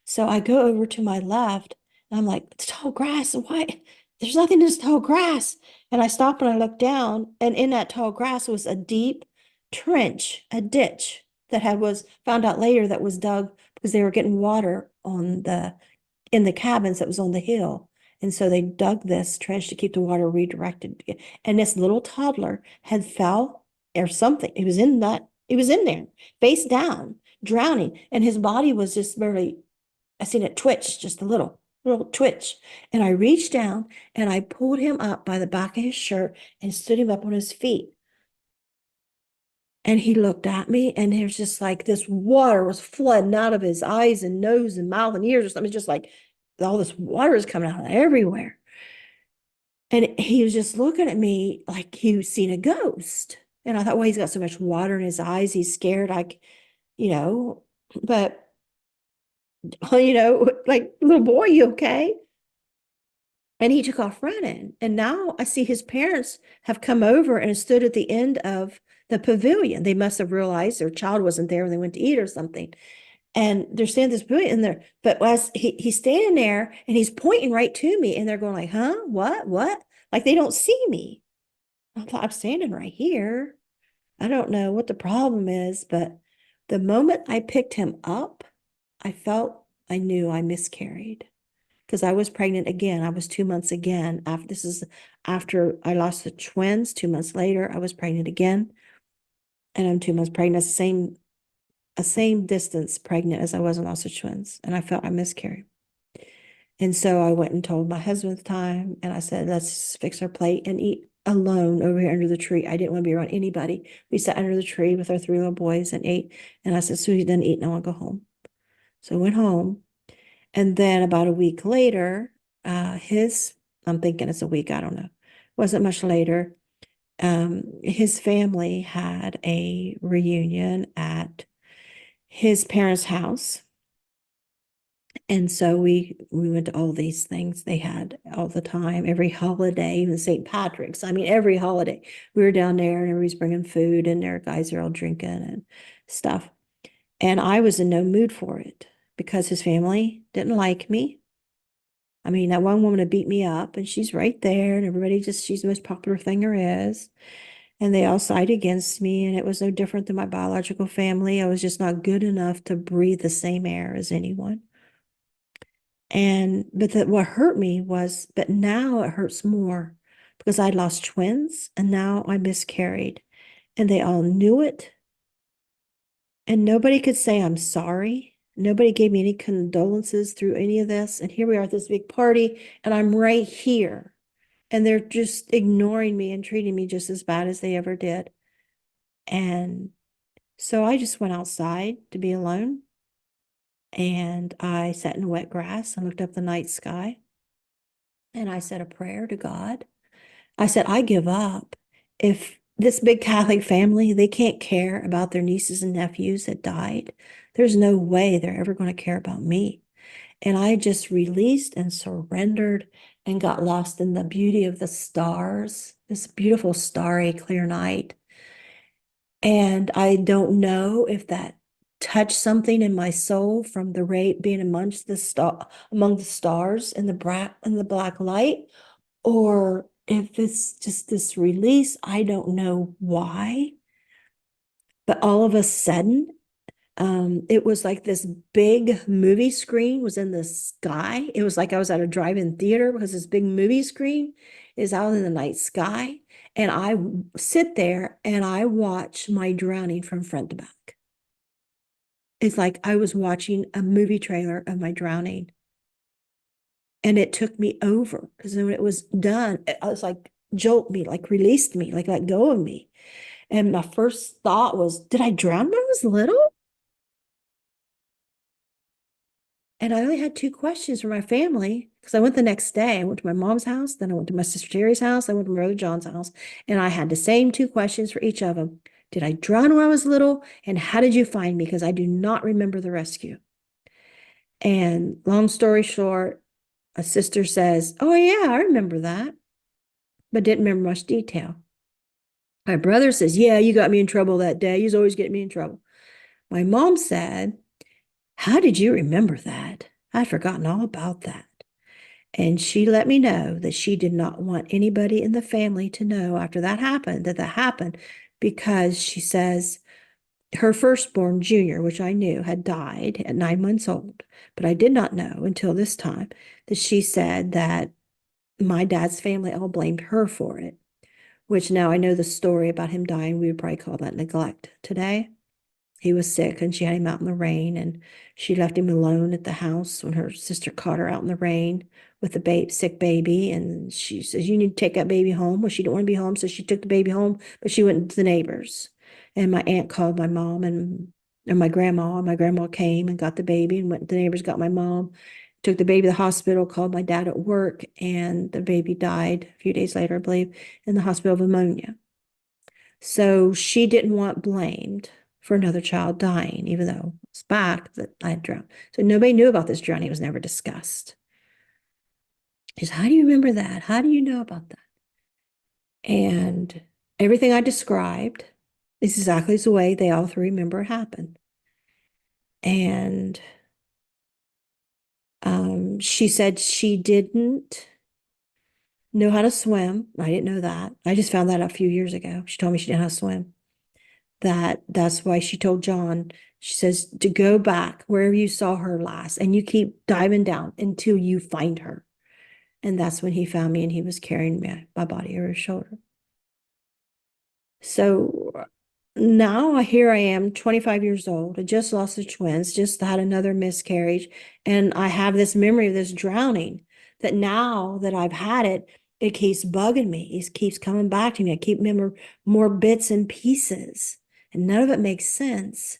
So I go over to my left and I'm like, it's tall grass. Why? There's nothing in this tall grass. And I stop and I look down, and in that tall grass was a deep trench, a ditch that was found out later that was dug because they were getting water in the cabins that was on the hill. And so they dug this trench to keep the water redirected. And this little toddler had fell or something. He was in there, face down, drowning. And his body was just barely, I seen it twitch just a little twitch. And I reached down and I pulled him up by the back of his shirt and stood him up on his feet. And he looked at me, and there's just like this water was flooding out of his eyes and nose and mouth and ears or something. Just like all this water is coming out everywhere. And he was just looking at me like he was seen a ghost. And I thought, well, he's got so much water in his eyes, he's scared. Like, you know, but like, little boy, you okay? And he took off running. And now I see his parents have come over and stood at the end of the pavilion. They must have realized their child wasn't there when they went to eat or something. And they're standing this pavilion in there. But as he's standing there and he's pointing right to me, and they're going like, huh? What? Like they don't see me. I thought, I'm standing right here. I don't know what the problem is, but the moment I picked him up, I knew I miscarried because I was pregnant again. I was 2 months again. After I lost the twins. 2 months later, I was pregnant again. And I'm 2 months pregnant. That's the same distance pregnant as I was when I lost the twins. And I felt I miscarried. And so I went and told my husband at the time, and I said, let's fix our plate and eat alone over here under the tree. I didn't want to be around anybody. We sat under the tree with our 3 little boys and ate. And I said, Susie's done eating, I want to go home. So I went home. And then about a week later, I'm thinking it's a week, I don't know. Wasn't much later. His family had a reunion at his parents' house. And so we went to all these things they had all the time, every holiday, even St. Patrick's. I mean, every holiday. We were down there and everybody's bringing food, and their guys are all drinking and stuff. And I was in no mood for it because his family didn't like me. I mean, that one woman had beat me up, and she's right there, and she's the most popular thing there is. And they all sided against me, and it was no different than my biological family. I was just not good enough to breathe the same air as anyone. What hurt me was, but now it hurts more because I lost twins and now I miscarried, and they all knew it. And nobody could say I'm sorry. Nobody gave me any condolences through any of this. And here we are at this big party, and I'm right here. And they're just ignoring me and treating me just as bad as they ever did. And so I just went outside to be alone. And I sat in the wet grass and looked up the night sky. And I said a prayer to God. I said, I give up. If this big Catholic family, they can't care about their nieces and nephews that died, there's no way they're ever going to care about me. And I just released and surrendered and got lost in the beauty of the stars, this beautiful starry clear night. And I don't know if that touched something in my soul from the rate being among the stars in the black light, or if it's just this release. I don't know why, but all of a sudden, it was like this big movie screen was in the sky. It was like I was at a drive-in theater because this big movie screen is out in the night sky. And I sit there and I watch my drowning from front to back. It's like I was watching a movie trailer of my drowning. And it took me over because when it was done, I was like, jolt me, like released me, like let go of me. And my first thought was, did I drown when I was little? And I only had two questions for my family because I went the next day. I went to my mom's house, then I went to my sister Terry's house, I went to my brother John's house, and I had the same two questions for each of them. Did I drown when I was little? And how did you find me? Because I do not remember the rescue. And long story short, a sister says, oh, yeah, I remember that, but didn't remember much detail. My brother says, yeah, you got me in trouble that day. You always get me in trouble. My mom said, how did you remember that? I'd forgotten all about that. And she let me know that she did not want anybody in the family to know after that happened, that happened, because she says her firstborn, Junior, which I knew, had died at 9 months old. But I did not know until this time that she said that my dad's family all blamed her for it, which now I know the story about him dying. We would probably call that neglect today. He was sick and she had him out in the rain, and she left him alone at the house when her sister caught her out in the rain with the sick baby. And she says, you need to take that baby home. Well, she didn't want to be home, so she took the baby home, but she went to the neighbors. And my aunt called my mom and my grandma. My grandma came and got the baby and went to the neighbors, got my mom, took the baby to the hospital, called my dad at work, and the baby died a few days later, I believe, in the hospital of pneumonia. So she didn't want blamed for another child dying, even though it's fact that I had drowned. So nobody knew about this drowning. It was never discussed. She said, how do you remember that? How do you know about that? And everything I described is exactly the way they all three remember it happened. And she said she didn't know how to swim. I didn't know that. I just found that out a few years ago. She told me she didn't know how to swim. That's why she told John, she says, to go back wherever you saw her last and you keep diving down until you find her. And that's when he found me and he was carrying my body over his shoulder. So now here I am, 25 years old. I just lost the twins, just had another miscarriage. And I have this memory of this drowning that now that I've had it, it keeps bugging me. It keeps coming back to me. I keep remembering more bits and pieces, and none of it makes sense.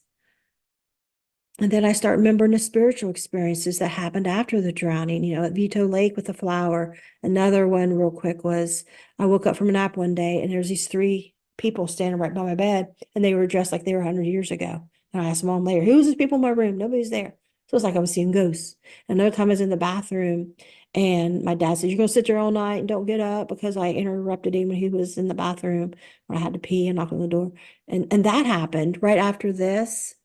And then I start remembering the spiritual experiences that happened after the drowning, at Vito Lake with the flower. Another one real quick was I woke up from a nap one day and there's these three people standing right by my bed and they were dressed like they were 100 years ago. And I asked Mom later, who's these people in my room? Nobody's there. So it's like I was seeing ghosts. Another time I was in the bathroom and my dad said, you're going to sit there all night and don't get up, because I interrupted him when he was in the bathroom when I had to pee and knock on the door. And that happened right after this.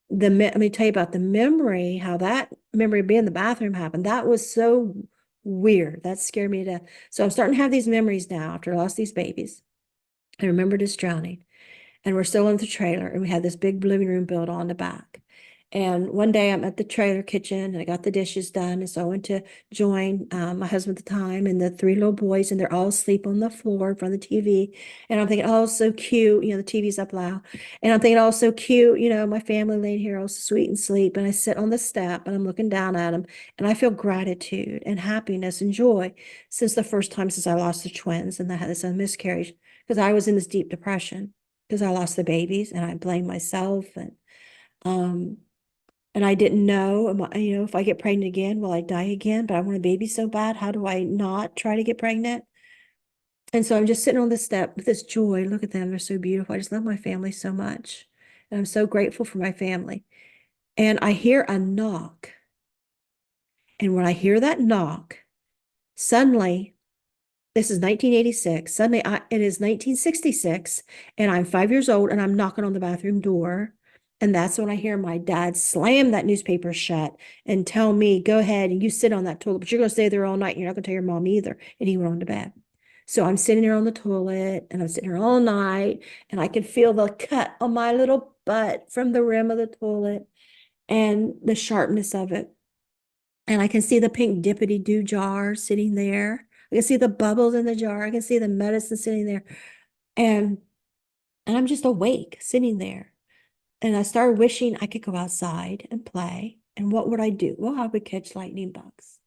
Let me tell you about the memory, how that memory of being in the bathroom happened. That was so weird. That scared me to death. So I'm starting to have these memories now after I lost these babies. I remember just drowning, and we're still in the trailer, and we had this big living room built on the back. And one day I'm at the trailer kitchen and I got the dishes done. And so I went to join my husband at the time and the three little boys, and they're all asleep on the floor in front of the TV. And I'm thinking, oh, so cute. The TV's up loud. And I'm thinking, oh, so cute. My family laying here all sweet and sleep. And I sit on the step and I'm looking down at them and I feel gratitude and happiness and joy since the first time since I lost the twins and I had this miscarriage, because I was in this deep depression because I lost the babies and I blamed myself. Um, and I didn't know, if I get pregnant again, will I die again? But I want a baby so bad. How do I not try to get pregnant? And so I'm just sitting on the step with this joy. Look at them. They're so beautiful. I just love my family so much. And I'm so grateful for my family. And I hear a knock. And when I hear that knock, suddenly, this is 1986. Suddenly, it is 1966, and I'm 5 years old, and I'm knocking on the bathroom door. And that's when I hear my dad slam that newspaper shut and tell me, go ahead and you sit on that toilet, but you're going to stay there all night. And you're not going to tell your mom either. And he went on to bed. So I'm sitting there on the toilet and I'm sitting there all night, and I can feel the cut on my little butt from the rim of the toilet and the sharpness of it. And I can see the pink dippity doo jar sitting there. I can see the bubbles in the jar. I can see the medicine sitting there. And I'm just awake sitting there. And I started wishing I could go outside and play. And what would I do? Well, I would catch lightning bugs.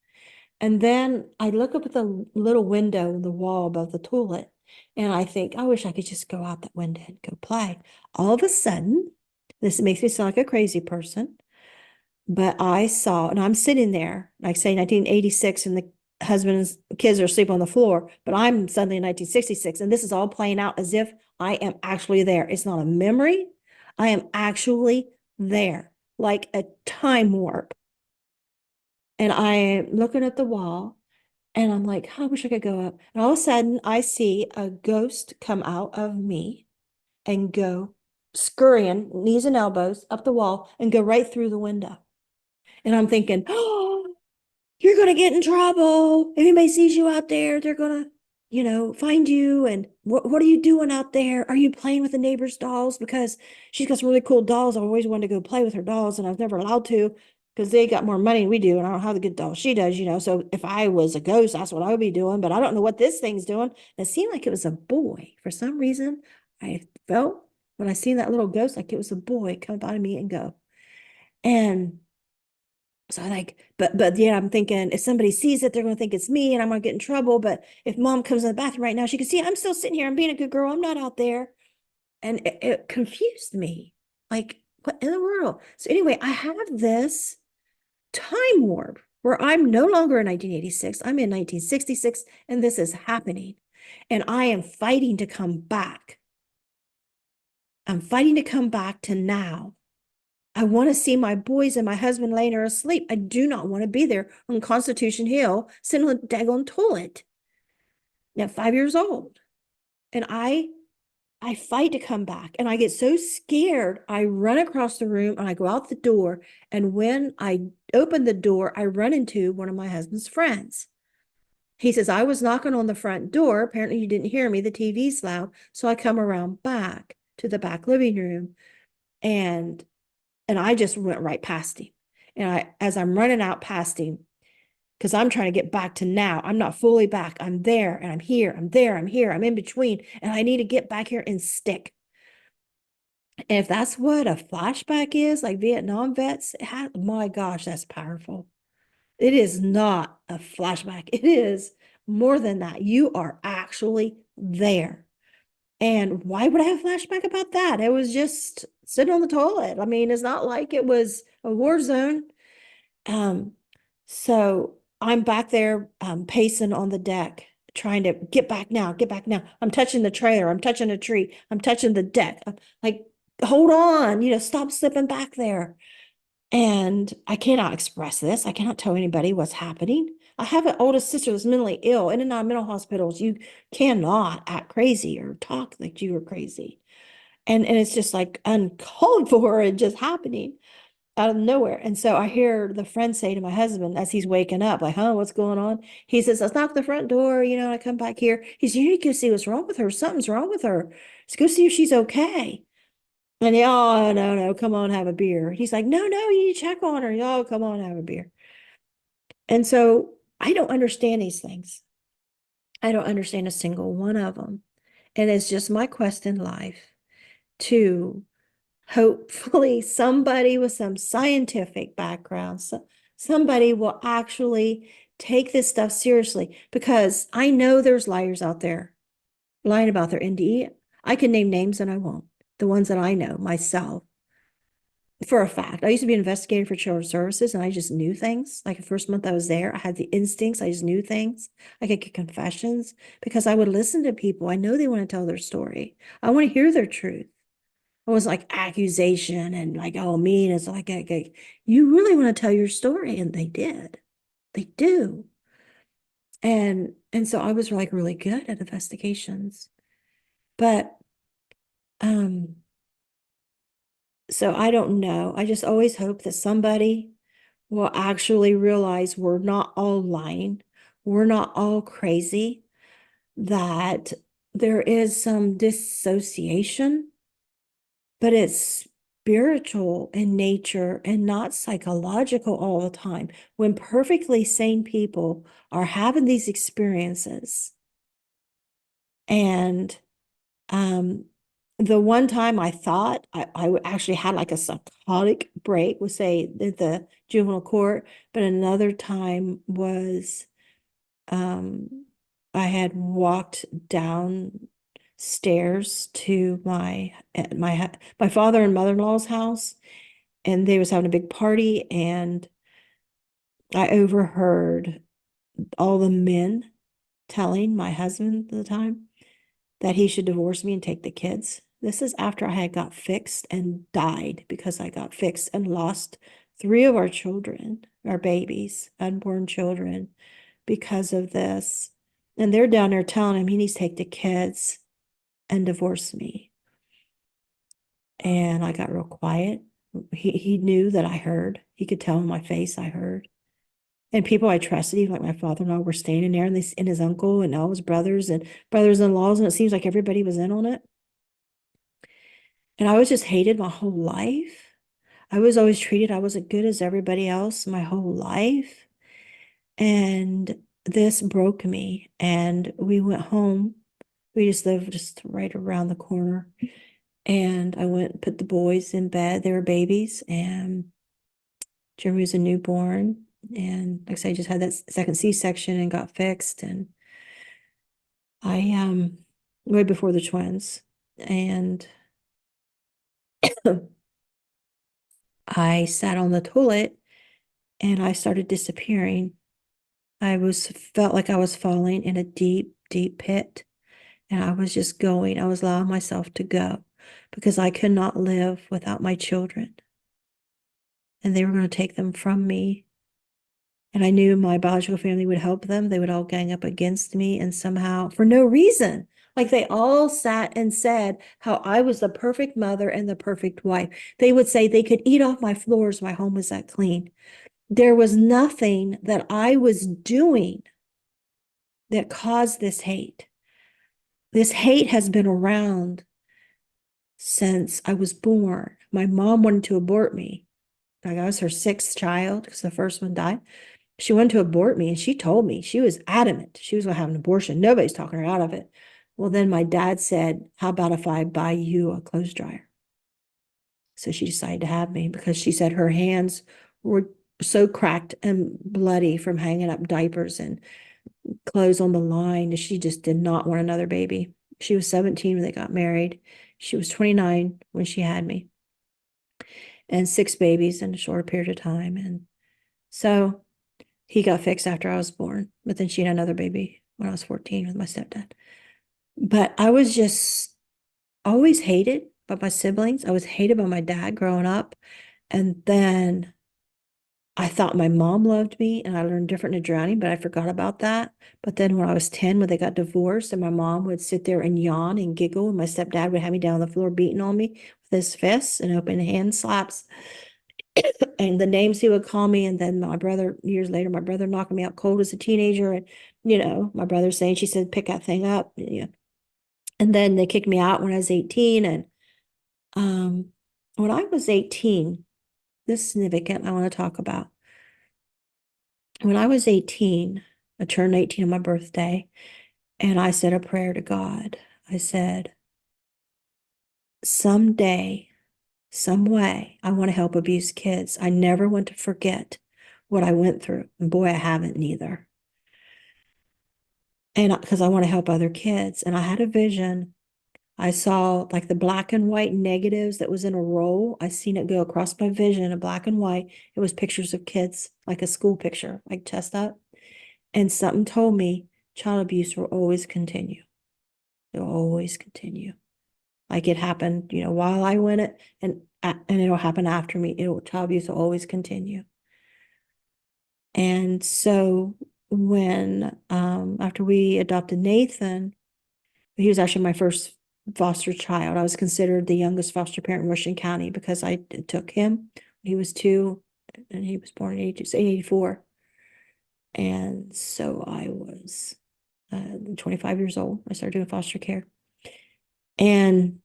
And then I look up at the little window in the wall above the toilet. And I think, I wish I could just go out that window and go play. All of a sudden, this makes me sound like a crazy person, but I saw, and I'm sitting there, like say 1986, and the husband and kids are asleep on the floor, but I'm suddenly in 1966, and this is all playing out as if I am actually there. It's not a memory. I am actually there, like a time warp. And I am looking at the wall, And I'm like, oh, I wish I could go up. And all of a sudden, I see a ghost come out of me and go scurrying, knees and elbows, up the wall and go right through the window. And I'm thinking, oh, you're going to get in trouble. If anybody sees you out there, they're going to, find you. And what are you doing out there? Are you playing with the neighbor's dolls? Because she's got some really cool dolls. I always wanted to go play with her dolls, and I was never allowed to because they got more money than we do. And I don't have the good dolls she does, So if I was a ghost, that's what I would be doing. But I don't know what this thing's doing. And it seemed like it was a boy. For some reason, I felt when I seen that little ghost, like it was a boy come by me and go. And so I like, but yeah, I'm thinking if somebody sees it, they're gonna think it's me and I'm gonna get in trouble. But if mom comes in the bathroom right now, she can see I'm still sitting here. I'm being a good girl. I'm not out there. And it confused me. Like, what in the world? So anyway, I have this time warp where I'm no longer in 1986. I'm in 1966, and this is happening. And I am fighting to come back. I'm fighting to come back to now. I want to see my boys and my husband laying there asleep. I do not want to be there on Constitution Hill sitting on a daggone toilet at 5 years old. And I fight to come back, and I get so scared. I run across the room and I go out the door. And when I open the door, I run into one of my husband's friends. He says, I was knocking on the front door. Apparently you didn't hear me. The TV's loud. So I come around back to the back living room, and I just went right past him. And as I'm running out past him, because I'm trying to get back to now, I'm not fully back. I'm there and I'm here. I'm there. I'm here. I'm in between. And I need to get back here and stick. And if that's what a flashback is, like Vietnam vets, my gosh, that's powerful. It is not a flashback. It is more than that. You are actually there. And why would I have a flashback about that? It was just sitting on the toilet. I mean, it's not like it was a war zone. Um, so I'm back there pacing on the deck, trying to get back now, get back now. I'm touching the trailer, I'm touching a tree, I'm touching the deck. I'm like, hold on, stop slipping back there. And I cannot express this. I cannot tell anybody what's happening. I have an oldest sister that's mentally ill, in and out of mental hospitals. You cannot act crazy or talk like you are crazy. And it's just like uncalled for and just happening out of nowhere. And so I hear the friend say to my husband as he's waking up, like, huh, what's going on? He says, let's knock the front door. I come back here. He says, you need to go see what's wrong with her. Something's wrong with her. Let's go see if she's okay. And oh, no, no, come on, have a beer. He's like, no, no, you need to check on her. Oh, come on, have a beer. And so I don't understand these things. I don't understand a single one of them. And it's just my quest in life to hopefully somebody with some scientific background, somebody will actually take this stuff seriously, because I know there's liars out there lying about their NDE. I can name names and I won't. The ones that I know myself for a fact. I used to be an investigator for children's services, and I just knew things. Like the first month I was there, I had the instincts. I just knew things. I could get confessions because I would listen to people. I know they want to tell their story. I want to hear their truth. It was like accusation and like, oh, mean. It's like, you really want to tell your story. And they did. They do. And so I was like really good at investigations. But so I don't know. I just always hope that somebody will actually realize we're not all lying. We're not all crazy, that there is some dissociation, but it's spiritual in nature and not psychological all the time. When perfectly sane people are having these experiences, and the one time I thought I actually had like a psychotic break with, say, the juvenile court, but another time was I had walked downstairs to my father and mother-in-law's house, and they was having a big party, and I overheard all the men telling my husband at the time that he should divorce me and take the kids. This is after I had got fixed and died, because I got fixed and lost 3 of our children, our babies, unborn children, because of this. And they're down there telling him he needs to take the kids and divorce me. And I got real quiet. He knew that I heard. He could tell in my face I heard. And people I trusted, even like my father-in-law, were standing there, and his uncle and all his brothers and brothers-in-laws, and it seems like everybody was in on it. And I was just hated my whole life. I was always treated, I wasn't good as everybody else my whole life. And this broke me. And we went home. We just lived just right around the corner. And I went and put the boys in bed. They were babies, and Jeremy was a newborn. And like I said, I just had that second C-section and got fixed. And I way before the twins. And I sat on the toilet and I started disappearing. Felt like I was falling in a deep, deep pit. And I was just going. I was allowing myself to go because I could not live without my children. And they were going to take them from me. And I knew my biological family would help them. They would all gang up against me, and somehow, for no reason, like they all sat and said how I was the perfect mother and the perfect wife. They would say they could eat off my floors. My home was that clean. There was nothing that I was doing that caused this hate. This hate has been around since I was born. My mom wanted to abort me. Like I was her sixth child because the first one died. She wanted to abort me, and she told me, she was adamant she was going to have an abortion. Nobody's talking her out of it. Well, then my dad said, how about if I buy you a clothes dryer? So she decided to have me because she said her hands were so cracked and bloody from hanging up diapers and clothes on the line. She just did not want another baby. She was 17 when they got married. She was 29 when she had me, and 6 babies in a short period of time. And so he got fixed after I was born, but then she had another baby when I was 14 with my stepdad. But I was just always hated by my siblings. I was hated by my dad growing up. And then I thought my mom loved me, and I learned different in drowning, but I forgot about that. But then when I was 10, when they got divorced, and my mom would sit there and yawn and giggle, and my stepdad would have me down on the floor beating on me with his fists and open hand slaps and the names he would call me. And then my brother, years later, my brother knocking me out cold as a teenager. And, my brother saying, she said, pick that thing up. Yeah. And then they kicked me out when I was 18. And when I was 18, this is significant, I want to talk about. When I was 18, I turned 18 on my birthday, and I said a prayer to God. I said, someday, some way, I want to help abused kids. I never want to forget what I went through. And boy, I haven't neither. And because I want to help other kids. And I had a vision. I saw like the black and white negatives that was in a roll. I seen it go across my vision in black and white. It was pictures of kids, like a school picture, like chest up. And something told me child abuse will always continue. It will always continue. Like it happened, while I went it, and it'll happen after me. Child abuse will always continue. And so when after we adopted Nathan, he was actually my first foster child. I was considered the youngest foster parent in Washington County because I took him. He was 2, and he was born in 84. And so I was 25 years old. I started doing foster care. And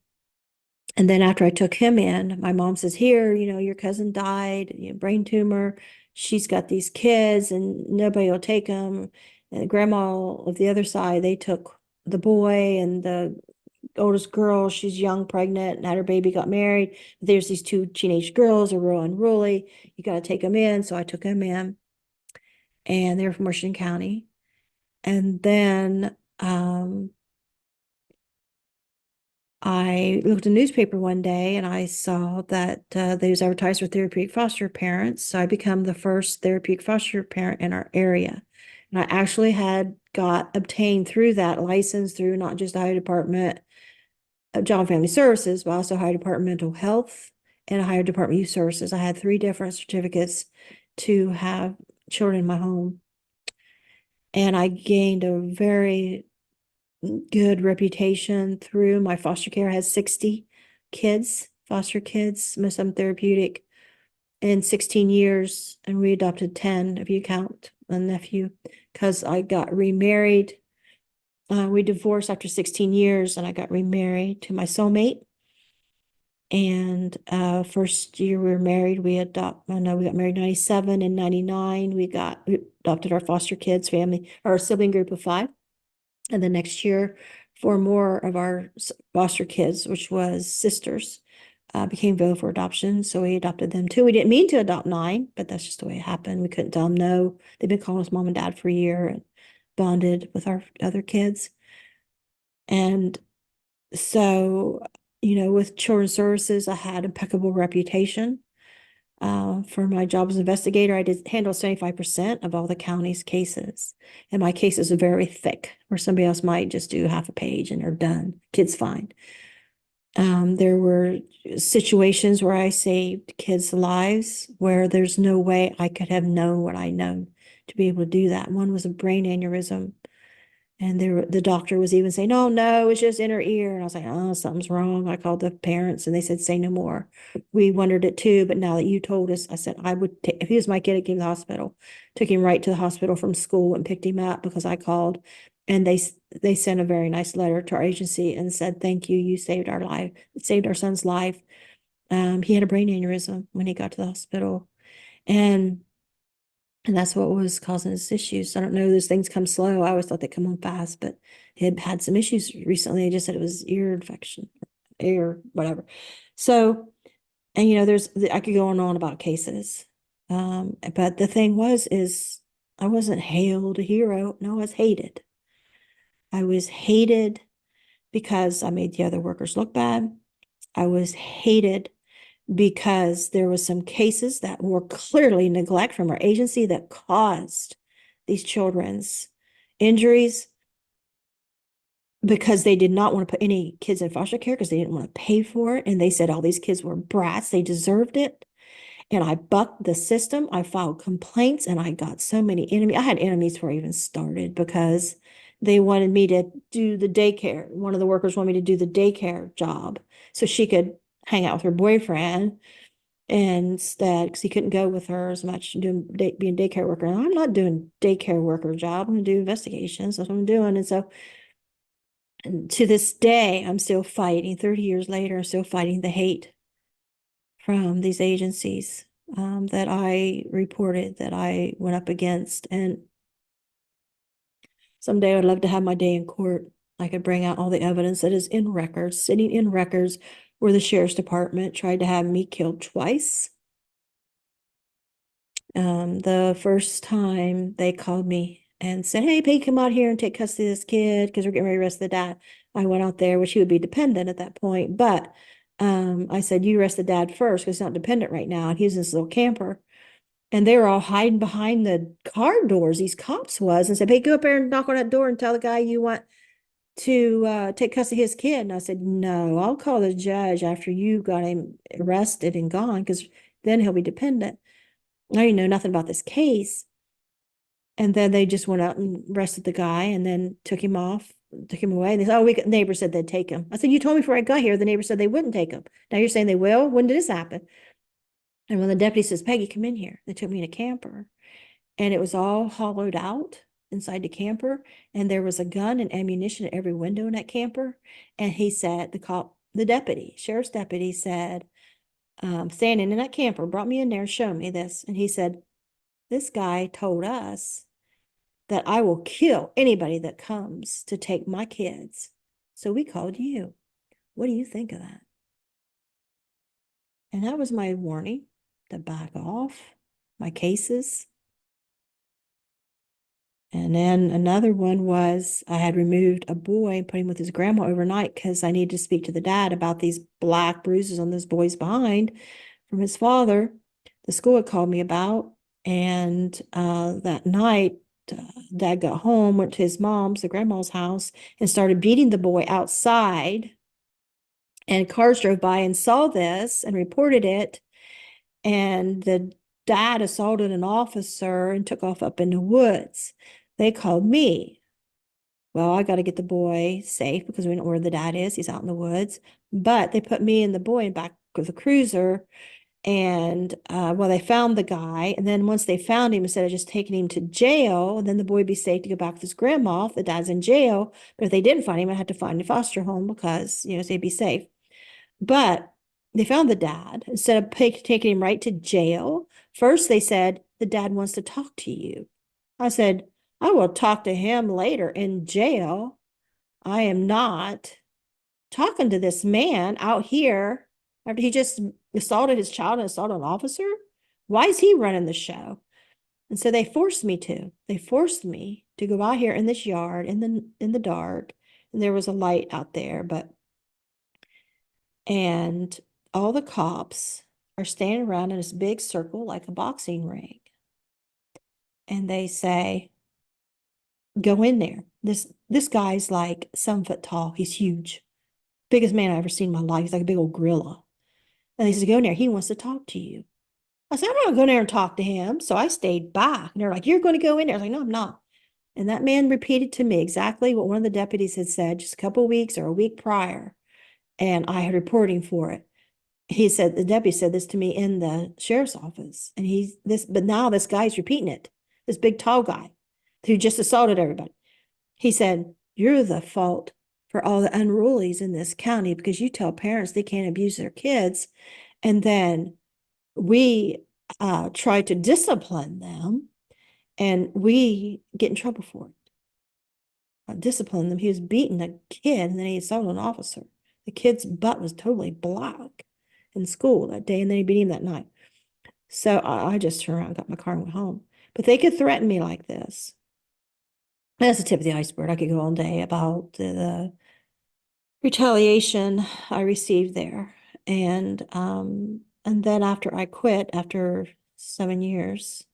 then after I took him in, my mom says, here, your cousin died, brain tumor. She's got these kids and nobody will take them. And grandma of the other side, they took the boy and the oldest girl. She's young, pregnant, and had her baby, got married. There's these 2 teenage girls are real unruly. You got to take them in. So I took them in, and they were from Washington County. And then I looked in the newspaper one day, and I saw that they was advertised for therapeutic foster parents. So I became the first therapeutic foster parent in our area. And I actually had obtained through that license through not just the Ohio Department of Job and Family Services, but also Ohio Department of Mental Health and Ohio Department of Youth Services. I had 3 different certificates to have children in my home. And I gained a very good reputation through my foster care. I had 60 kids, foster kids, most of them therapeutic, in 16 years. And we adopted 10, if you count a nephew, because I got remarried. We divorced after 16 years, and I got remarried to my soulmate. And first year we were married, I got married in 97. In 99, we adopted our foster kids family, our sibling group of 5. And the next year, 4 more of our foster kids, which was sisters, became available for adoption. So we adopted them too. We didn't mean to adopt 9, but that's just the way it happened. We couldn't tell them no. They've been calling us mom and dad for a year and bonded with our other kids. And so, with children's services, I had impeccable reputation. For my job as investigator, I did handle 75% of all the county's cases. And my cases are very thick, where somebody else might just do half a page and they're done. Kid's fine. There were situations where I saved kids' lives where there's no way I could have known what I know to be able to do that. One was a brain aneurysm. And the doctor was even saying, "Oh, no, it's just inner ear." And I was like, "Oh, something's wrong." I called the parents and they said, "Say no more." We wondered it too, but now that you told us, I said, I would take, if he was my kid, I'd give him to the hospital. Took him right to the hospital from school and picked him up because I called. And they sent a very nice letter to our agency and said, "Thank you. You saved our life, saved our son's life." He had a brain aneurysm when he got to the hospital. And that's what was causing his issues. I don't know, those things come slow. I always thought they come on fast, but he had some issues recently. They just said it was ear infection, ear, whatever. So, and I could go on about cases. But the thing is I wasn't hailed a hero. No, I was hated. I was hated because I made the other workers look bad. I was hated because there was some cases that were clearly neglect from our agency that caused these children's injuries, because they did not want to put any kids in foster care because they didn't want to pay for it. And they said all these kids were brats. They deserved it. And I bucked the system. I filed complaints and I got so many enemies. I had enemies before I even started because they wanted me to do the daycare. One of the workers wanted me to do the daycare job so she could hang out with her boyfriend instead, because he couldn't go with her as much being daycare worker. And I'm not doing daycare worker job. I'm going to do investigations. That's what I'm doing. And so, and to this day, I'm still fighting. 30 years later, I'm still fighting the hate from these agencies that I reported, that I went up against. And someday I'd love to have my day in court. I could bring out all the evidence that is in records, sitting in records, where the sheriff's department tried to have me killed twice. The first time they called me and said, "Hey, Pegi, come out here and take custody of this kid because we're getting ready to arrest the dad." I went out there, which he would be dependent at that point. But I said, "You arrest the dad first because he's not dependent right now." And he's in this little camper. And they were all hiding behind the car doors, these cops was, and said, "Hey, go up there and knock on that door and tell the guy you want to take custody of his kid." And I said, "No, I'll call the judge after you got him arrested and gone, because then he'll be dependent." I didn't know nothing about this case. And then they just went out and arrested the guy and then took him away. And they said, "Oh, the neighbor said they'd take him." I said, "You told me before I got here, the neighbor said they wouldn't take him. Now you're saying they will? When did this happen?" And when the deputy says, "Pegi, come in here," they took me in a camper, and it was all hollowed out inside the camper. And there was a gun and ammunition at every window in that camper. And he said, sheriff's deputy said, standing in that camper, brought me in there and showed me this. And he said, "This guy told us that I will kill anybody that comes to take my kids. So we called you. What do you think of that?" And that was my warning to back off my cases. And then another one was I had removed a boy and put him with his grandma overnight because I needed to speak to the dad about these black bruises on this boy's behind from his father. The school had called me about. And that night, Dad got home, went to his mom's, the grandma's house, and started beating the boy outside. And cars drove by and saw this and reported it. And the dad assaulted an officer and took off up in the woods. They called me. Well, I got to get the boy safe because we don't know where the dad is. He's out in the woods. But they put me and the boy in back of the cruiser. And well, they found the guy. And then once they found him, instead of just taking him to jail, then the boy would be safe to go back with his grandma if the dad's in jail. But if they didn't find him, I had to find a foster home because, so he'd be safe. But they found the dad. Instead of taking him right to jail, first they said, the dad wants to talk to you. I said, I will talk to him later in jail. I am not talking to this man out here after he just assaulted his child and assaulted an officer. Why is he running the show? And so they forced me to. They forced me to go out here in this yard in the dark. And there was a light out there, and all the cops are standing around in this big circle like a boxing ring. And they say, go in there. This guy's like 7 foot tall. He's huge. Biggest man I've ever seen in my life. He's like a big old gorilla. And they said, go in there. He wants to talk to you. I said, I'm not going to go in there and talk to him. So I stayed back. And they're like, you're going to go in there. I was like, no, I'm not. And that man repeated to me exactly what one of the deputies had said just a couple of weeks or a week prior. And I had reporting for it. He said, the deputy said this to me in the sheriff's office. And but now this guy's repeating it. This big tall guy who just assaulted everybody. He said, you're the fault for all the unrulies in this county because you tell parents they can't abuse their kids. And then we try to discipline them and we get in trouble for it. Discipline them. He was beating a kid and then he assaulted an officer. The kid's butt was totally black in school that day, and then he beat him that night. So I just turned around, got my car, and went home. But they could threaten me like this. That's the tip of the iceberg. I could go all day about the retaliation I received there. And then after I quit, after 7 years,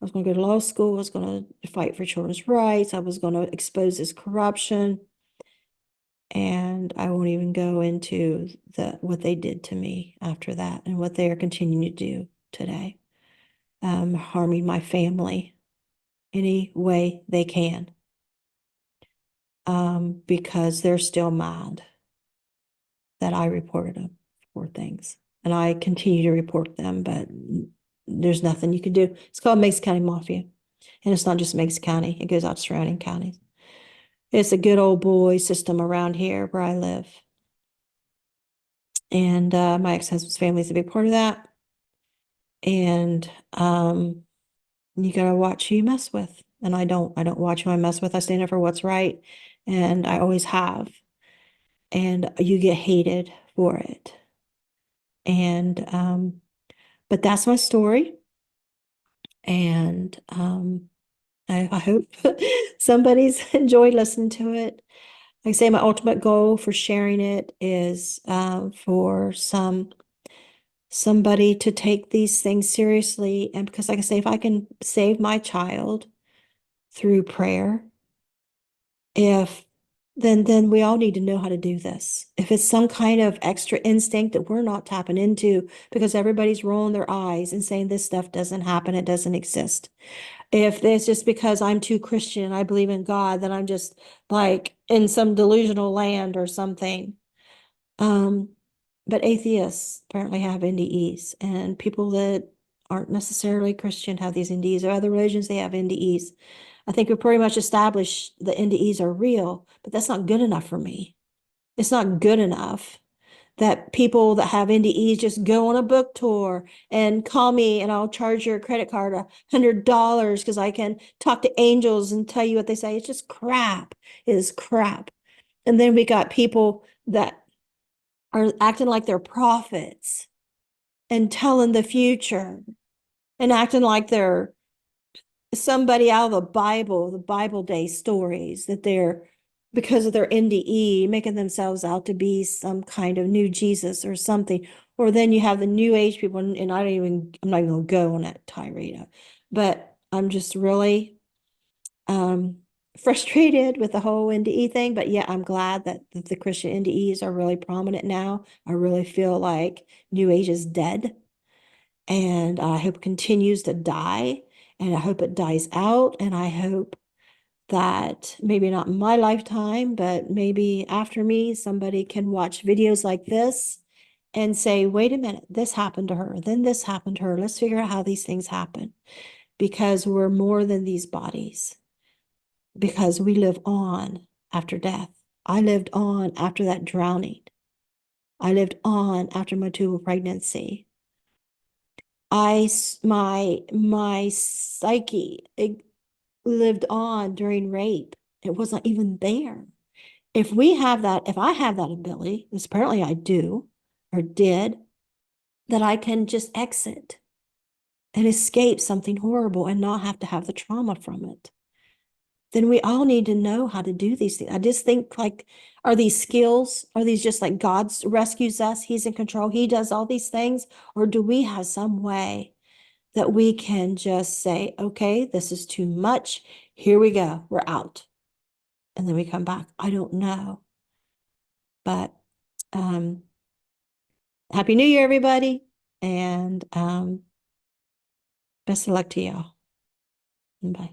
I was going to go to law school. I was going to fight for children's rights. I was going to expose this corruption. And I won't even go into what they did to me after that and what they are continuing to do today, harming my family any way they can, because they're still mad that I reported them for things. And I continue to report them, but there's nothing you can do. It's called Meigs County Mafia. And it's not just Meigs County. It goes out to surrounding counties. It's a good old boy system around here where I live. And my ex-husband's family is a big part of that. And you gotta watch who you mess with. And I don't watch who I mess with. I stand up for what's right. And I always have. And you get hated for it. And but that's my story. And I hope somebody's enjoyed listening to it. Like I say, my ultimate goal for sharing it is for somebody to take these things seriously. And because, like I say, if I can save my child through prayer, then we all need to know how to do this. If it's some kind of extra instinct that we're not tapping into because everybody's rolling their eyes and saying this stuff doesn't happen, it doesn't exist. If it's just because I'm too Christian and I believe in God, that I'm just like in some delusional land or something. But atheists apparently have NDEs, and people that aren't necessarily Christian have these NDEs, or other religions, they have NDEs. I think we pretty much established the NDEs are real, but that's not good enough for me. It's not good enough that people that have NDEs just go on a book tour and call me and I'll charge your credit card $100 because I can talk to angels and tell you what they say. It's just crap. It is crap. And then we got people that are acting like they're prophets and telling the future and acting like they're somebody out of the Bible day stories, that they're, because of their NDE, making themselves out to be some kind of new Jesus or something. Or then you have the new age people, and I'm not even gonna go on that tirade, but I'm just really frustrated with the whole NDE thing. But yeah, I'm glad that the Christian NDEs are really prominent now. I really feel like New Age is dead, and I hope it continues to die, and I hope it dies out, and I hope that maybe not in my lifetime, but maybe after me, somebody can watch videos like this and say, wait a minute, this happened to her, then this happened to her. Let's figure out how these things happen, because we're more than these bodies, because we live on after death. I lived on after that drowning. I lived on after my tubal pregnancy. My psyche, it lived on during rape. It wasn't even there. If I have that ability, which apparently I do or did, that I can just exit and escape something horrible and not have to have the trauma from it, then we all need to know how to do these things. I just think, like, are these skills? Are these just like God rescues us? He's in control. He does all these things. Or do we have some way that we can just say, okay, this is too much. Here we go. We're out. And then we come back. I don't know. But Happy New Year, everybody. And best of luck to y'all. Bye.